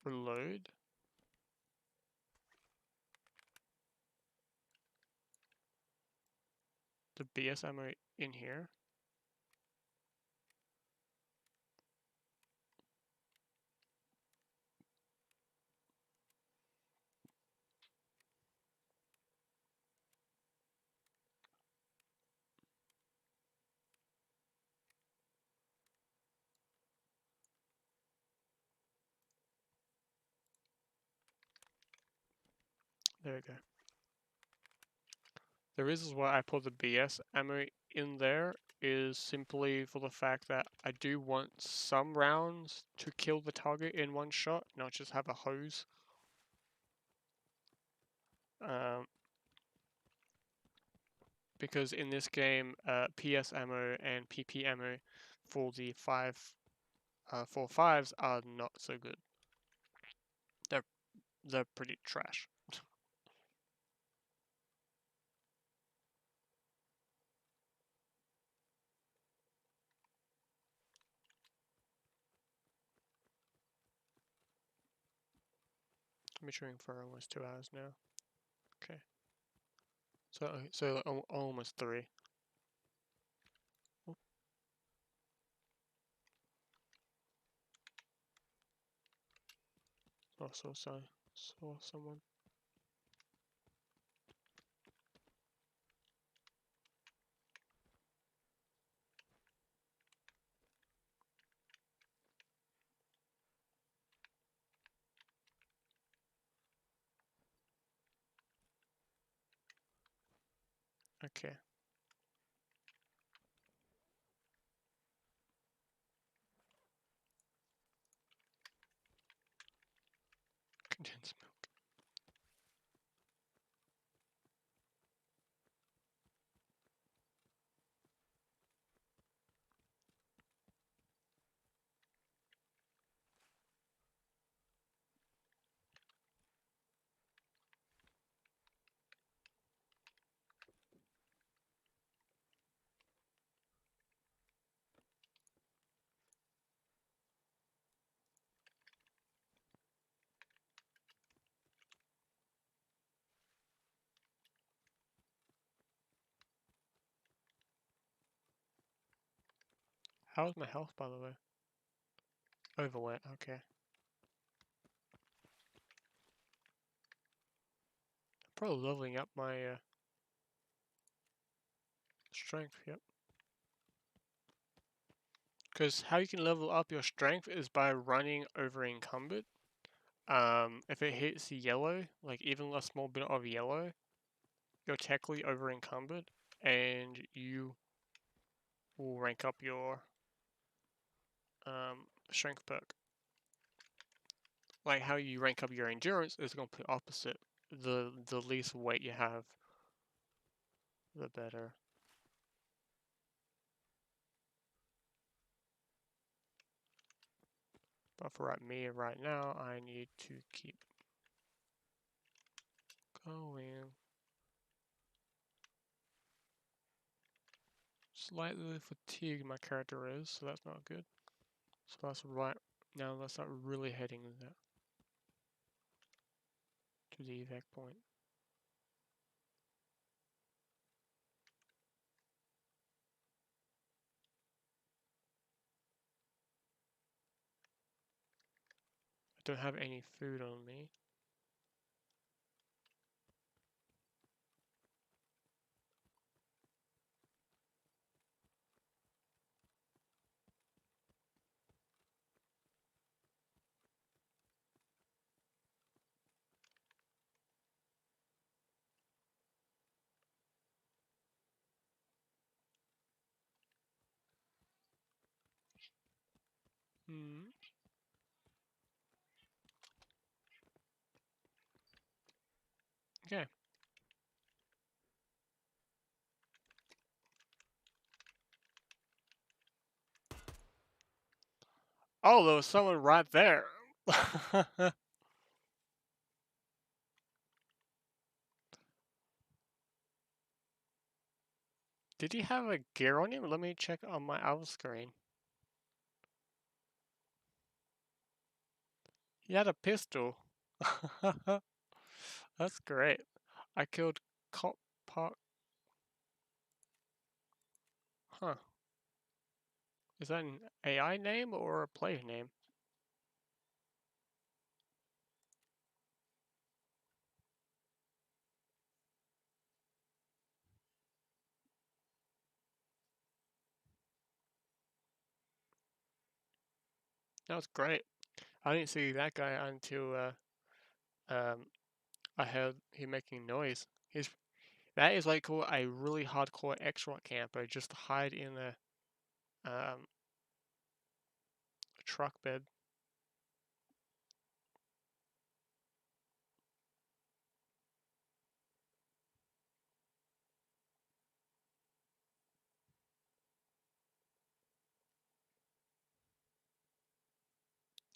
reload. The BS ammo in here. There we go. The reasons why I put the BS ammo in there is simply for the fact that I do want some rounds to kill the target in one shot, not just have a hose. Because in this game, PS ammo and PP ammo for the 4.5s are not so good. They're pretty trash. I've been shooting for almost 2 hours now. Okay. So almost 3. Oh. Saw someone. Okay. Condensed milk. How's my health, by the way? Overweight, okay. Probably leveling up my strength, yep. Because how you can level up your strength is by running over encumbered. If it hits yellow, like even a small bit of yellow, you're technically over encumbered, and you will rank up your strength perk. Like how you rank up your endurance is complete opposite. The least weight you have, the better. But for me right now, I need to keep going. Slightly fatigued my character is, so that's not good. So that's right now, let's start really heading there to the evac point. I don't have any food on me. Hmm. Okay. Oh, there was someone right there. Did he have a gear on him? Let me check on my other screen. He had a pistol. That's great. I killed Cop Park. Huh. Is that an AI name or a player name? That was great. I didn't see that guy until I heard him making noise. That is like a really hardcore extra camper, just hide in a truck bed.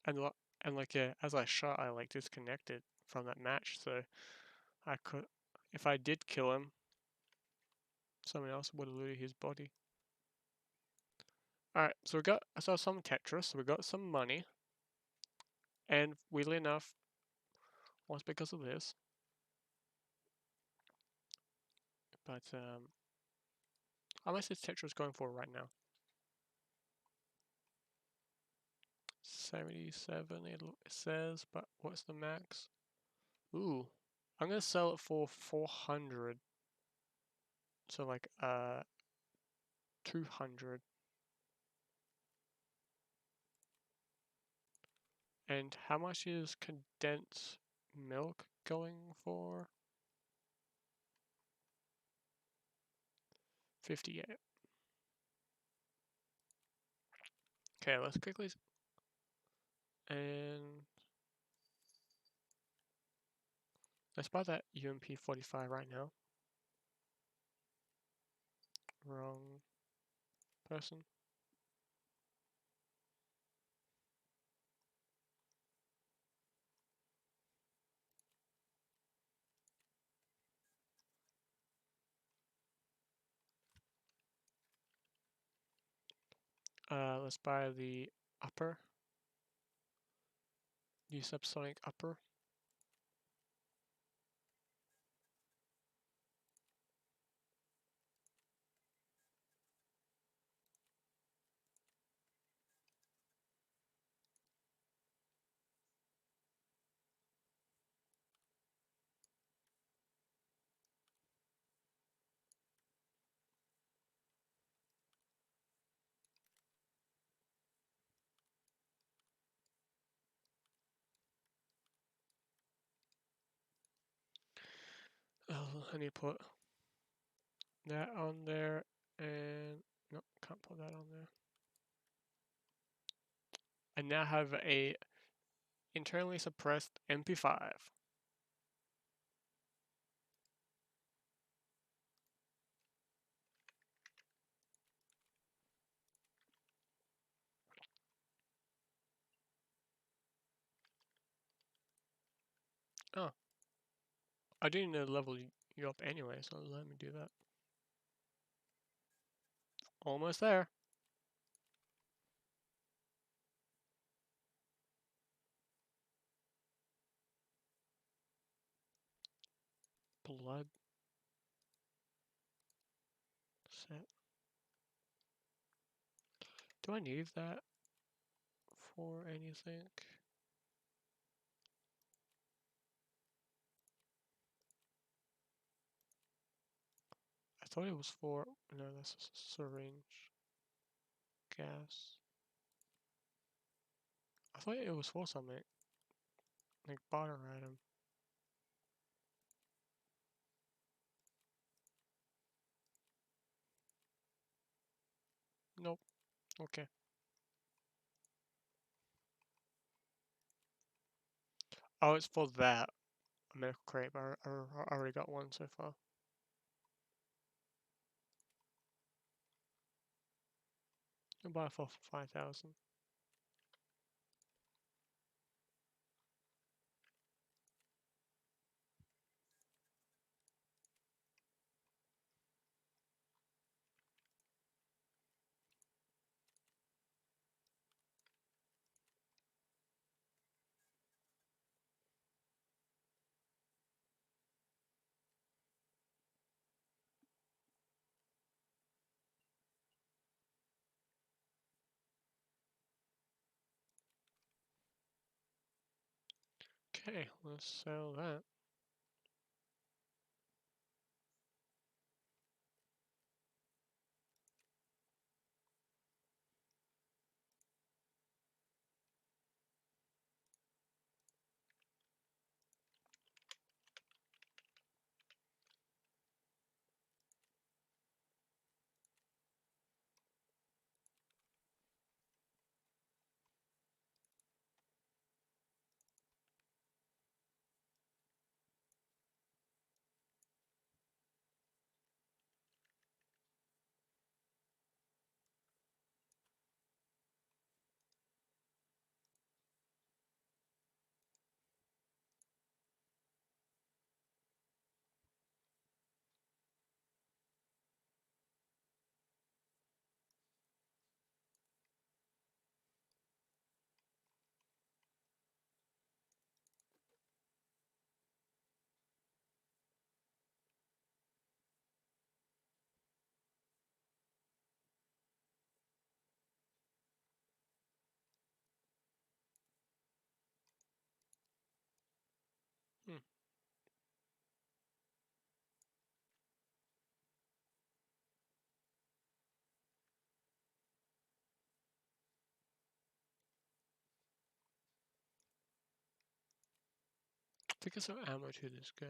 And and like yeah, as I shot, I like disconnected from that match, so I could, if I did kill him, someone else would have looted his body. Alright, so I saw some Tetris, so we got some money, and weirdly enough, was because of this. But how much is Tetris going for right now? 77 it says, but what's the max? Ooh, I'm gonna sell it for 400. So like 200. And how much is condensed milk going for? 58. Okay, let's quickly and let's buy that UMP 45 right now. Wrong person. Let's buy the upper. The subsonic upper. I need to put that on there, and no, can't put that on there. I now have a internally suppressed MP5. Oh, I didn't know level you up anyway, so let me do that. Almost there. Blood set. Do I need that for anything? I thought it was for. No, that's a syringe. Gas. I thought it was for something. Like barter item. Nope. Okay. Oh, it's for that. A medical crate, but I already got one so far. I'll buy it for 5,000. Okay, let's sell that. Hmm. I think it's some ammo to this guy.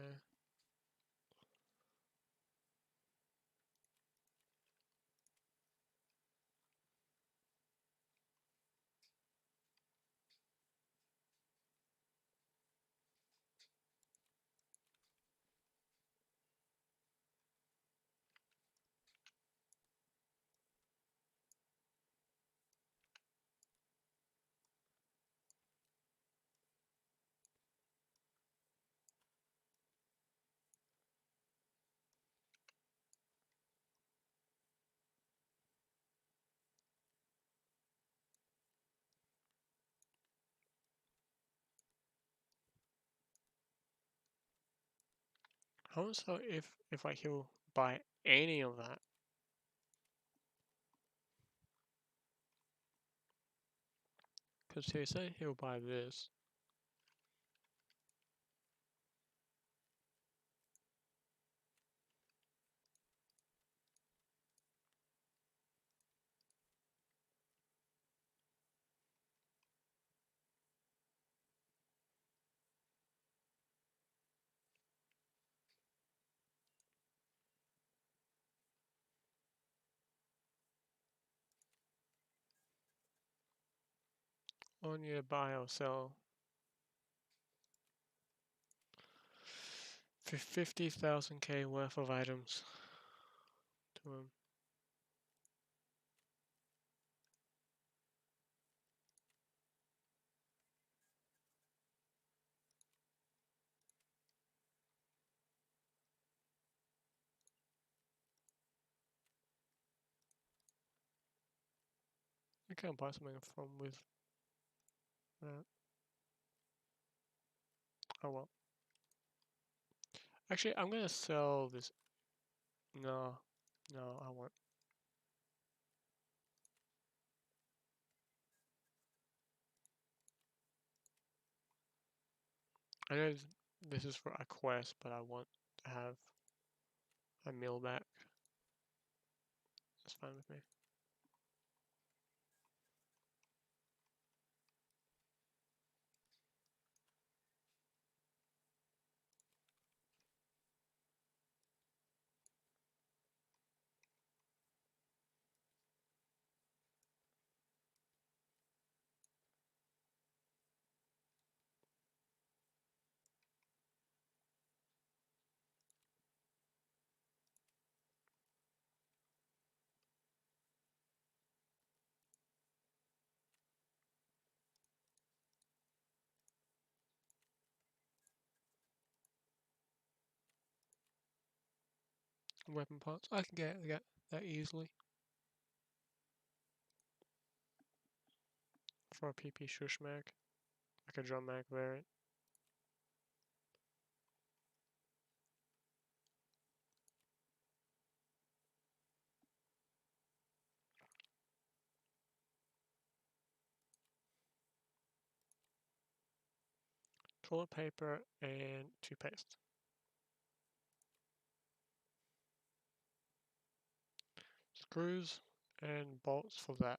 I don't know if I he'll buy any of that. Because he said he'll buy this. On you to buy or sell for 50,000k worth of items to him. I can't buy something from with that. Oh well. Actually, I'm gonna sell this. No, no, I won't. I know this is for a quest, but I want to have a meal back. That's fine with me. Weapon parts, I can get that easily for a PP shush mag, like a drum mag variant. Toilet paper and toothpaste. Screws and bolts for that.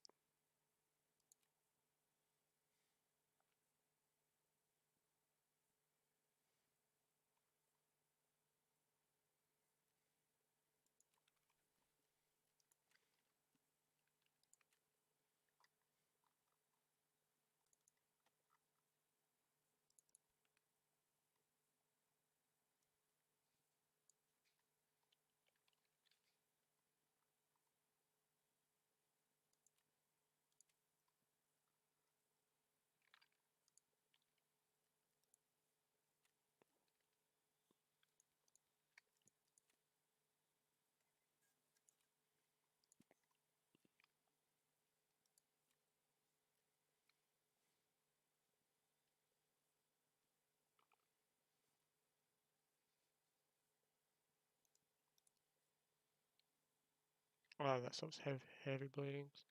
Oh, that stops heavy bleedings.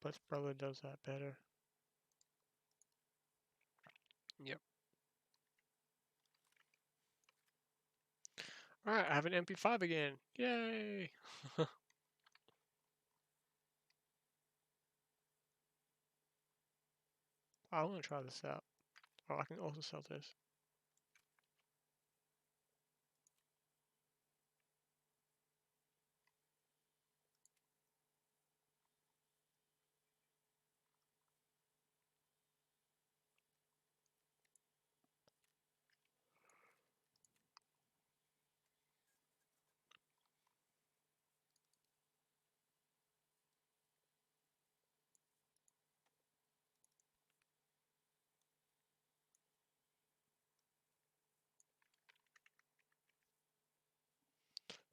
But brother does that better. Yep. Alright, I have an MP5 again. Yay! I want to try this out. Oh, I can also sell this.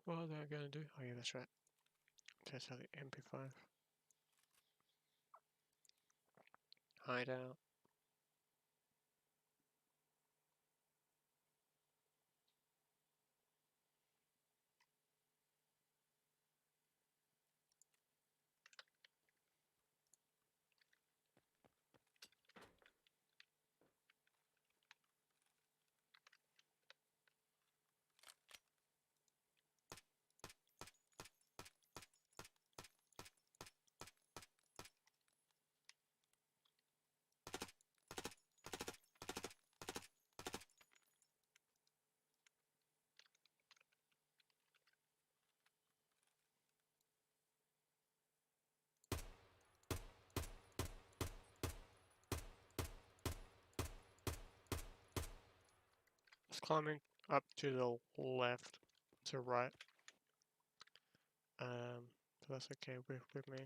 What are they gonna do? Oh yeah, that's right. Test out the MP5. Hideout. It's climbing up to the left to right. So that's okay with me.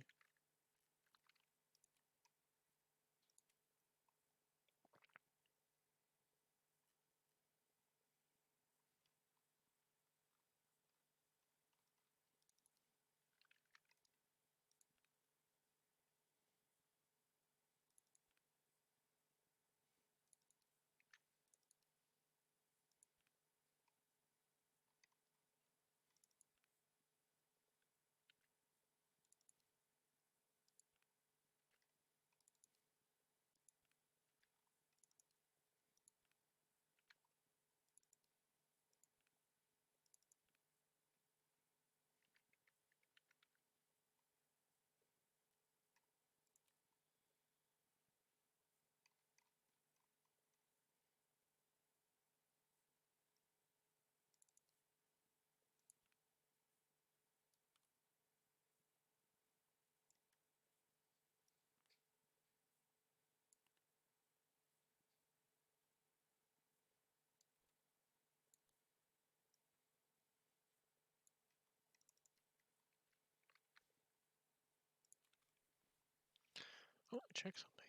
Oh, check something.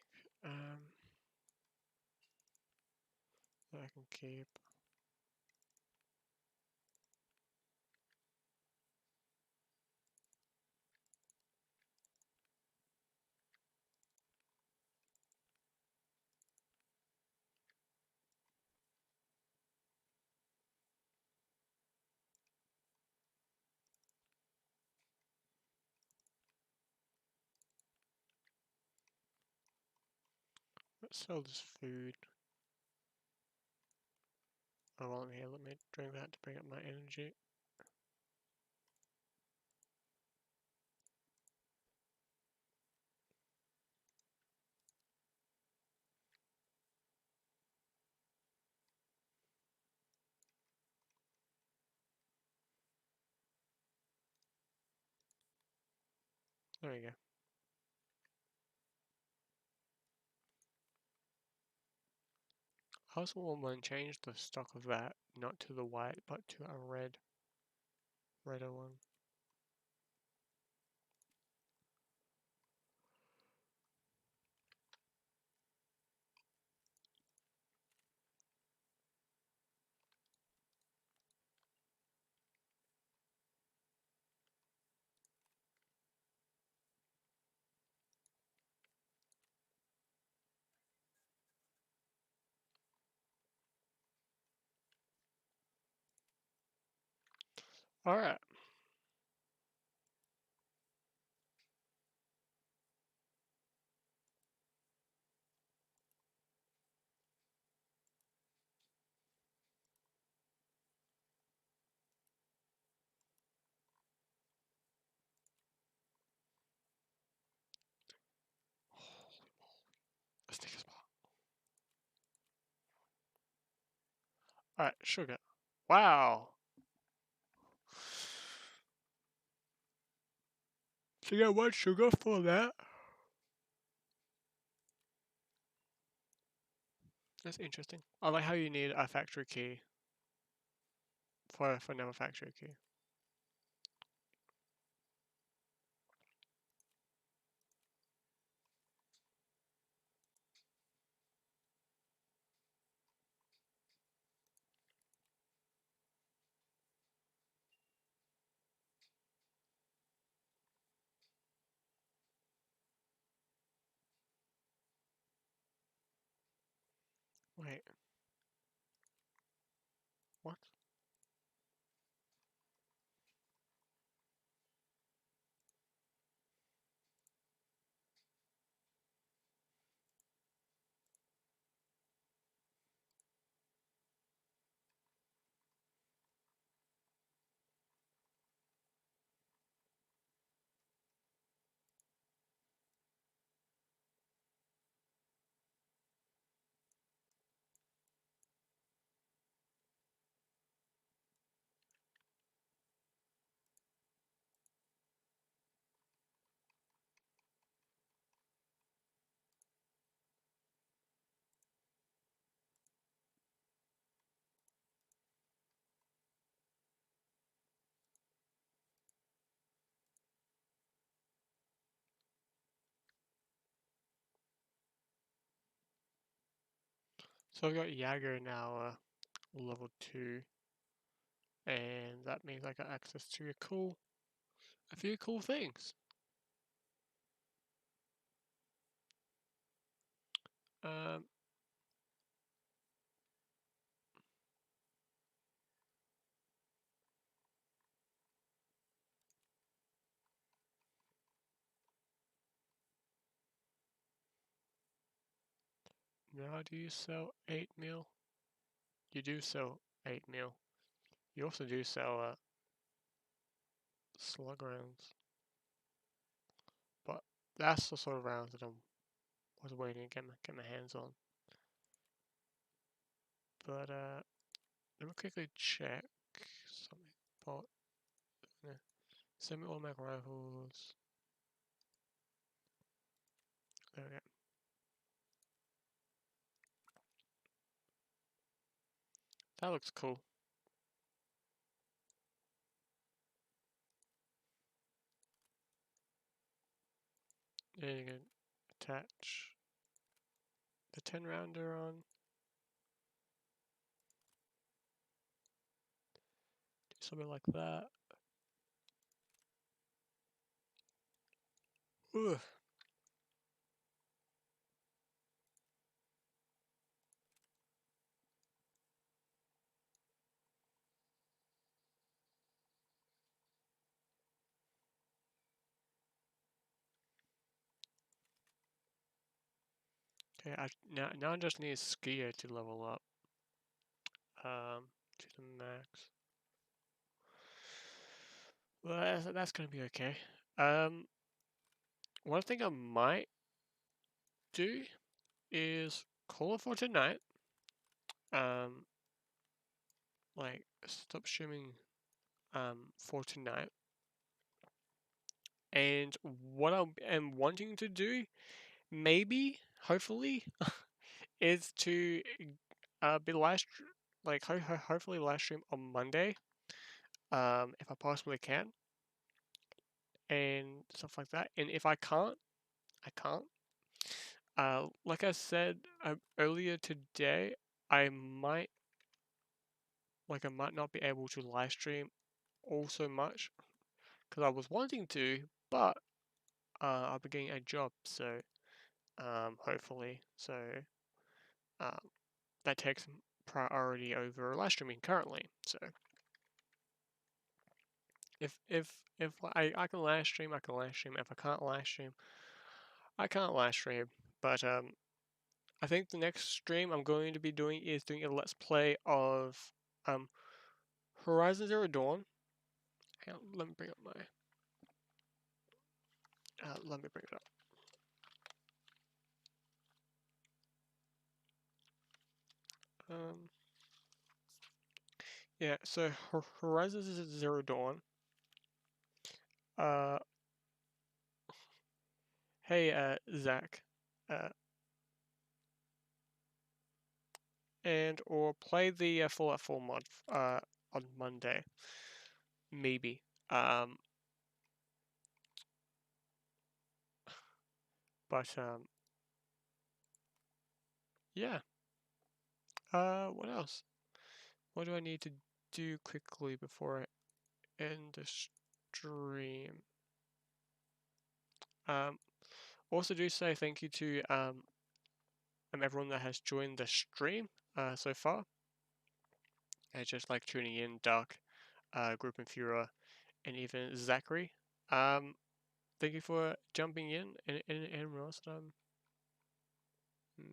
That I can keep. Let's sell this food. Oh, well, here, let me drink that to bring up my energy. There we go. I also want to change the stock of that, not to the white, but to a redder one. Alright. Let's take a spot. Alright, sugar. Wow! So you got one sugar for that? That's interesting. I like how you need a factory key for another factory key. Wait. What? So I've got Jagger now, level 2, and that means I got access to a few cool things. Um, Now do you sell 8 mil? You do sell 8 mil. You also do sell slug rounds, but that's the sort of rounds that I was waiting to get my hands on. But let me quickly check something. But semi-automatic rifles. There we go. That looks cool. And you can attach the 10 rounder on. Do something like that. Ugh. Okay, now I just need Skier to level up to the max. Well, that's gonna be okay. One thing I might do is call it for tonight. Um, like stop streaming for tonight. And what I am wanting to do, maybe, hopefully, is to be hopefully live stream on Monday, if I possibly can, and stuff like that. And if I can't, I can't. Like I said earlier today, I might I might not be able to live stream all so much because I was wanting to, but I'll be getting a job, so hopefully, so um, that takes priority over live streaming currently. So if I can live stream, I can live stream. If I can't live stream, I can't live stream. But I think the next stream I'm going to be doing is doing a let's play of um Horizon Zero Dawn. Hang on, let me bring up my let me bring it up. Um, yeah, so Horizon Zero Dawn. Uh, hey, Zach, uh, and or play the Fallout 4 mod on Monday, maybe. But yeah. What else? What do I need to do quickly before I end the stream? Um, Also do say thank you to everyone that has joined the stream so far. Just like tuning in, Dark, Group and Fura, and even Zachary. Thank you for jumping in, and anyone else that I'm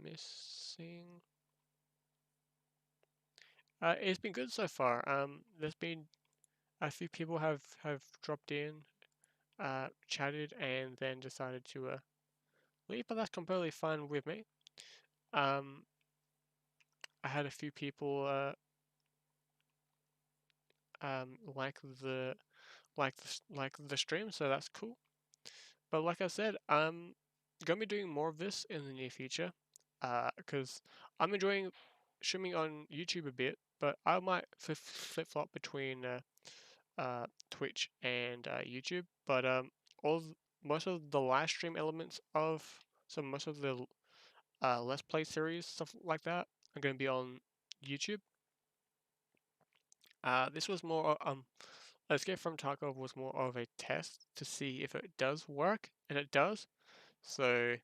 missing. It's been good so far. There's been a few people have dropped in, chatted, and then decided to leave, but that's completely fine with me. Um, I had a few people like the stream, so that's cool. But like I said, I'm gonna be doing more of this in the near future, because I'm enjoying streaming on YouTube a bit, but I might flip flop between Twitch and YouTube. But most of the live stream elements of most of the Let's Play series stuff like that, I'm going to be on YouTube. This was more Escape from Tarkov was more of a test to see if it does work, and it does. So,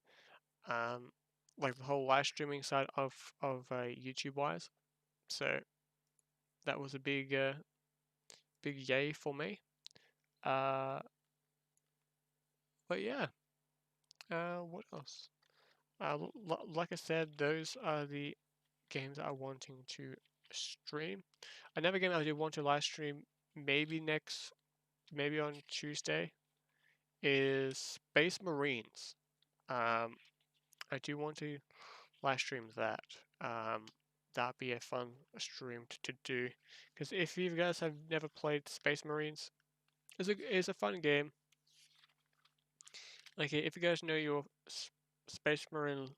um, like the whole live streaming side of YouTube wise. So that was a big yay for me. Uh, but yeah. What else? Like I said, those are the games that I'm wanting to stream. Another game I do want to live stream, maybe on Tuesday, is Space Marines. Um, I do want to live stream that. Um, that'd be a fun stream to do. Because if you guys have never played Space Marines, it's a fun game. Like if you guys know your Space Marine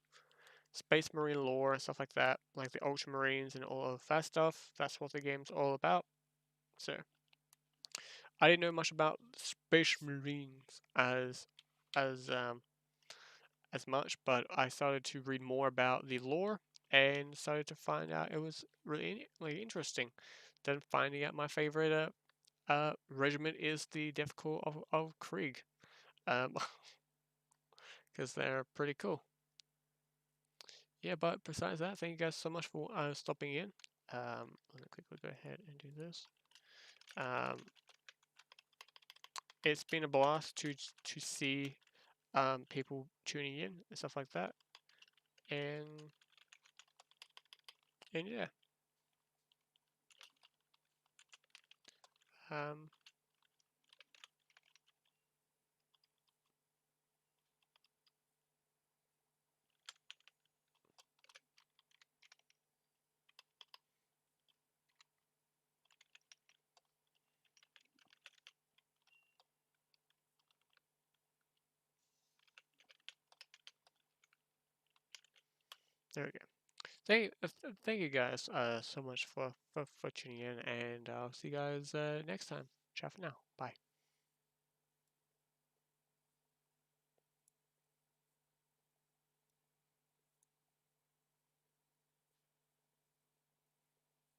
lore and stuff like that, like the Ultramarines and all of that stuff, that's what the game's all about. So I didn't know much about Space Marines as um as much, but I started to read more about the lore and started to find out it was really interesting. Then finding out my favorite regiment is the Death Corps of Krieg, because they're pretty cool. Yeah, but besides that, thank you guys so much for stopping in. Let me quickly go ahead and do this. Um, it's been a blast to see people tuning in and stuff like that, and yeah, um, there we go. Thank you guys so much for tuning in, and I'll see you guys next time. Ciao for now. Bye.